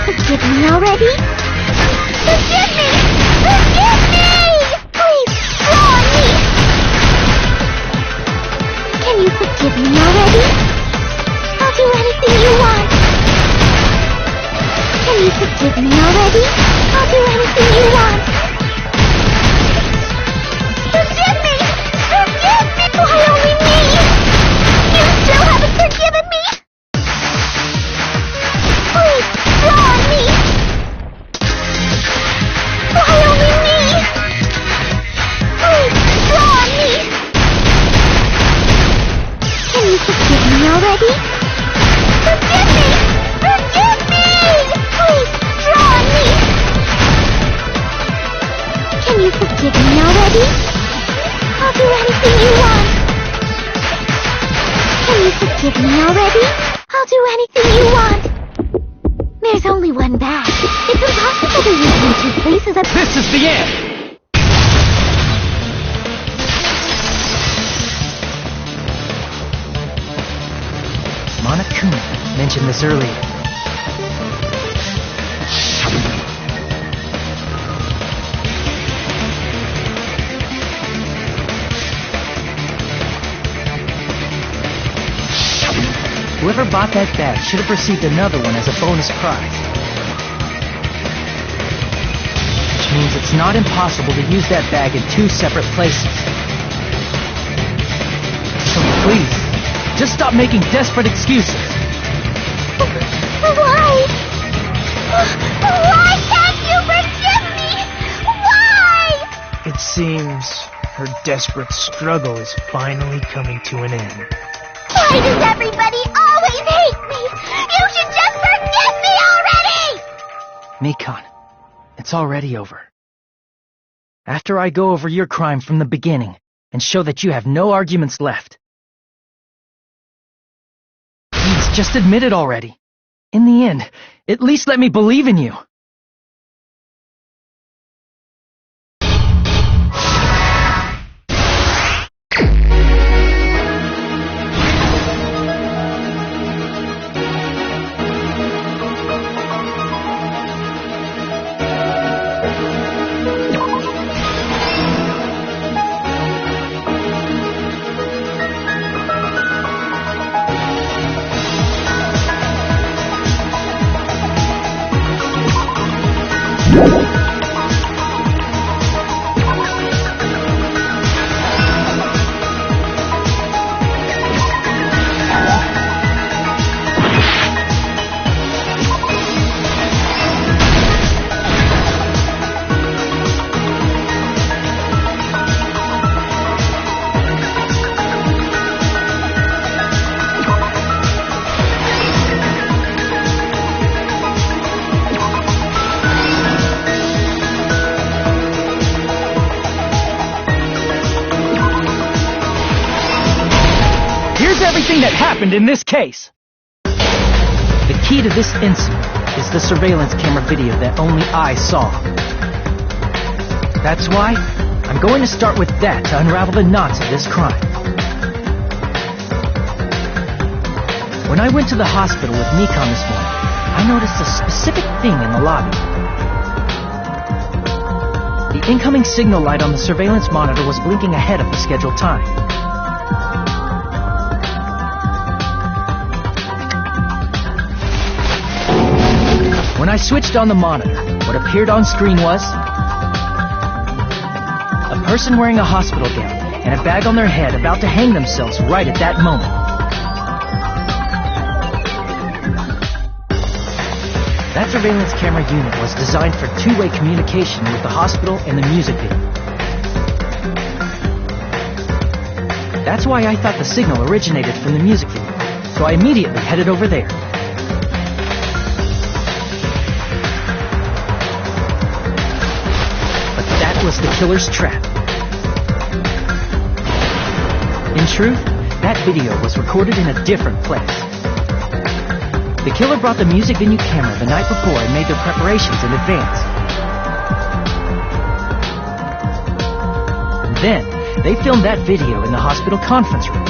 Forgive me already? Forgive me! Forgive me! Please, draw me! Can you forgive me already? I'll do anything you want. Can you forgive me already? I'll do anything you want. Forgive me! Forgive me! Why only me? You still haven't forgiven me? Please, draw me! Why only me? Please, draw me! Can you forgive me already? Forgive me! Forgive me! Please, draw me! Can you forgive me already? I'll do anything you want. Can you forgive me already? I'll do anything you want. There's only one bag. It's impossible to use in two places at This is the end! Monokuma mentioned this earlier. Whoever bought that bag should have received another one as a bonus prize. Which means it's not impossible to use that bag in 2 separate places. So please, just stop making desperate excuses. Why? Why can't you forgive me? Why? It seems her desperate struggle is finally coming to an end. Why does everybody always hate me? You should just forgive me already! Mikon, it's already over. After I go over your crime from the beginning and show that you have no arguments left. Please, just admit it already. In the end, at least let me believe in you. Everything that happened in this case. The key to this incident is the surveillance camera video that only I saw. That's why I'm going to start with that to unravel the knots of this crime. When I went to the hospital with Mikon this morning, I noticed a specific thing in the lobby. The incoming signal light on the surveillance monitor was blinking ahead of the scheduled time. When I switched on the monitor, what appeared on screen was a person wearing a hospital gown and a bag on their head about to hang themselves right at that moment. That surveillance camera unit was designed for two-way communication with the hospital and the music video. That's why I thought the signal originated from the music video, so I immediately headed over there. Was the killer's trap. In truth, that video was recorded in a different place. The killer brought the music venue camera the night before and made their preparations in advance. And then, they filmed that video in the hospital conference room.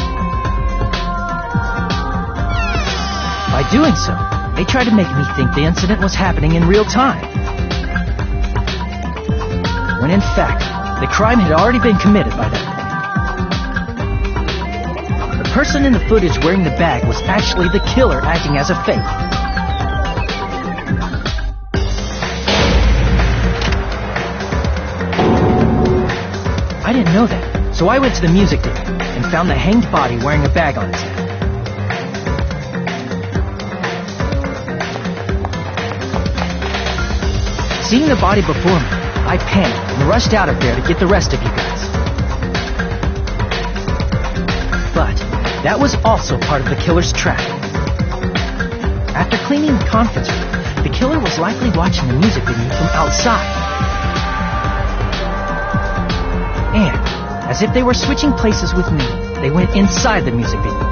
By doing so, they tried to make me think the incident was happening in real time. When in fact, the crime had already been committed by that point. The person in the footage wearing the bag was actually the killer acting as a fake. I didn't know that, so I went to the music video and found the hanged body wearing a bag on his head. Seeing the body before me, I panicked and rushed out of there to get the rest of you guys. But that was also part of the killer's trap. After cleaning the conference room, the killer was likely watching the music video from outside. And, as if they were switching places with me, they went inside the music video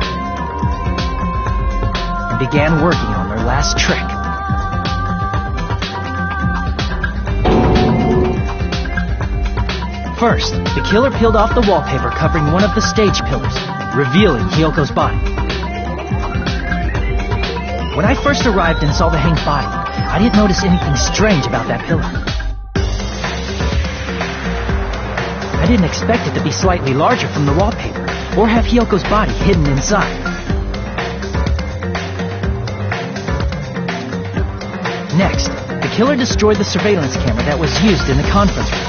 and began working on their last trick. First, the killer peeled off the wallpaper covering one of the stage pillars, revealing Hiyoko's body. When I first arrived and saw the hanged body, I didn't notice anything strange about that pillar. I didn't expect it to be slightly larger from the wallpaper, or have Hiyoko's body hidden inside. killer destroyed the surveillance camera that was used in the conference room.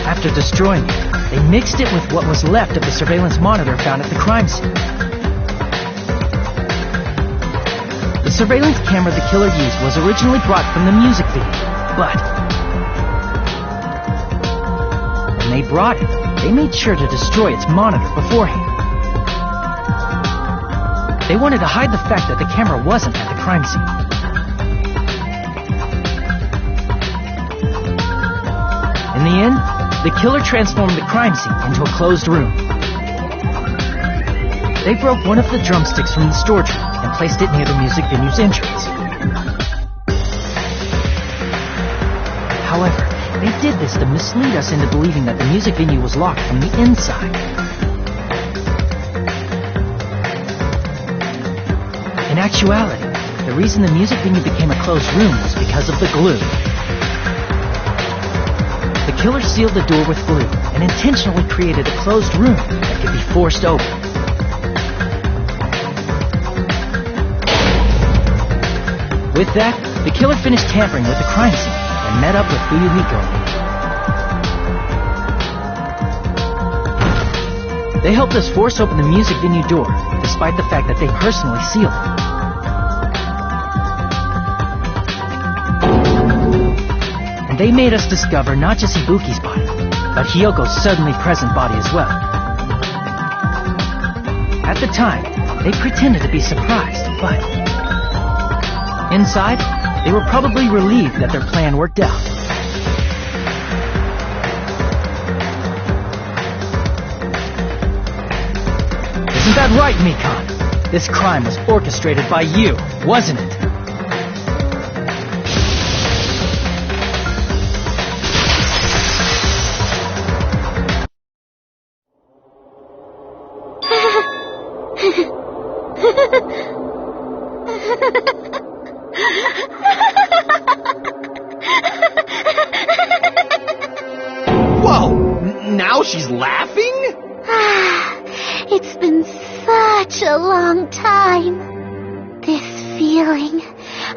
After destroying it, they mixed it with what was left of the surveillance monitor found at the crime scene. The surveillance camera the killer used was originally brought from the music video, but when they brought it, they made sure to destroy its monitor beforehand. They wanted to hide the fact that the camera wasn't at the crime scene. In the end, the killer transformed the crime scene into a closed room. They broke one of the drumsticks from the storage room and placed it near the music venue's entrance. However, they did this to mislead us into believing that the music venue was locked from the inside. In actuality, the reason the music venue became a closed room was because of the glue. The killer sealed the door with glue and intentionally created a closed room that could be forced open. With that, the killer finished tampering with the crime scene and met up with Fuyumiko. They helped us force open the music venue door, despite the fact that they personally sealed it. And they made us discover not just Ibuki's body, but Hyoko's suddenly present body as well. At the time, they pretended to be surprised, but inside, they were probably relieved that their plan worked out. Isn't that right, Mikon? This crime was orchestrated by you, wasn't it? Whoa! Now she's laughing? It's been such a long time. This feeling,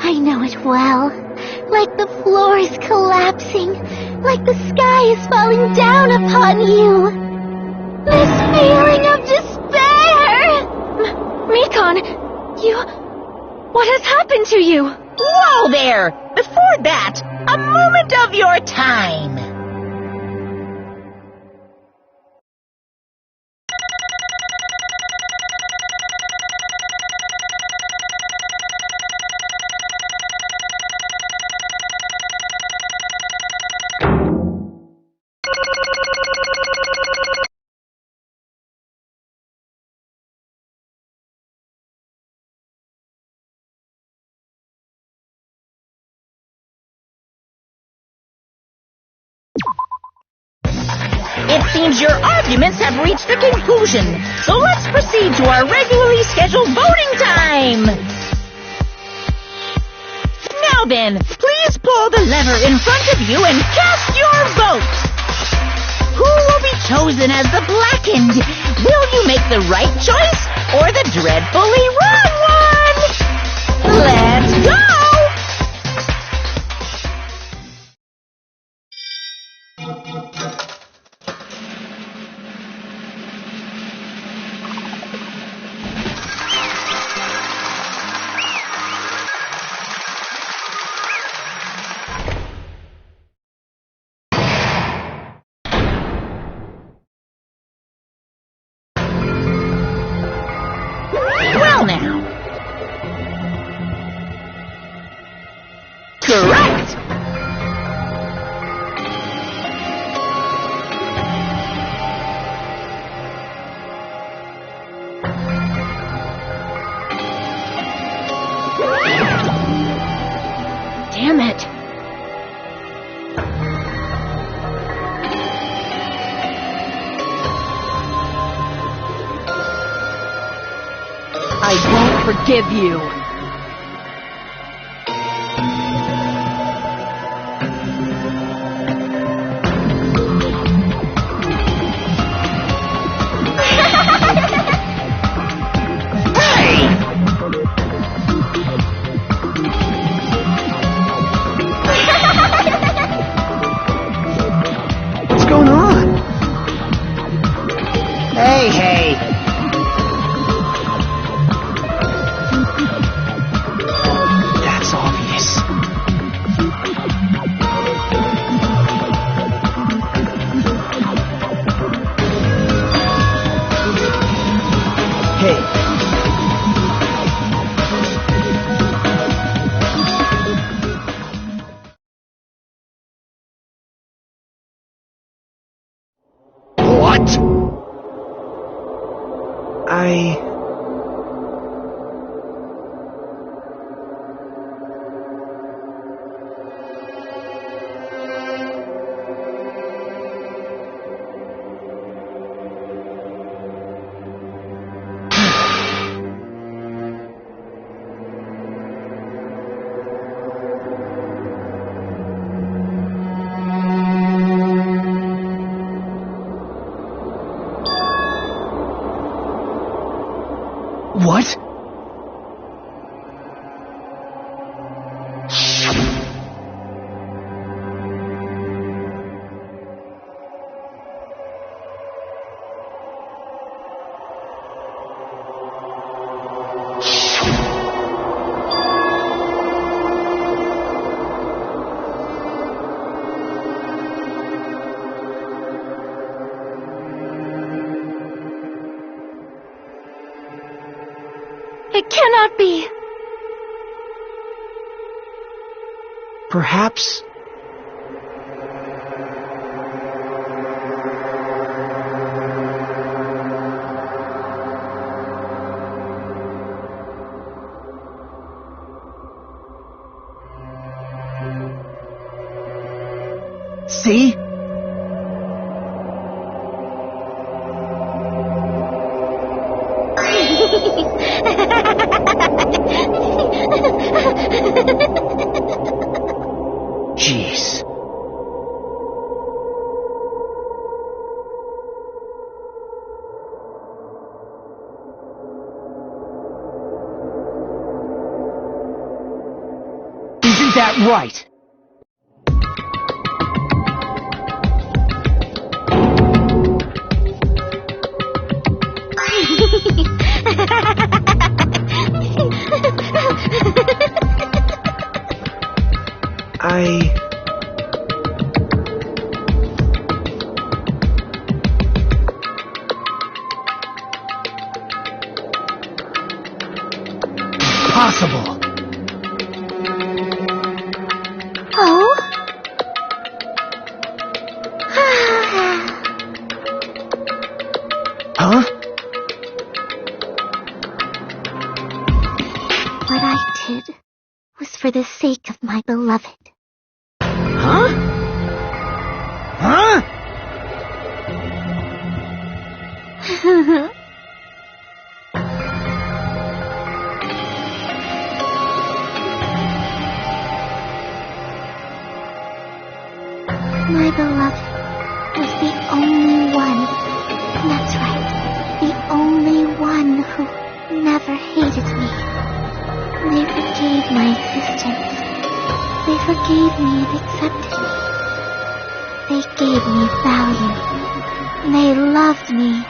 I know it well. Like the floor is collapsing, like the sky is falling down upon you. This feeling of despair! Mikon, what has happened to you? Whoa there! Before that, a moment of your time. It seems your arguments have reached a conclusion, so let's proceed to our regularly scheduled voting time! Now then, please pull the lever in front of you and cast your vote! Who will be chosen as the blackened? Will you make the right choice or the dreadfully wrong one? Let's go! Well now. Correct! Damn it. I won't forgive you. Hey! Hey! That's obvious. Hey. What? What? It cannot be. Perhaps... See? Jeez. Isn't that right? Impossible. Oh? Huh? What I did was for the sake of my beloved. Huh? Huh? My beloved was the only one. That's right. The only one who never hated me. They forgave my existence. They forgave me and accepted me. They gave me value. They loved me.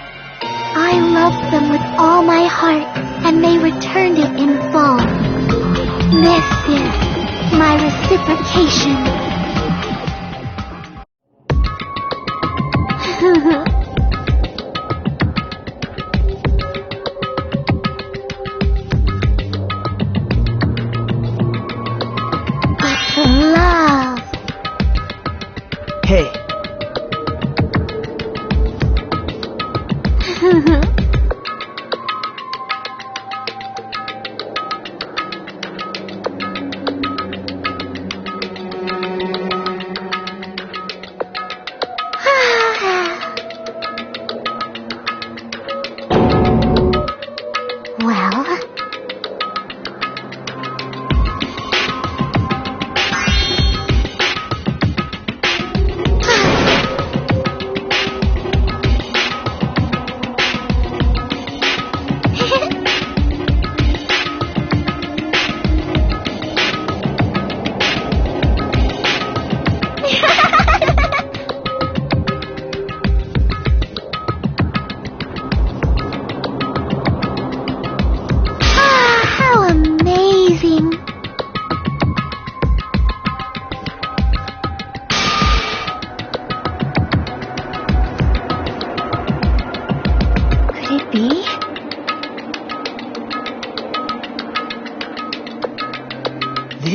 I loved them with all my heart, and they returned it in full. This is my reciprocation. It's love. Hey. Well,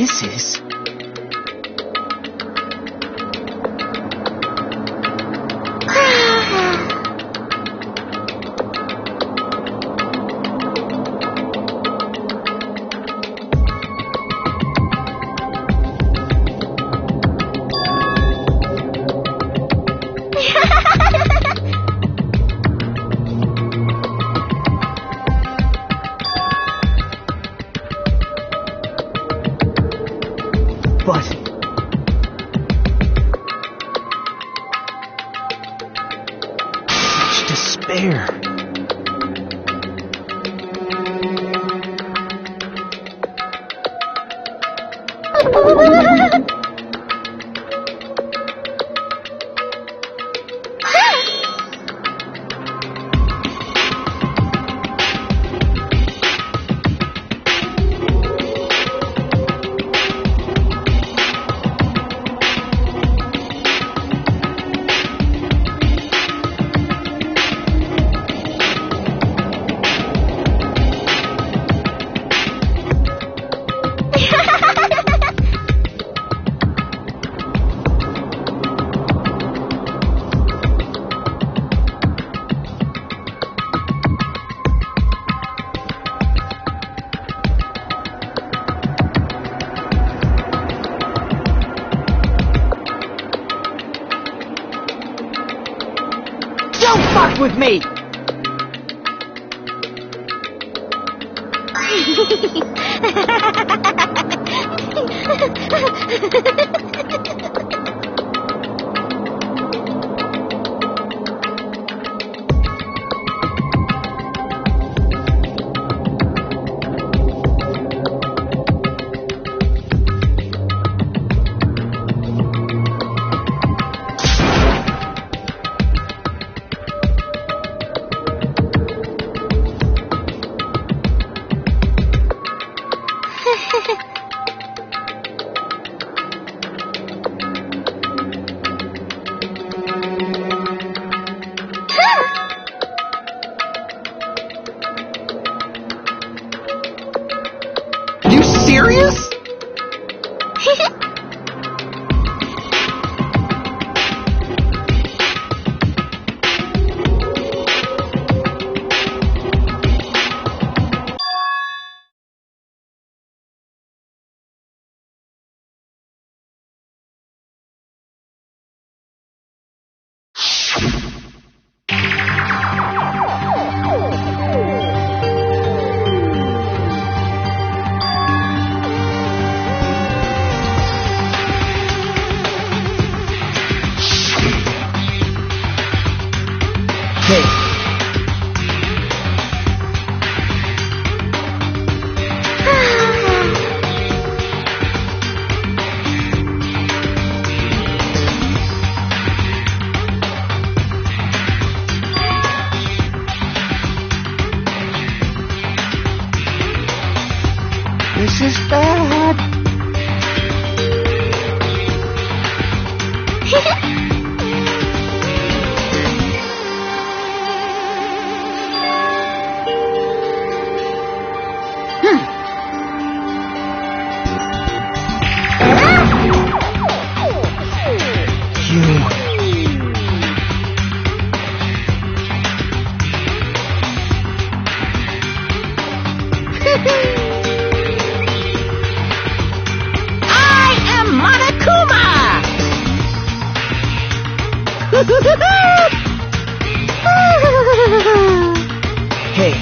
this is... But... such despair. Don't fuck with me! You serious? Hey, This is bad. I am Monokuma! hey.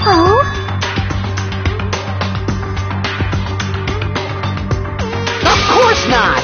Oh? Of course not!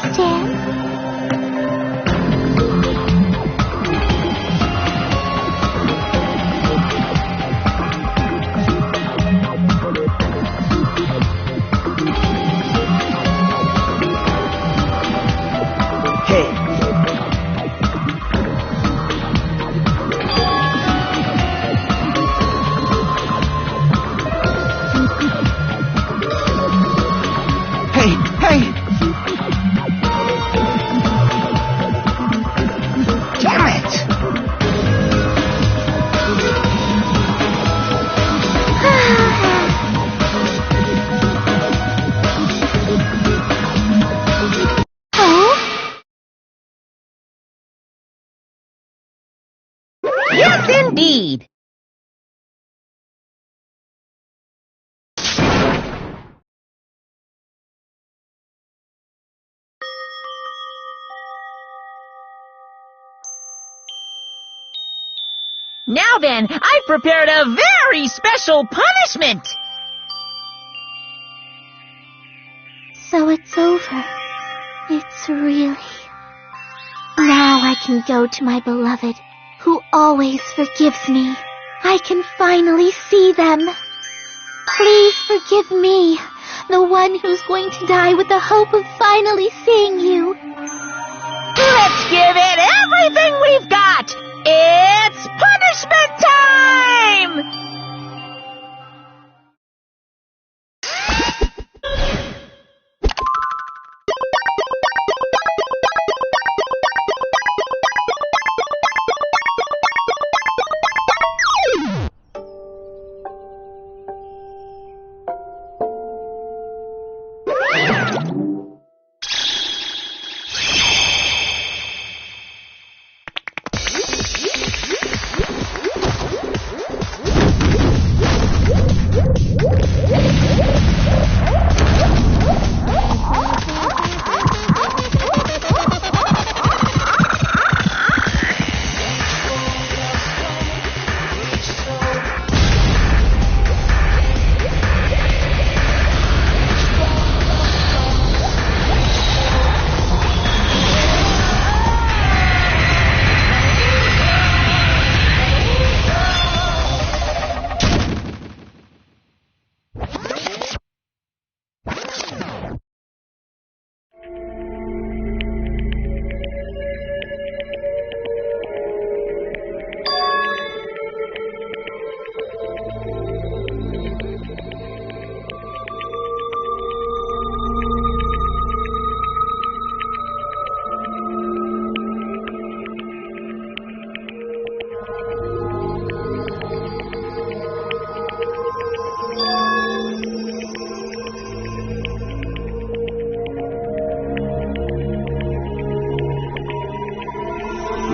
understand. Hey. Hey! Damn it! Oh? Yes, indeed. Now then, I've prepared a very special punishment. So it's over. It's really... Now I can go to my beloved, who always forgives me. I can finally see them. Please forgive me, the one who's going to die with the hope of finally seeing you. Let's give it everything we've got. It's punishment time!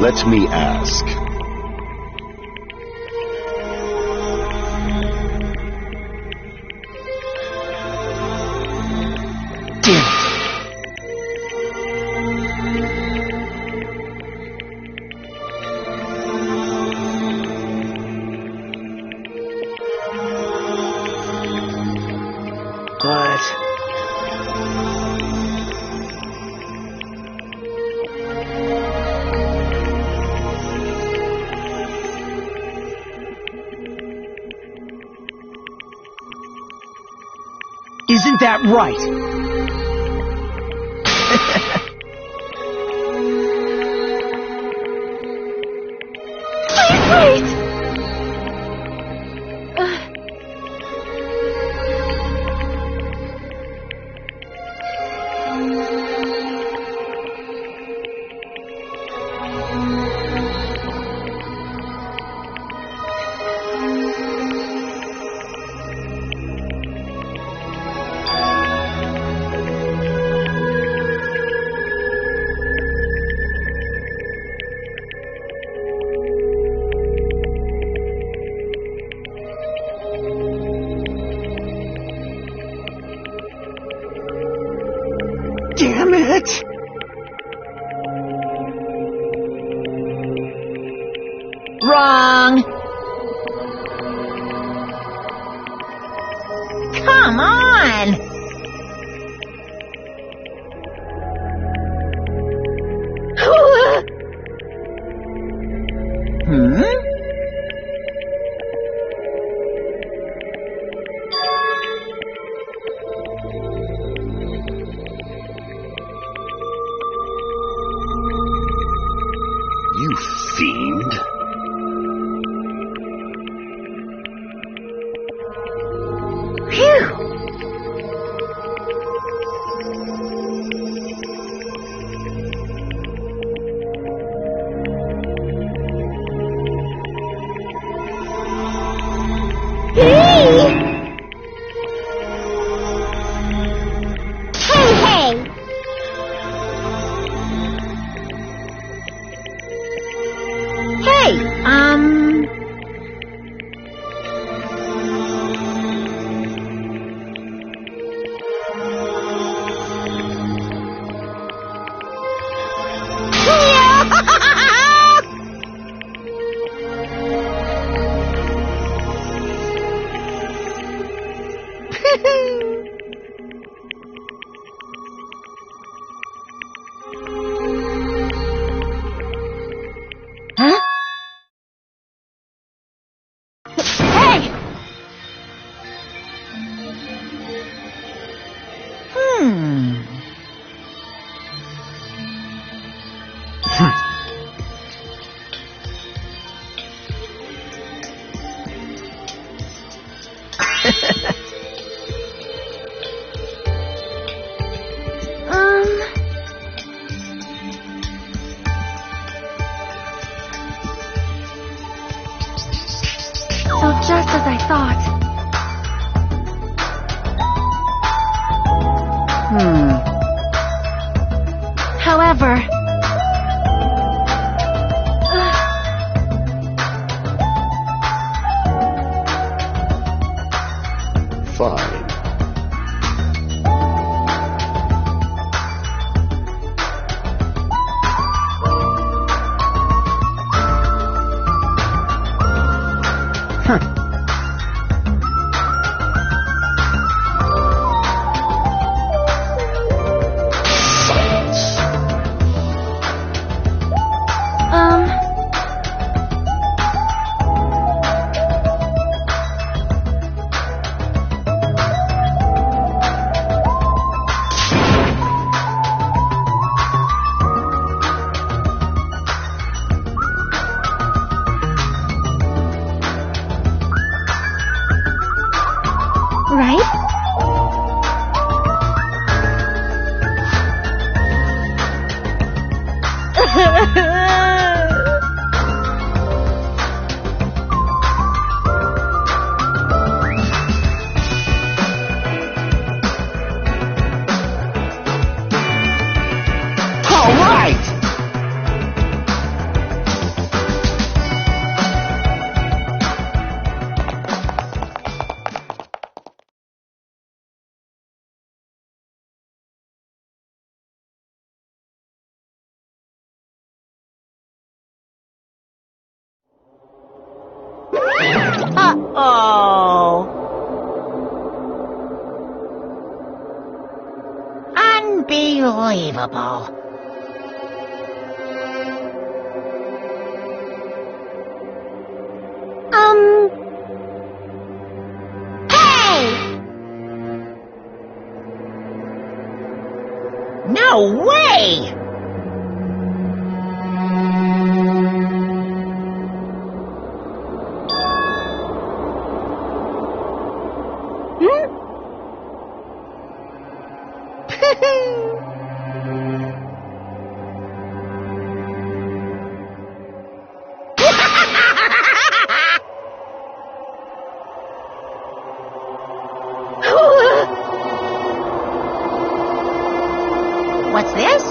Let me ask. Damn it! But... Isn't that right? Wait! Damn it! Wrong. Come on. Huh? Hey! So just as I thought. However... Fine. Silence. Right? All right! Uh-oh. Unbelievable. Hey! No way! What's this?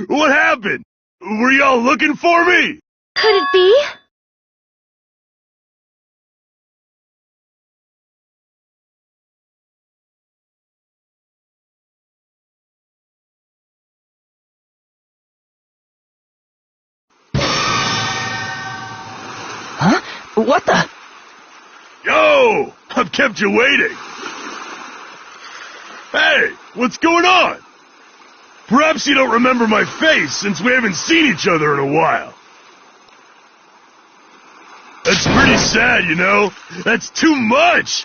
What happened? Were y'all looking for me? Could it be? Huh? What the? Yo! I've kept you waiting. Hey, what's going on? Perhaps you don't remember my face since we haven't seen each other in a while. That's pretty sad, you know? That's too much!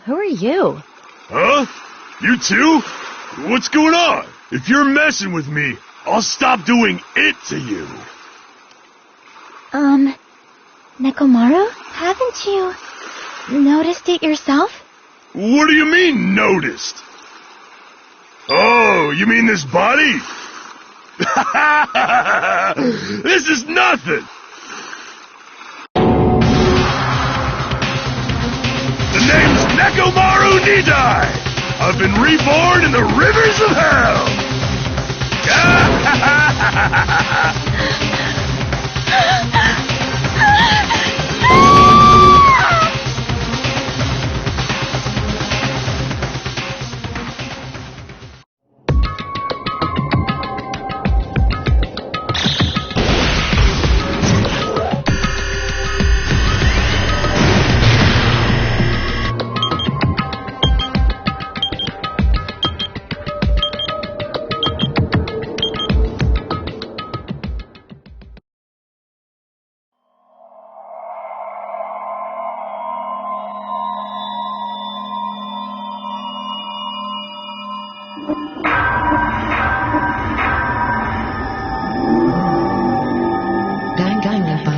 Who are you? Huh? You too? What's going on? If you're messing with me, I'll stop doing it to you. Nekomaru? Haven't you noticed it yourself? What do you mean, noticed? Oh, you mean this body? This is nothing! The name's Nekomaru Nidai! I've been reborn in the rivers of hell! Danganronpa.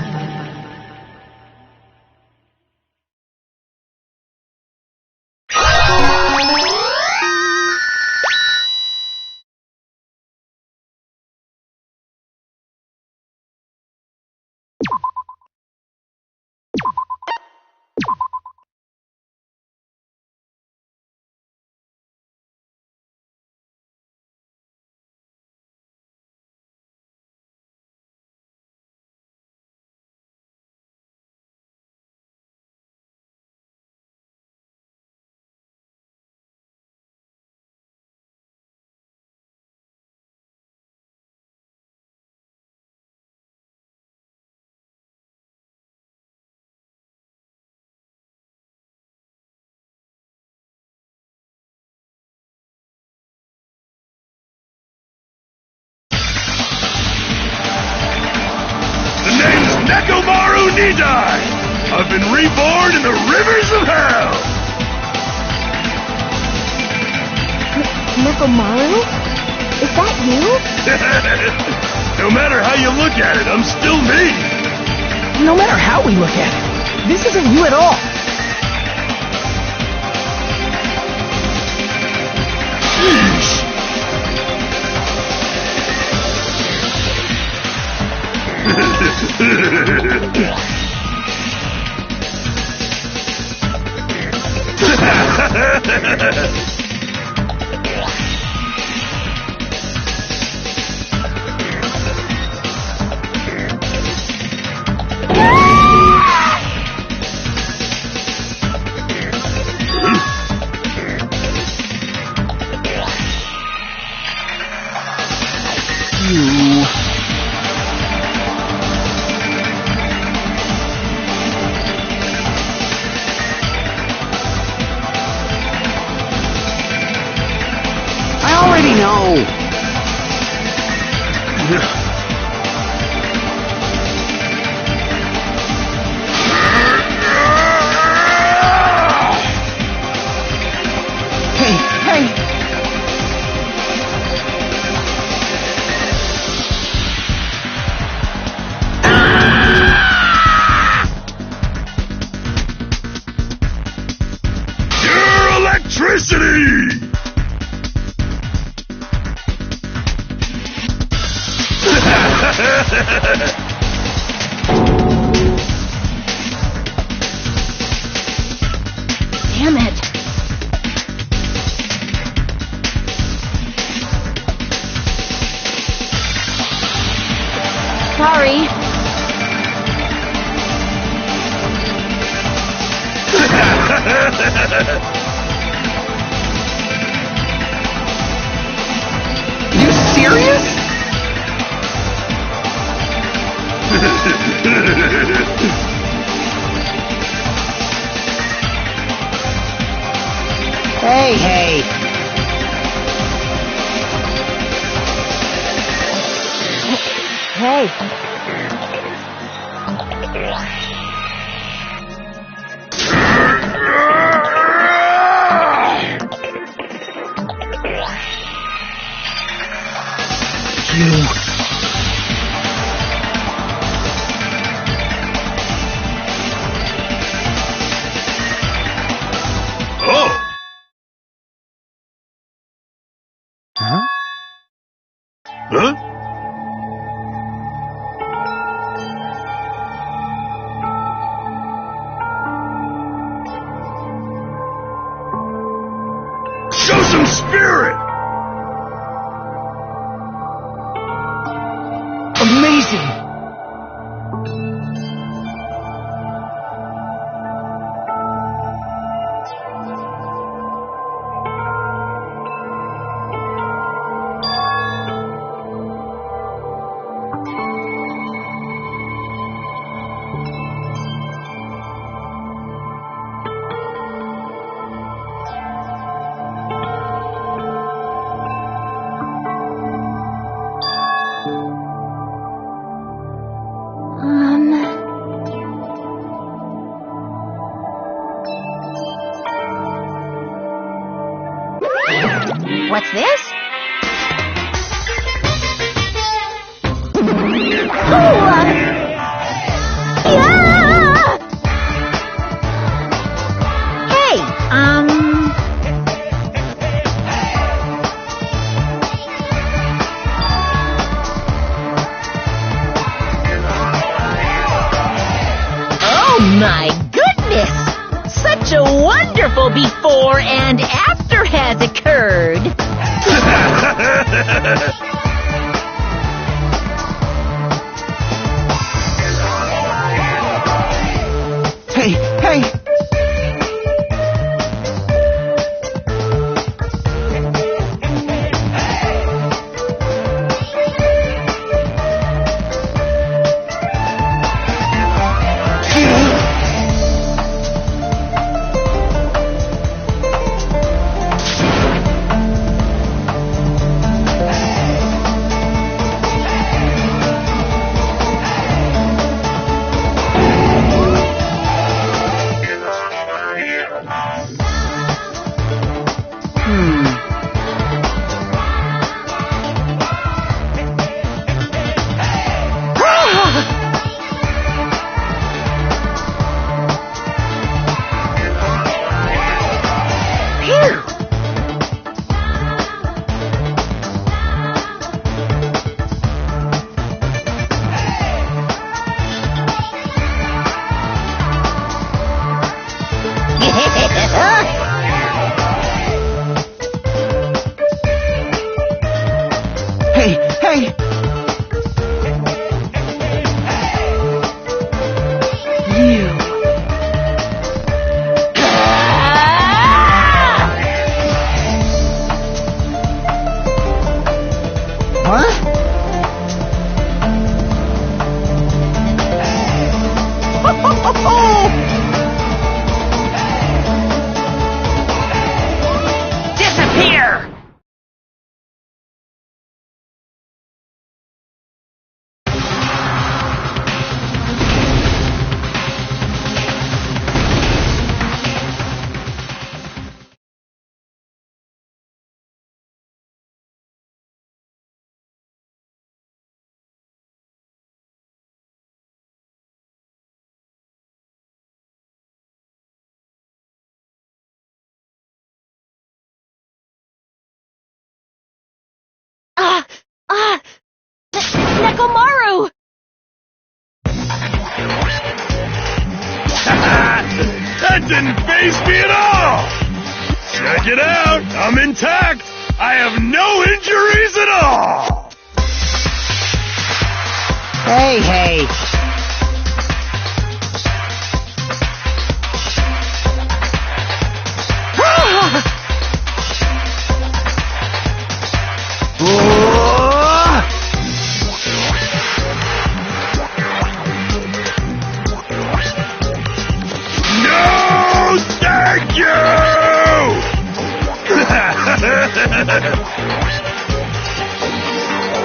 Nekomaru Nidai! I've been reborn in the rivers of hell! Nekomaru? Is that you? No matter how you look at it, I'm still me! No matter how we look at it, this isn't you at all. Sheesh. I already know. Hey. Pure electricity! sorry. You serious? Hey, hey. Hey. Huh? Show some spirit! Amazing! What's this? Hey, Oh my goodness! Such a wonderful before and after has occurred. Hey, hey! Hey, hey! You. Disappear! Nekomaru! That didn't faze me at all! Check it out! I'm intact! I have no injuries at all! Hey! No, thank you!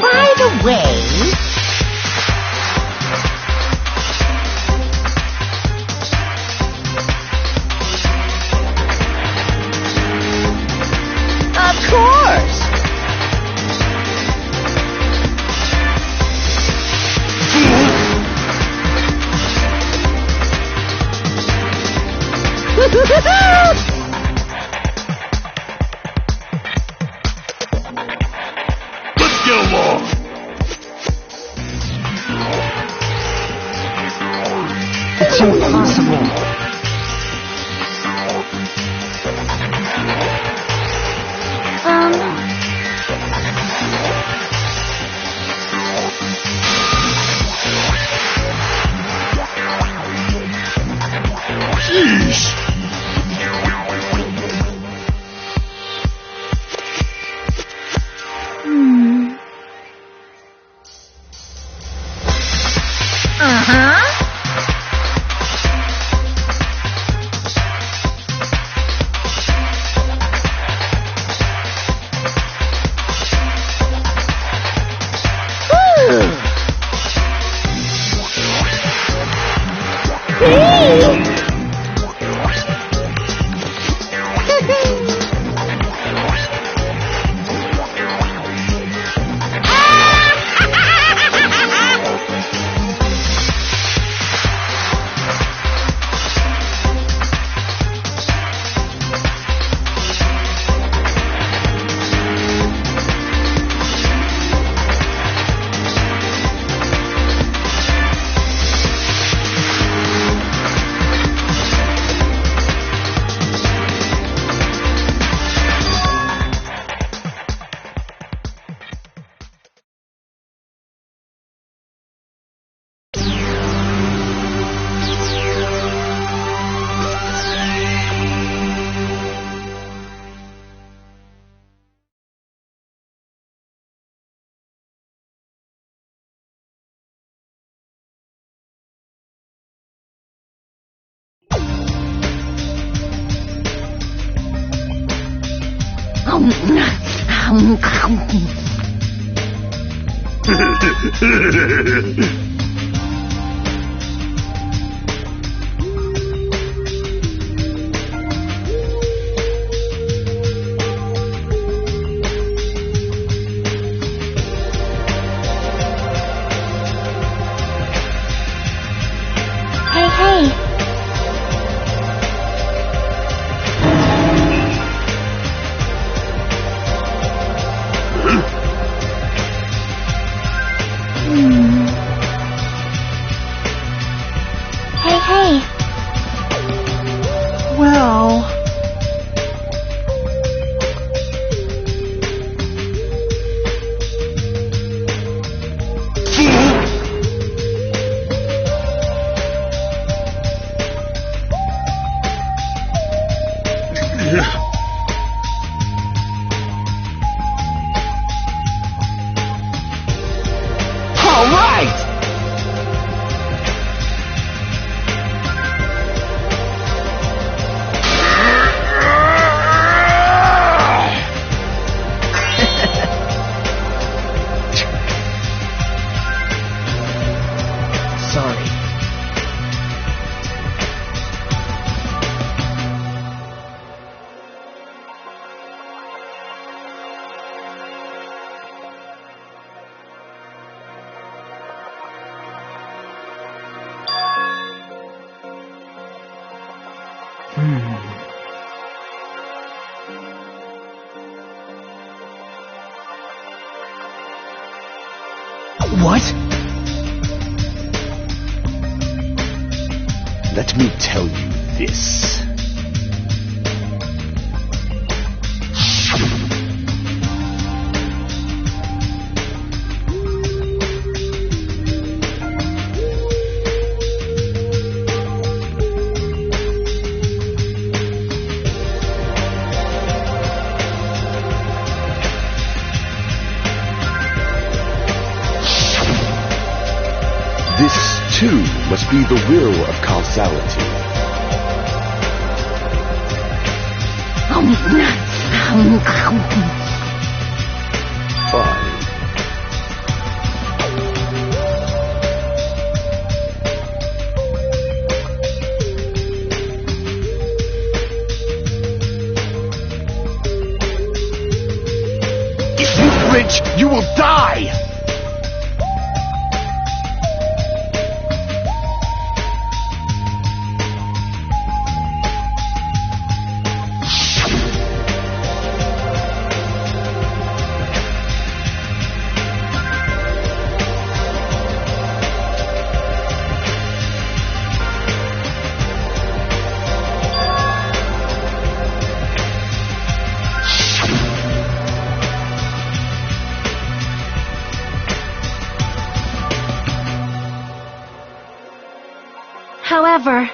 By the way, of course. Let's get along. It's impossible. Jeez. Hey. Hey. Well... All right! Sorry. What? Let me tell you this. too must be the will of causality. Fine. If you flinch, you will die! However,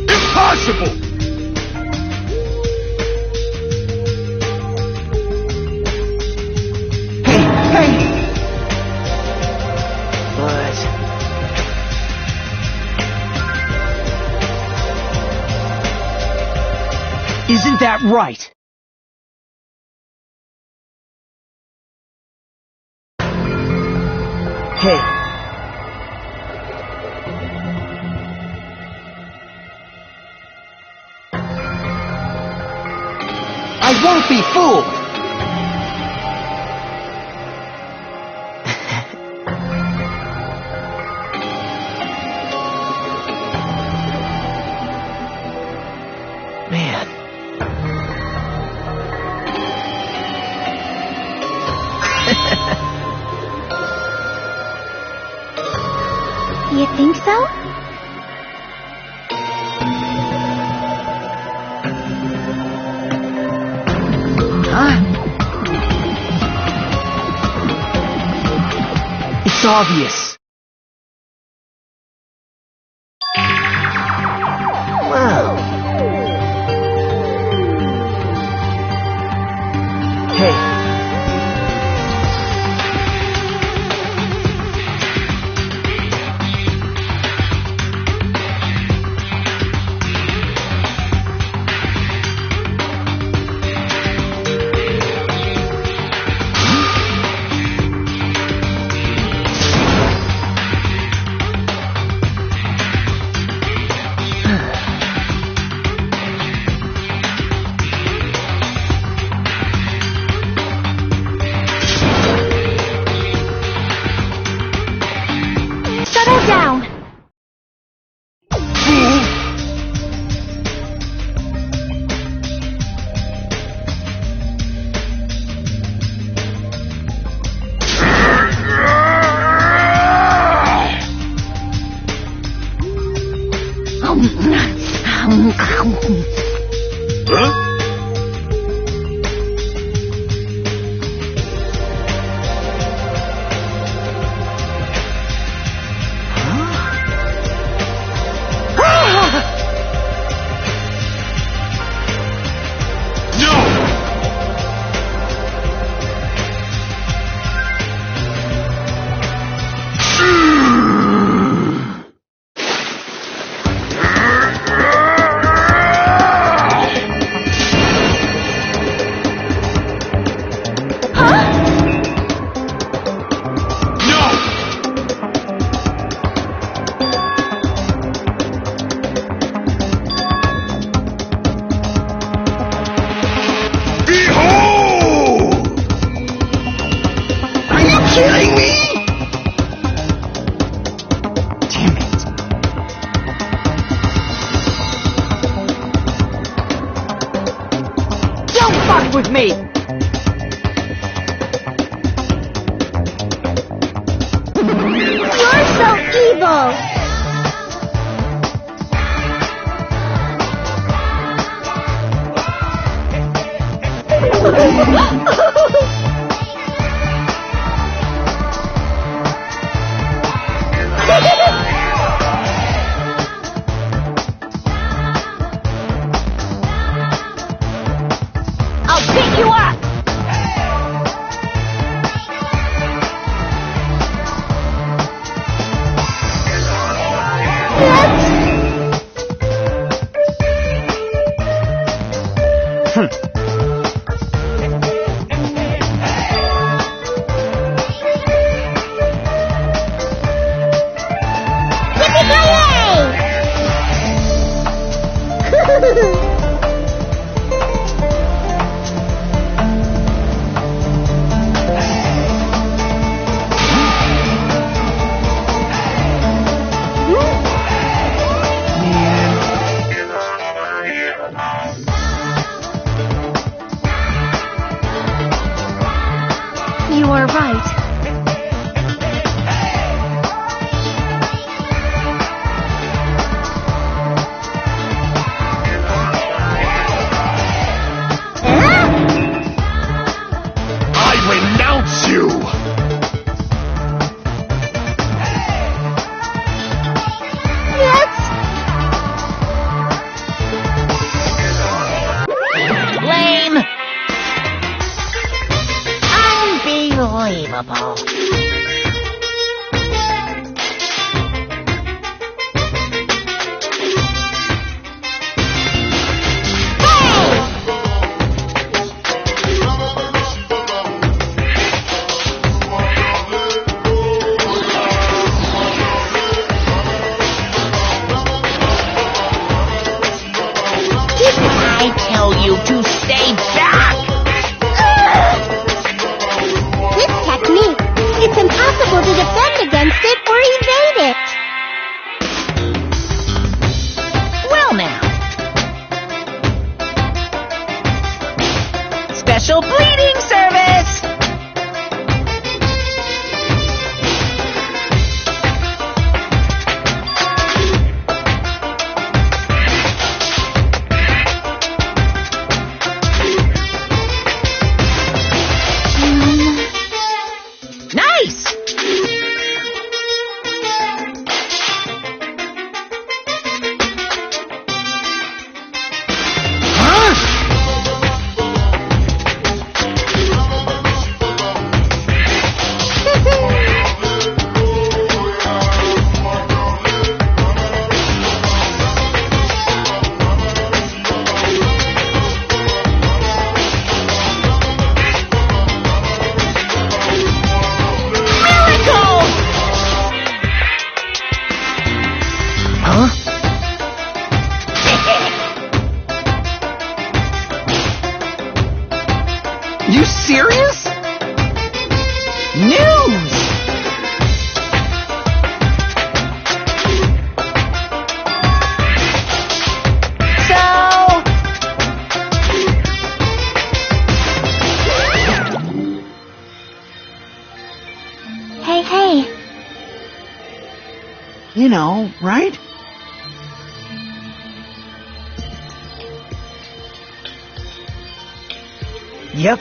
Impossible! Isn't that right? Hey. I won't be fooled! Man. You think so? Huh? It's obvious. Wow. Hey. settle down. Huh? Kidding me? Damn it. Don't fuck with me! impossible! I'll pick you up! You are right. I renounce you! Lame! Unbelievable. I tell you to stay back! This technique, it's impossible to defend against it or evade it. Well now. Special bleeding service! Nice! You serious? News! Hey. You know, right? Yep.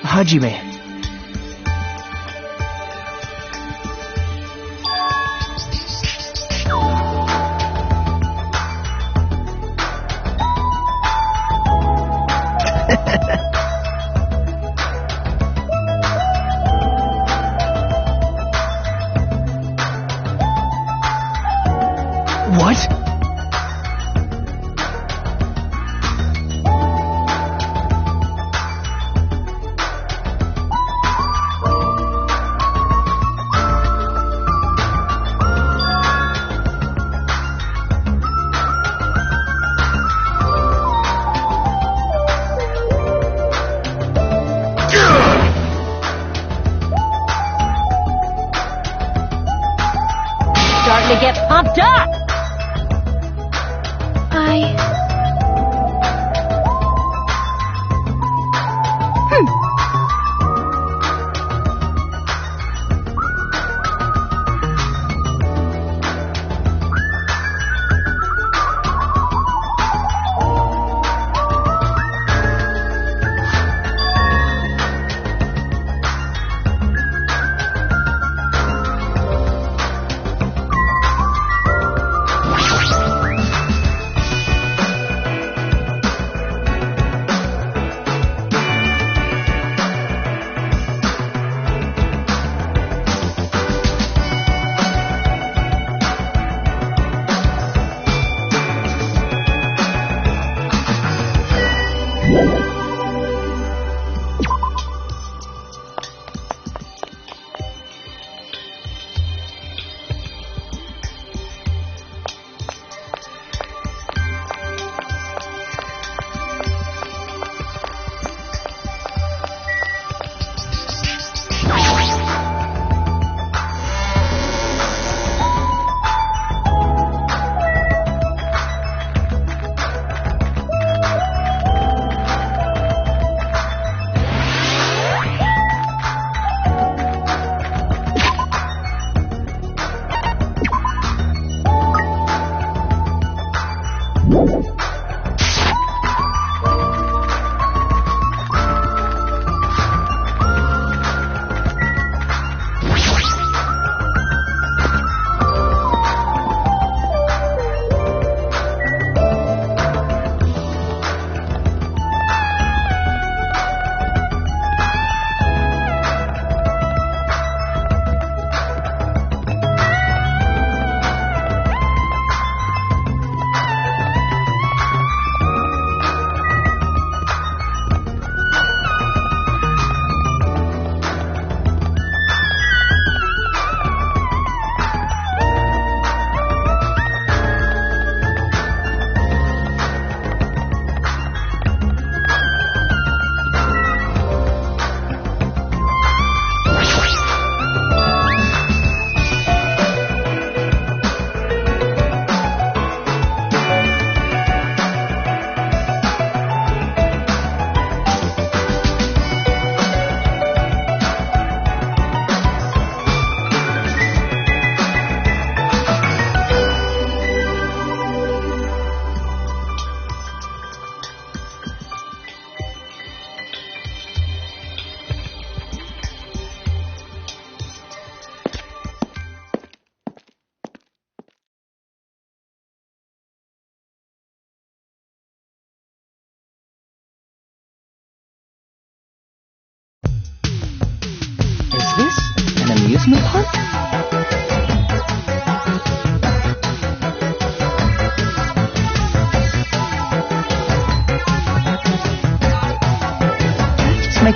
Hajime. What? Starting to get pumped up.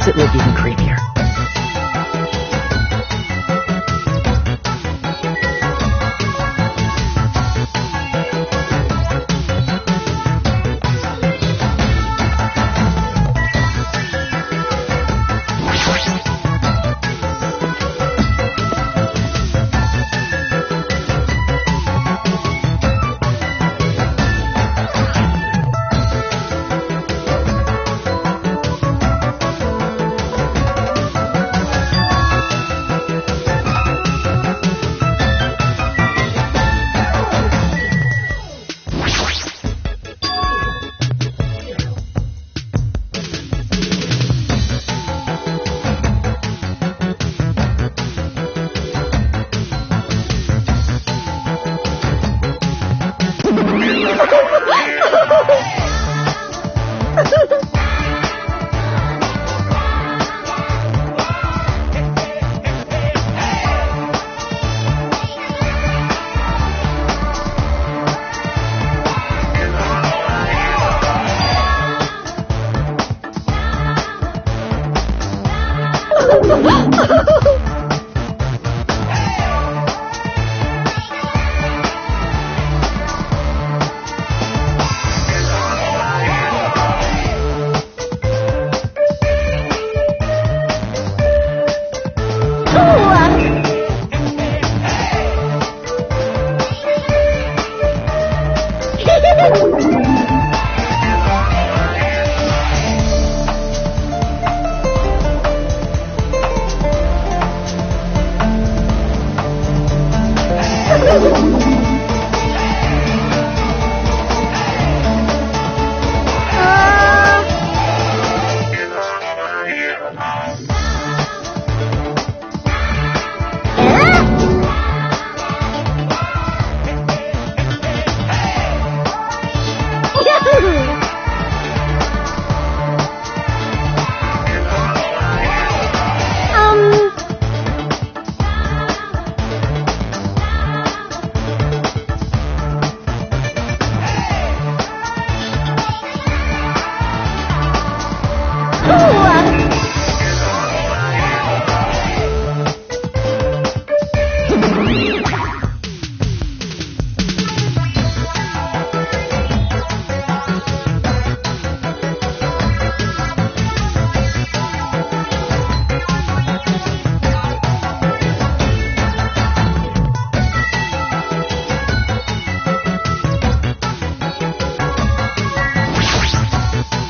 makes it look even creepier.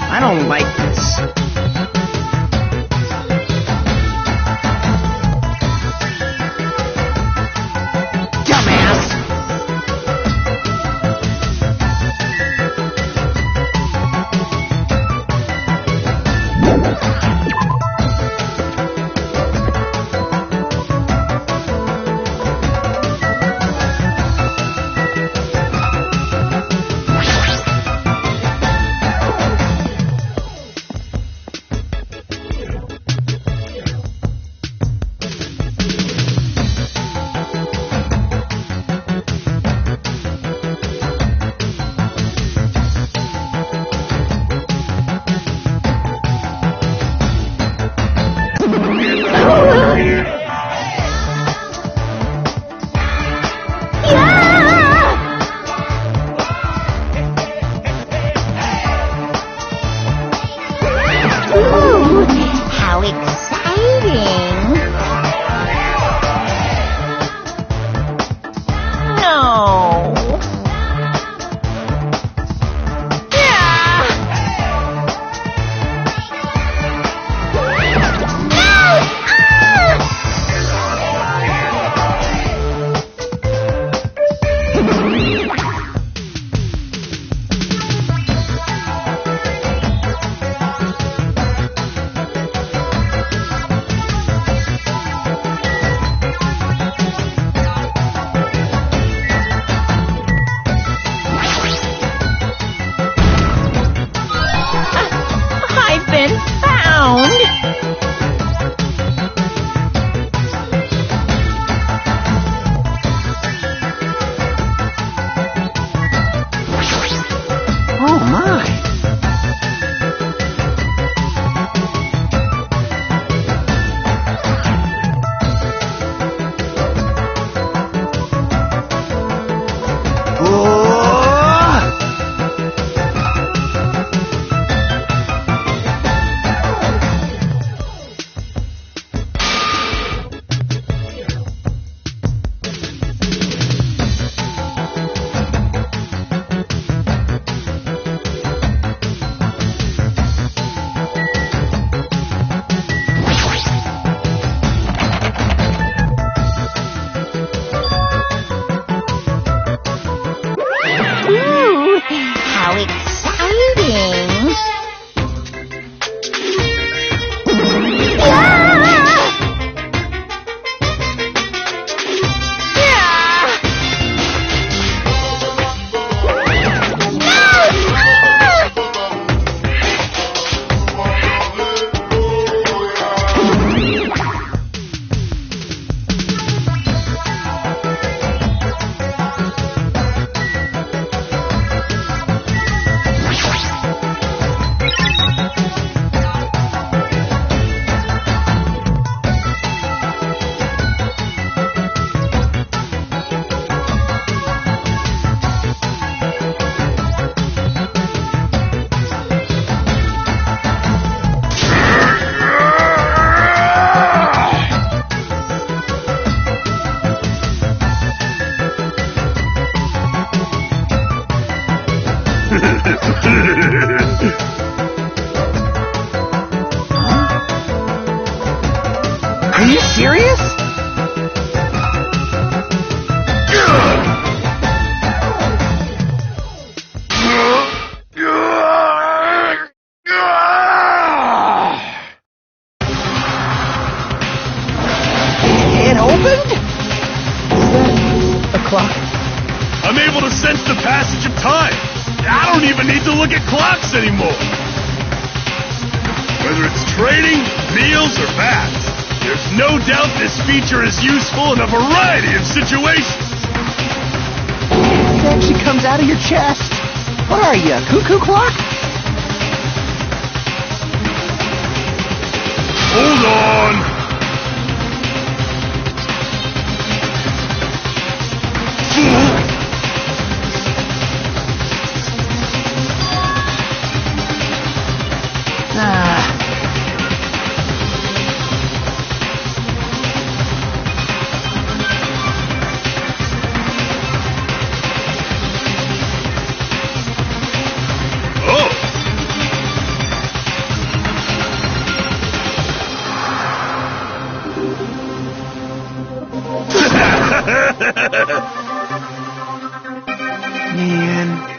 I don't like this. Dumbass! clock? I'm able to sense the passage of time. I don't even need to look at clocks anymore. Whether it's training, meals, or baths, there's no doubt this feature is useful in a variety of situations. It actually comes out of your chest. What are you, a cuckoo clock? Hold on. Man.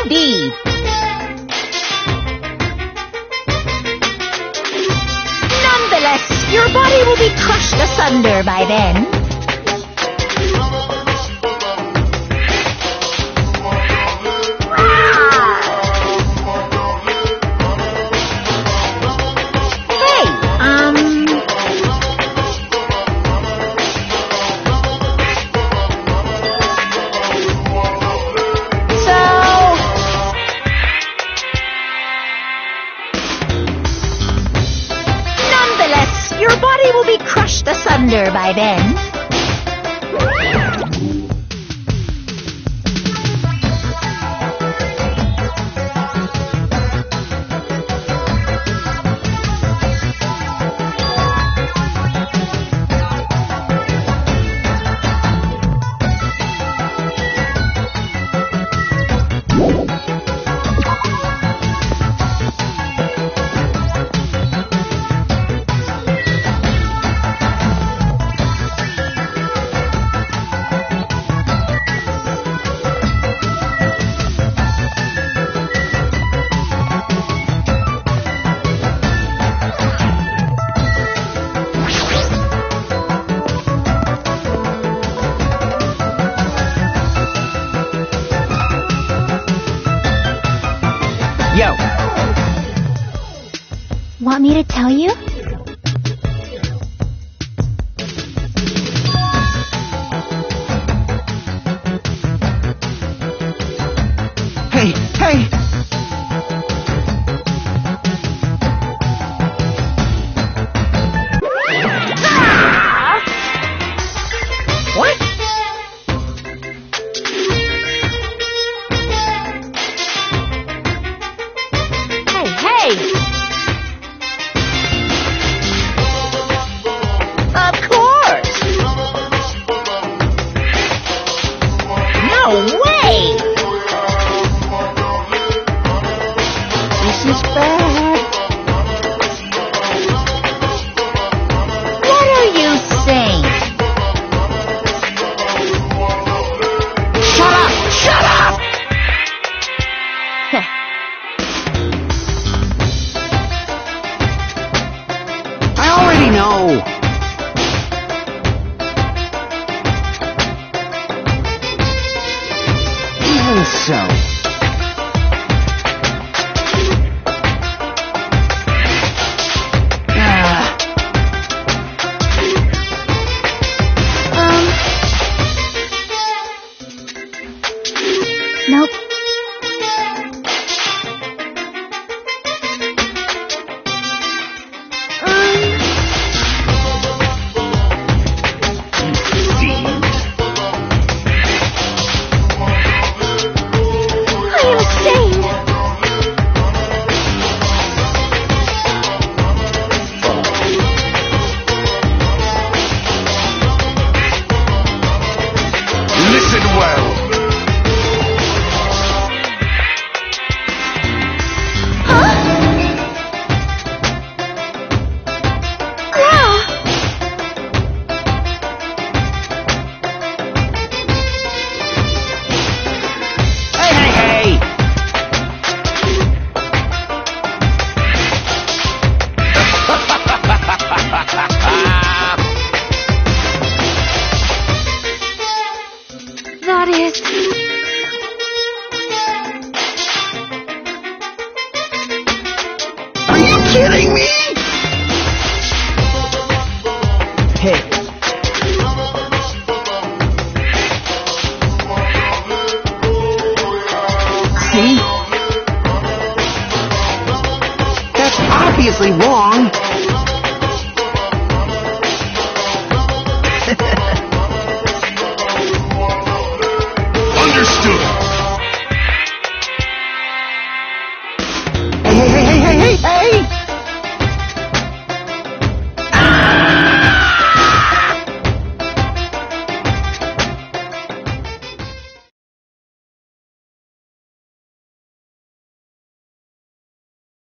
indeed. Nonetheless, your body will be crushed asunder by then. Asunder by then. Yo! Want me to tell you? Hey, hey! What? Hey! Of course! No way! This is bad. What are you saying? Shut up! Shut up! I already know! Even so. Nope. I am insane. Listen well. Hey! That is... Are you kidding me? Hey, See? That's obviously wrong. Understood. Hey!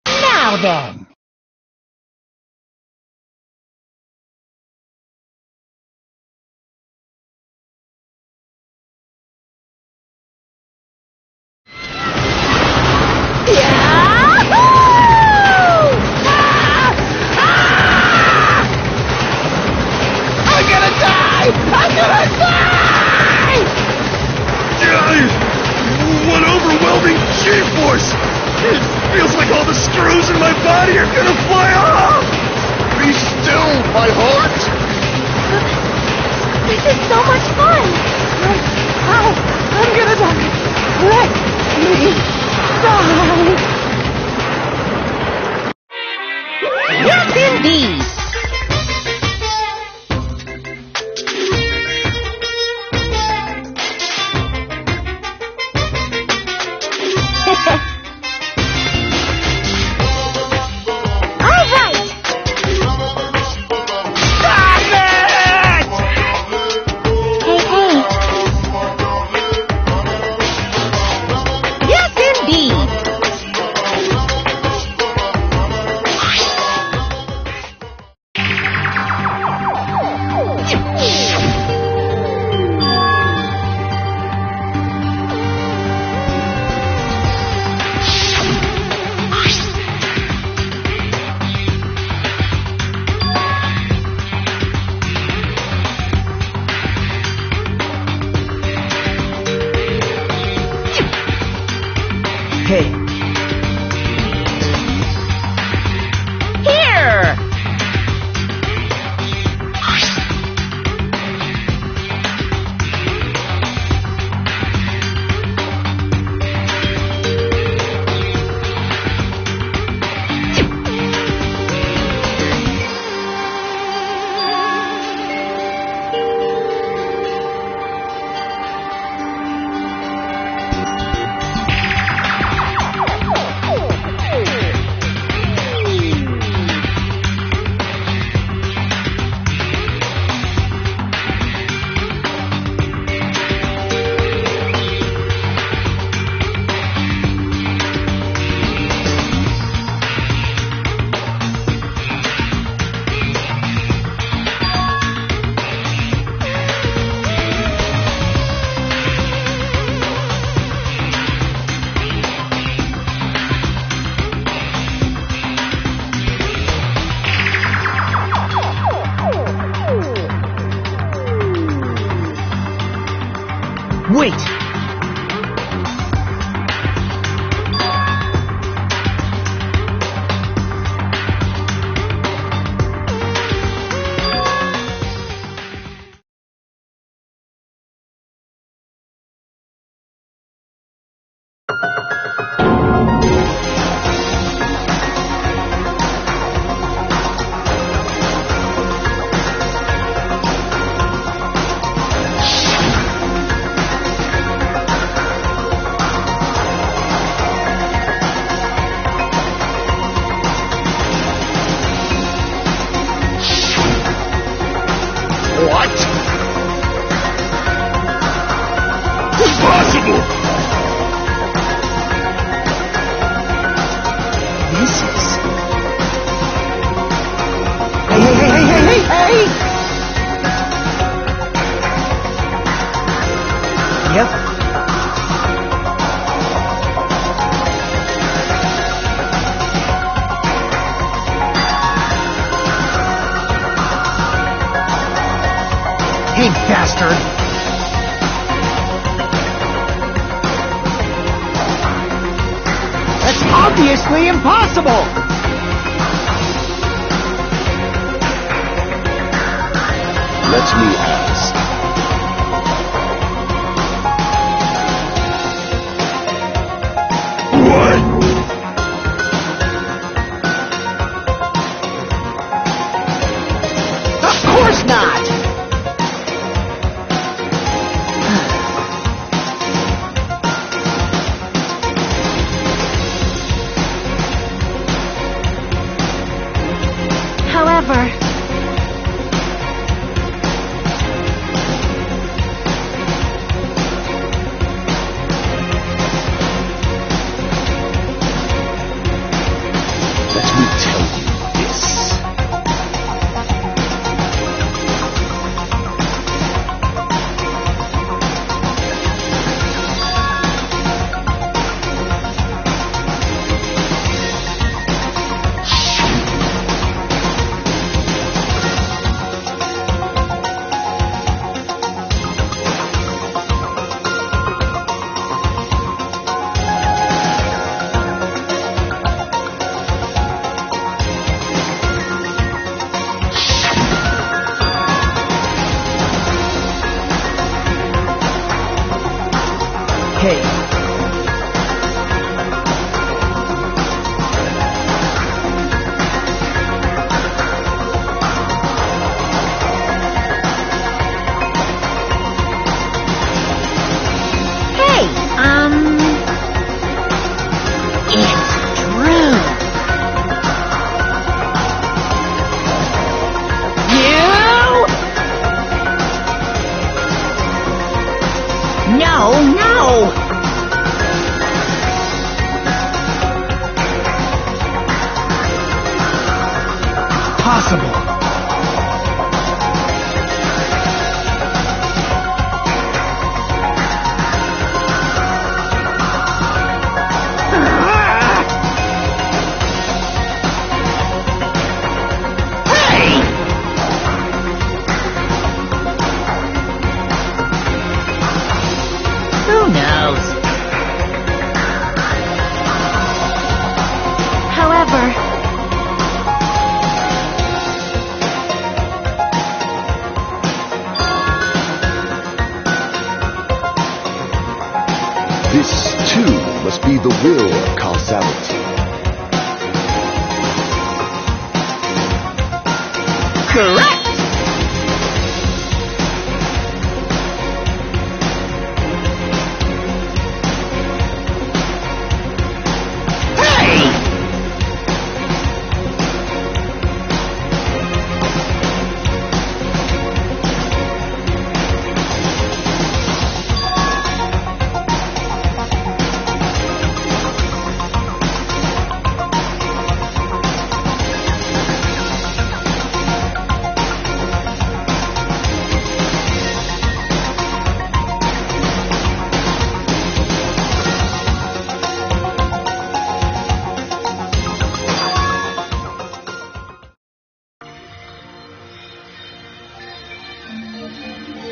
Now then. overwhelming G-force! It feels like all the screws in my body are gonna fly off! Be still, my heart! This is so much fun! I'm gonna die! Let me die! Yes, indeed! Hey, Here! wait! What? Impossible! This is... Hey! Yep. Hey, bastard! That's obviously impossible! Let me ask. What? Of course not! However, too must be the will of causality. Correct!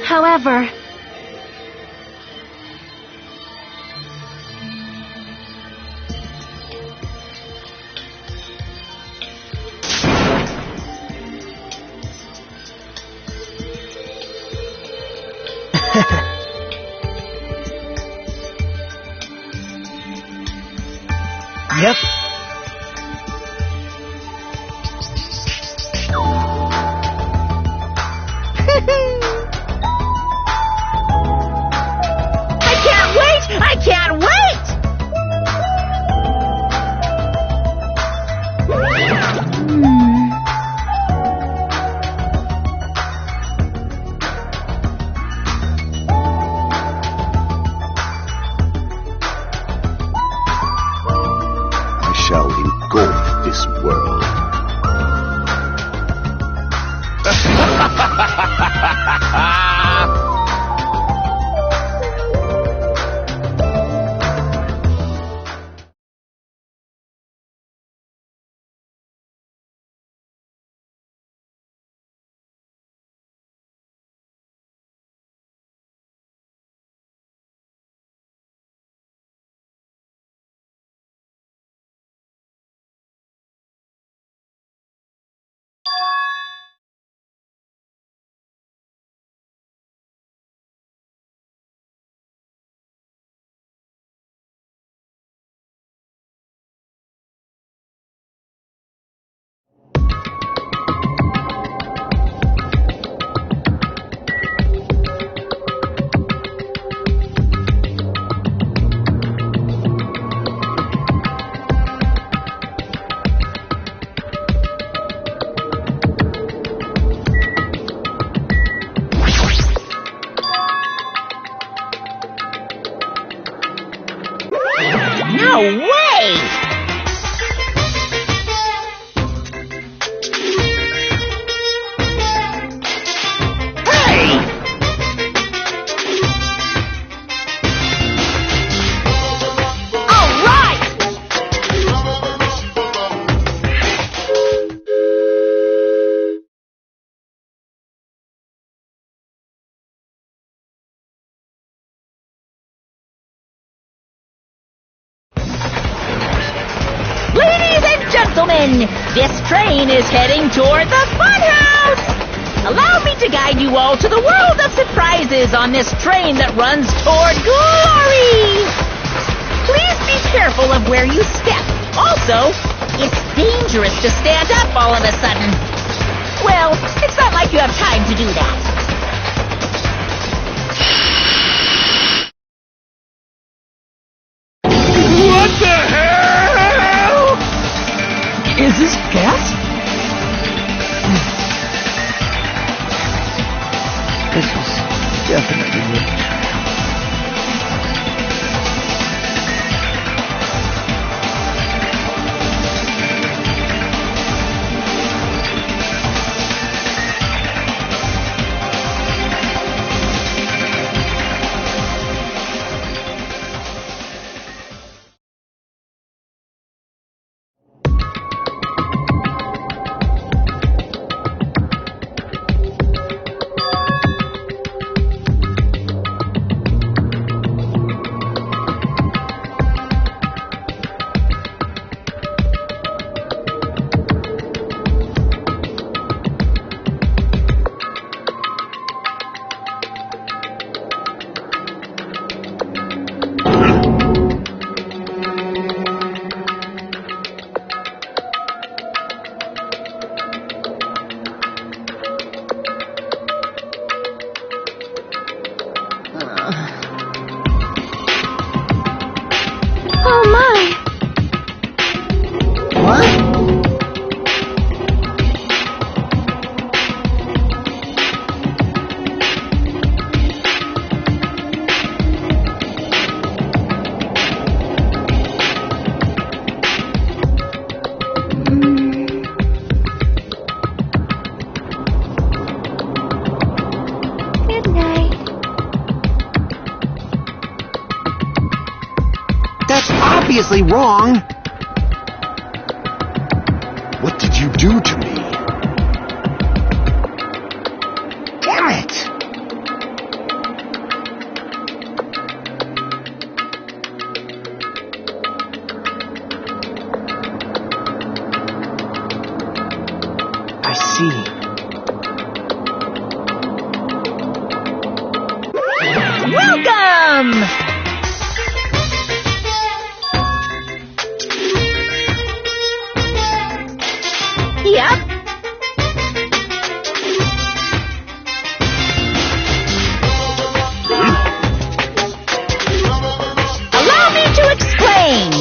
However, Yep. I can't wait! I shall engulf this world. No way! Hey! All right! Ladies and gentlemen, this train is heading toward the funhouse! Allow me to guide you all to the world of surprises on this train that runs toward glory! Please be careful of where you step. Also, it's dangerous to stand up all of a sudden. Well, it's not like you have time to do that. What the hell? Is this gas? This is definitely it. obviously wrong. What did you do to me? Damn it! I see. Welcome! Yep. Allow me to explain.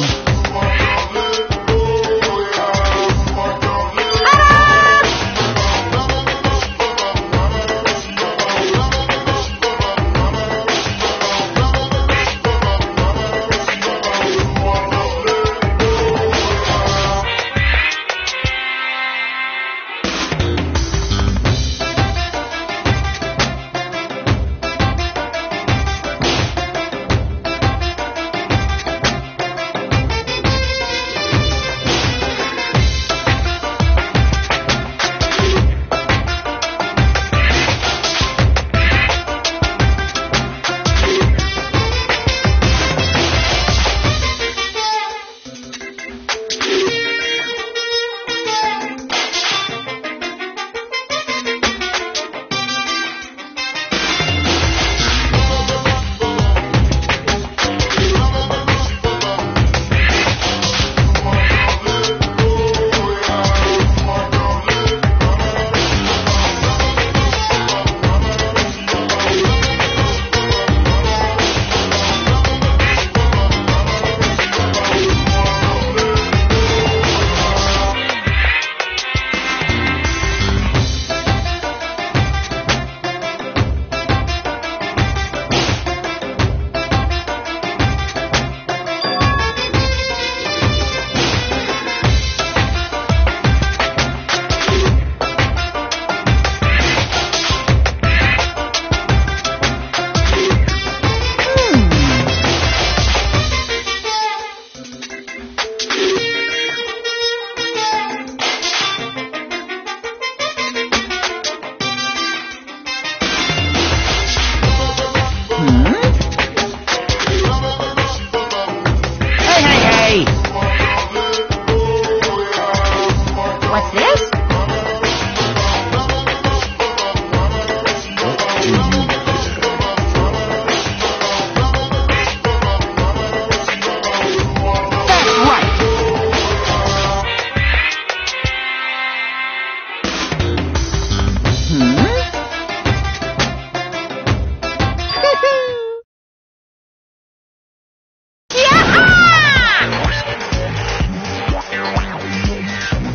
What's this?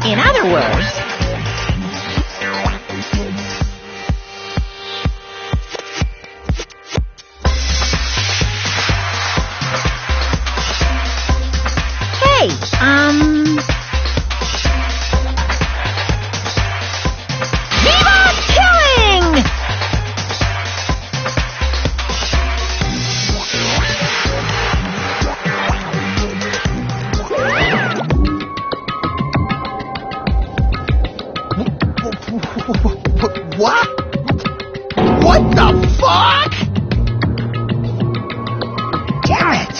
In other words, hey, Viva Killing! What? What the fuck? Damn it!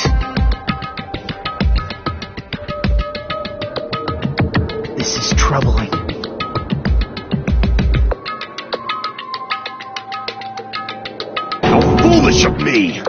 This is troubling. How foolish of me!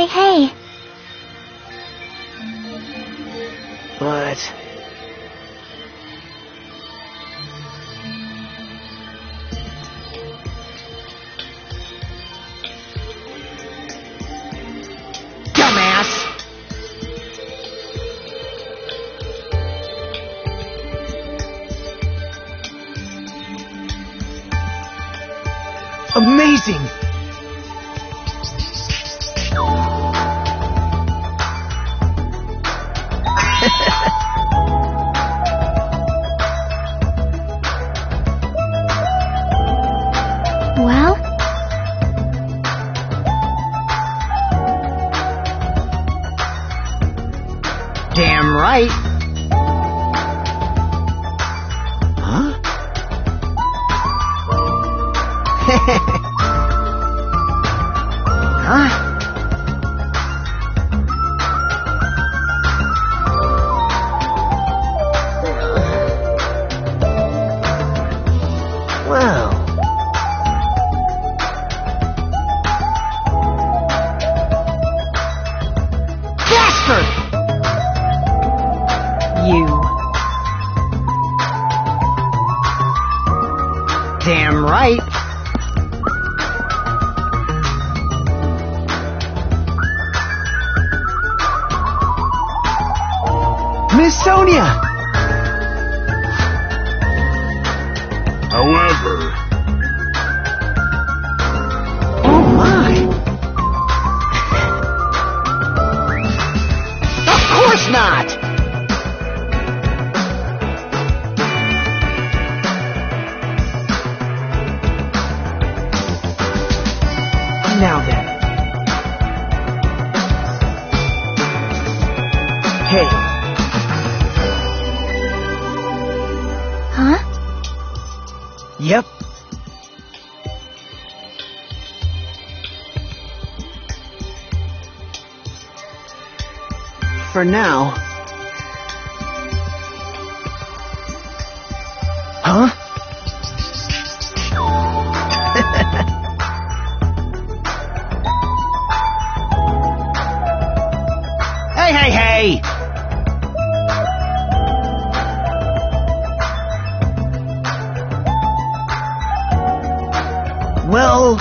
Hey. But... Dumbass! Amazing! Well? Damn right. Huh? Huh? Well... Bastard! You. Damn right. Miss Sonia! However, Oh my! Of course not! Now then. Hey, Huh? yep. For now. Huh? Hey! Well...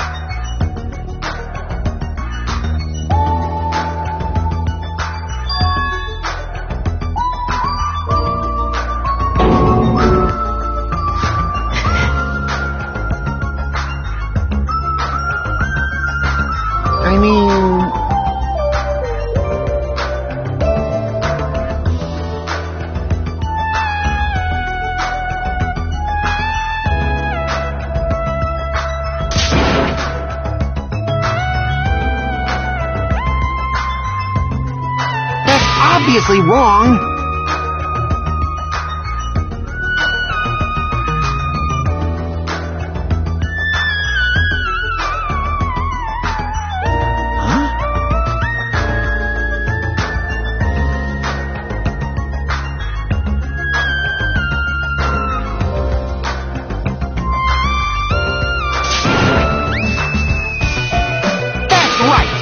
I mean... Obviously wrong. That's right.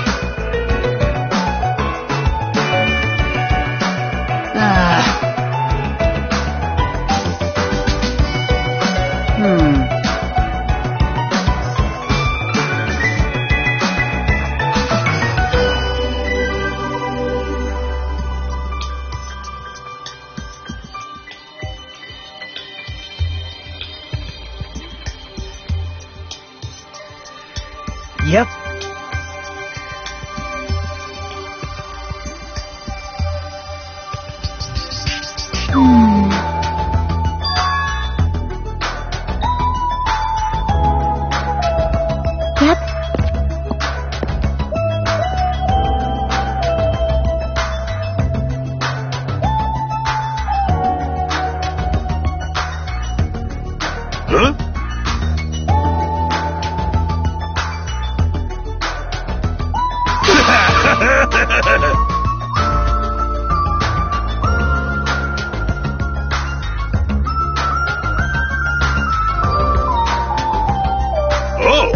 Yep. Yep. huh? Oh!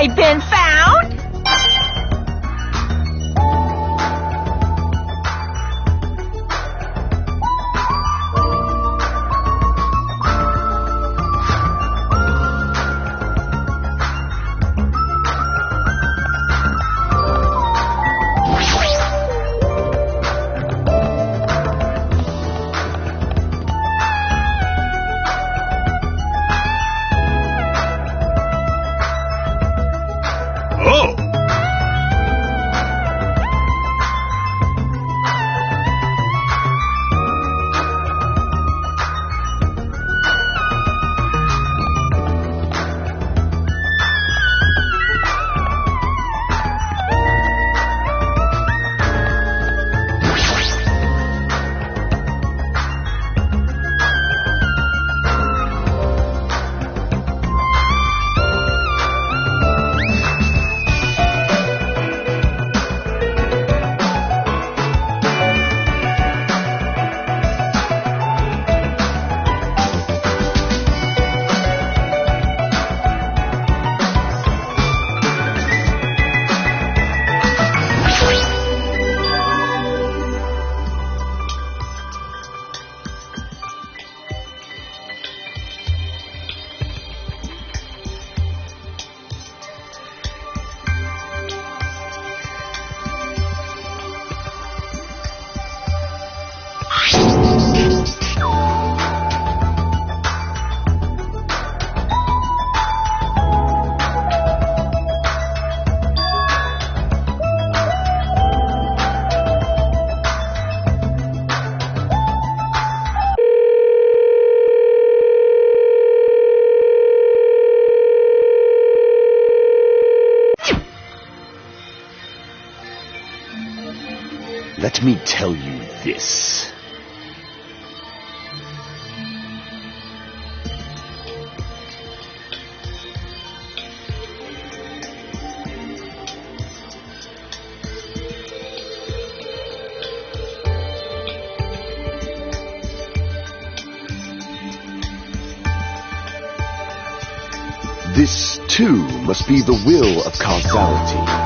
I've been found! Oh! Let me tell you this. This, too, must be the will of causality.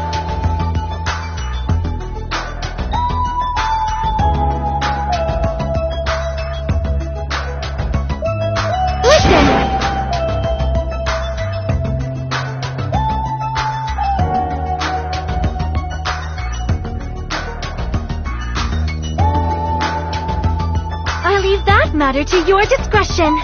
I leave that matter to your discretion.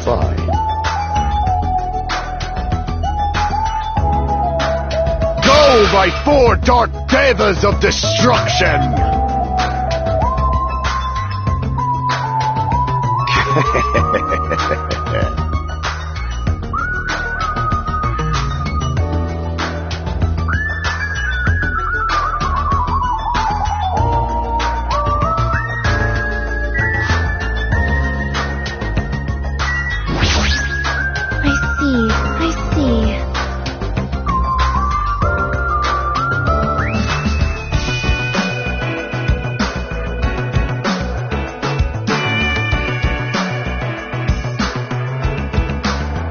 Fine. Go, my four dark devas of destruction! I see.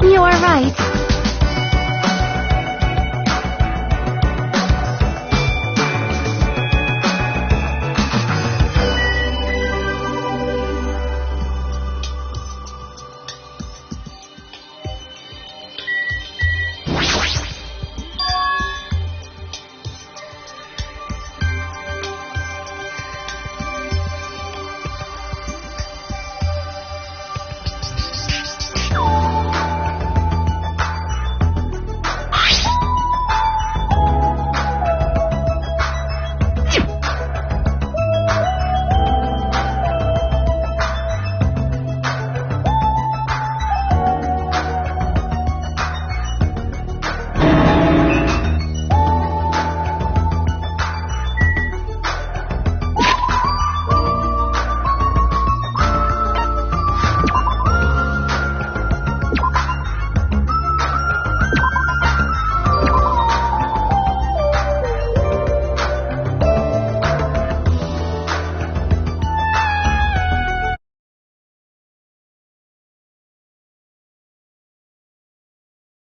You are right.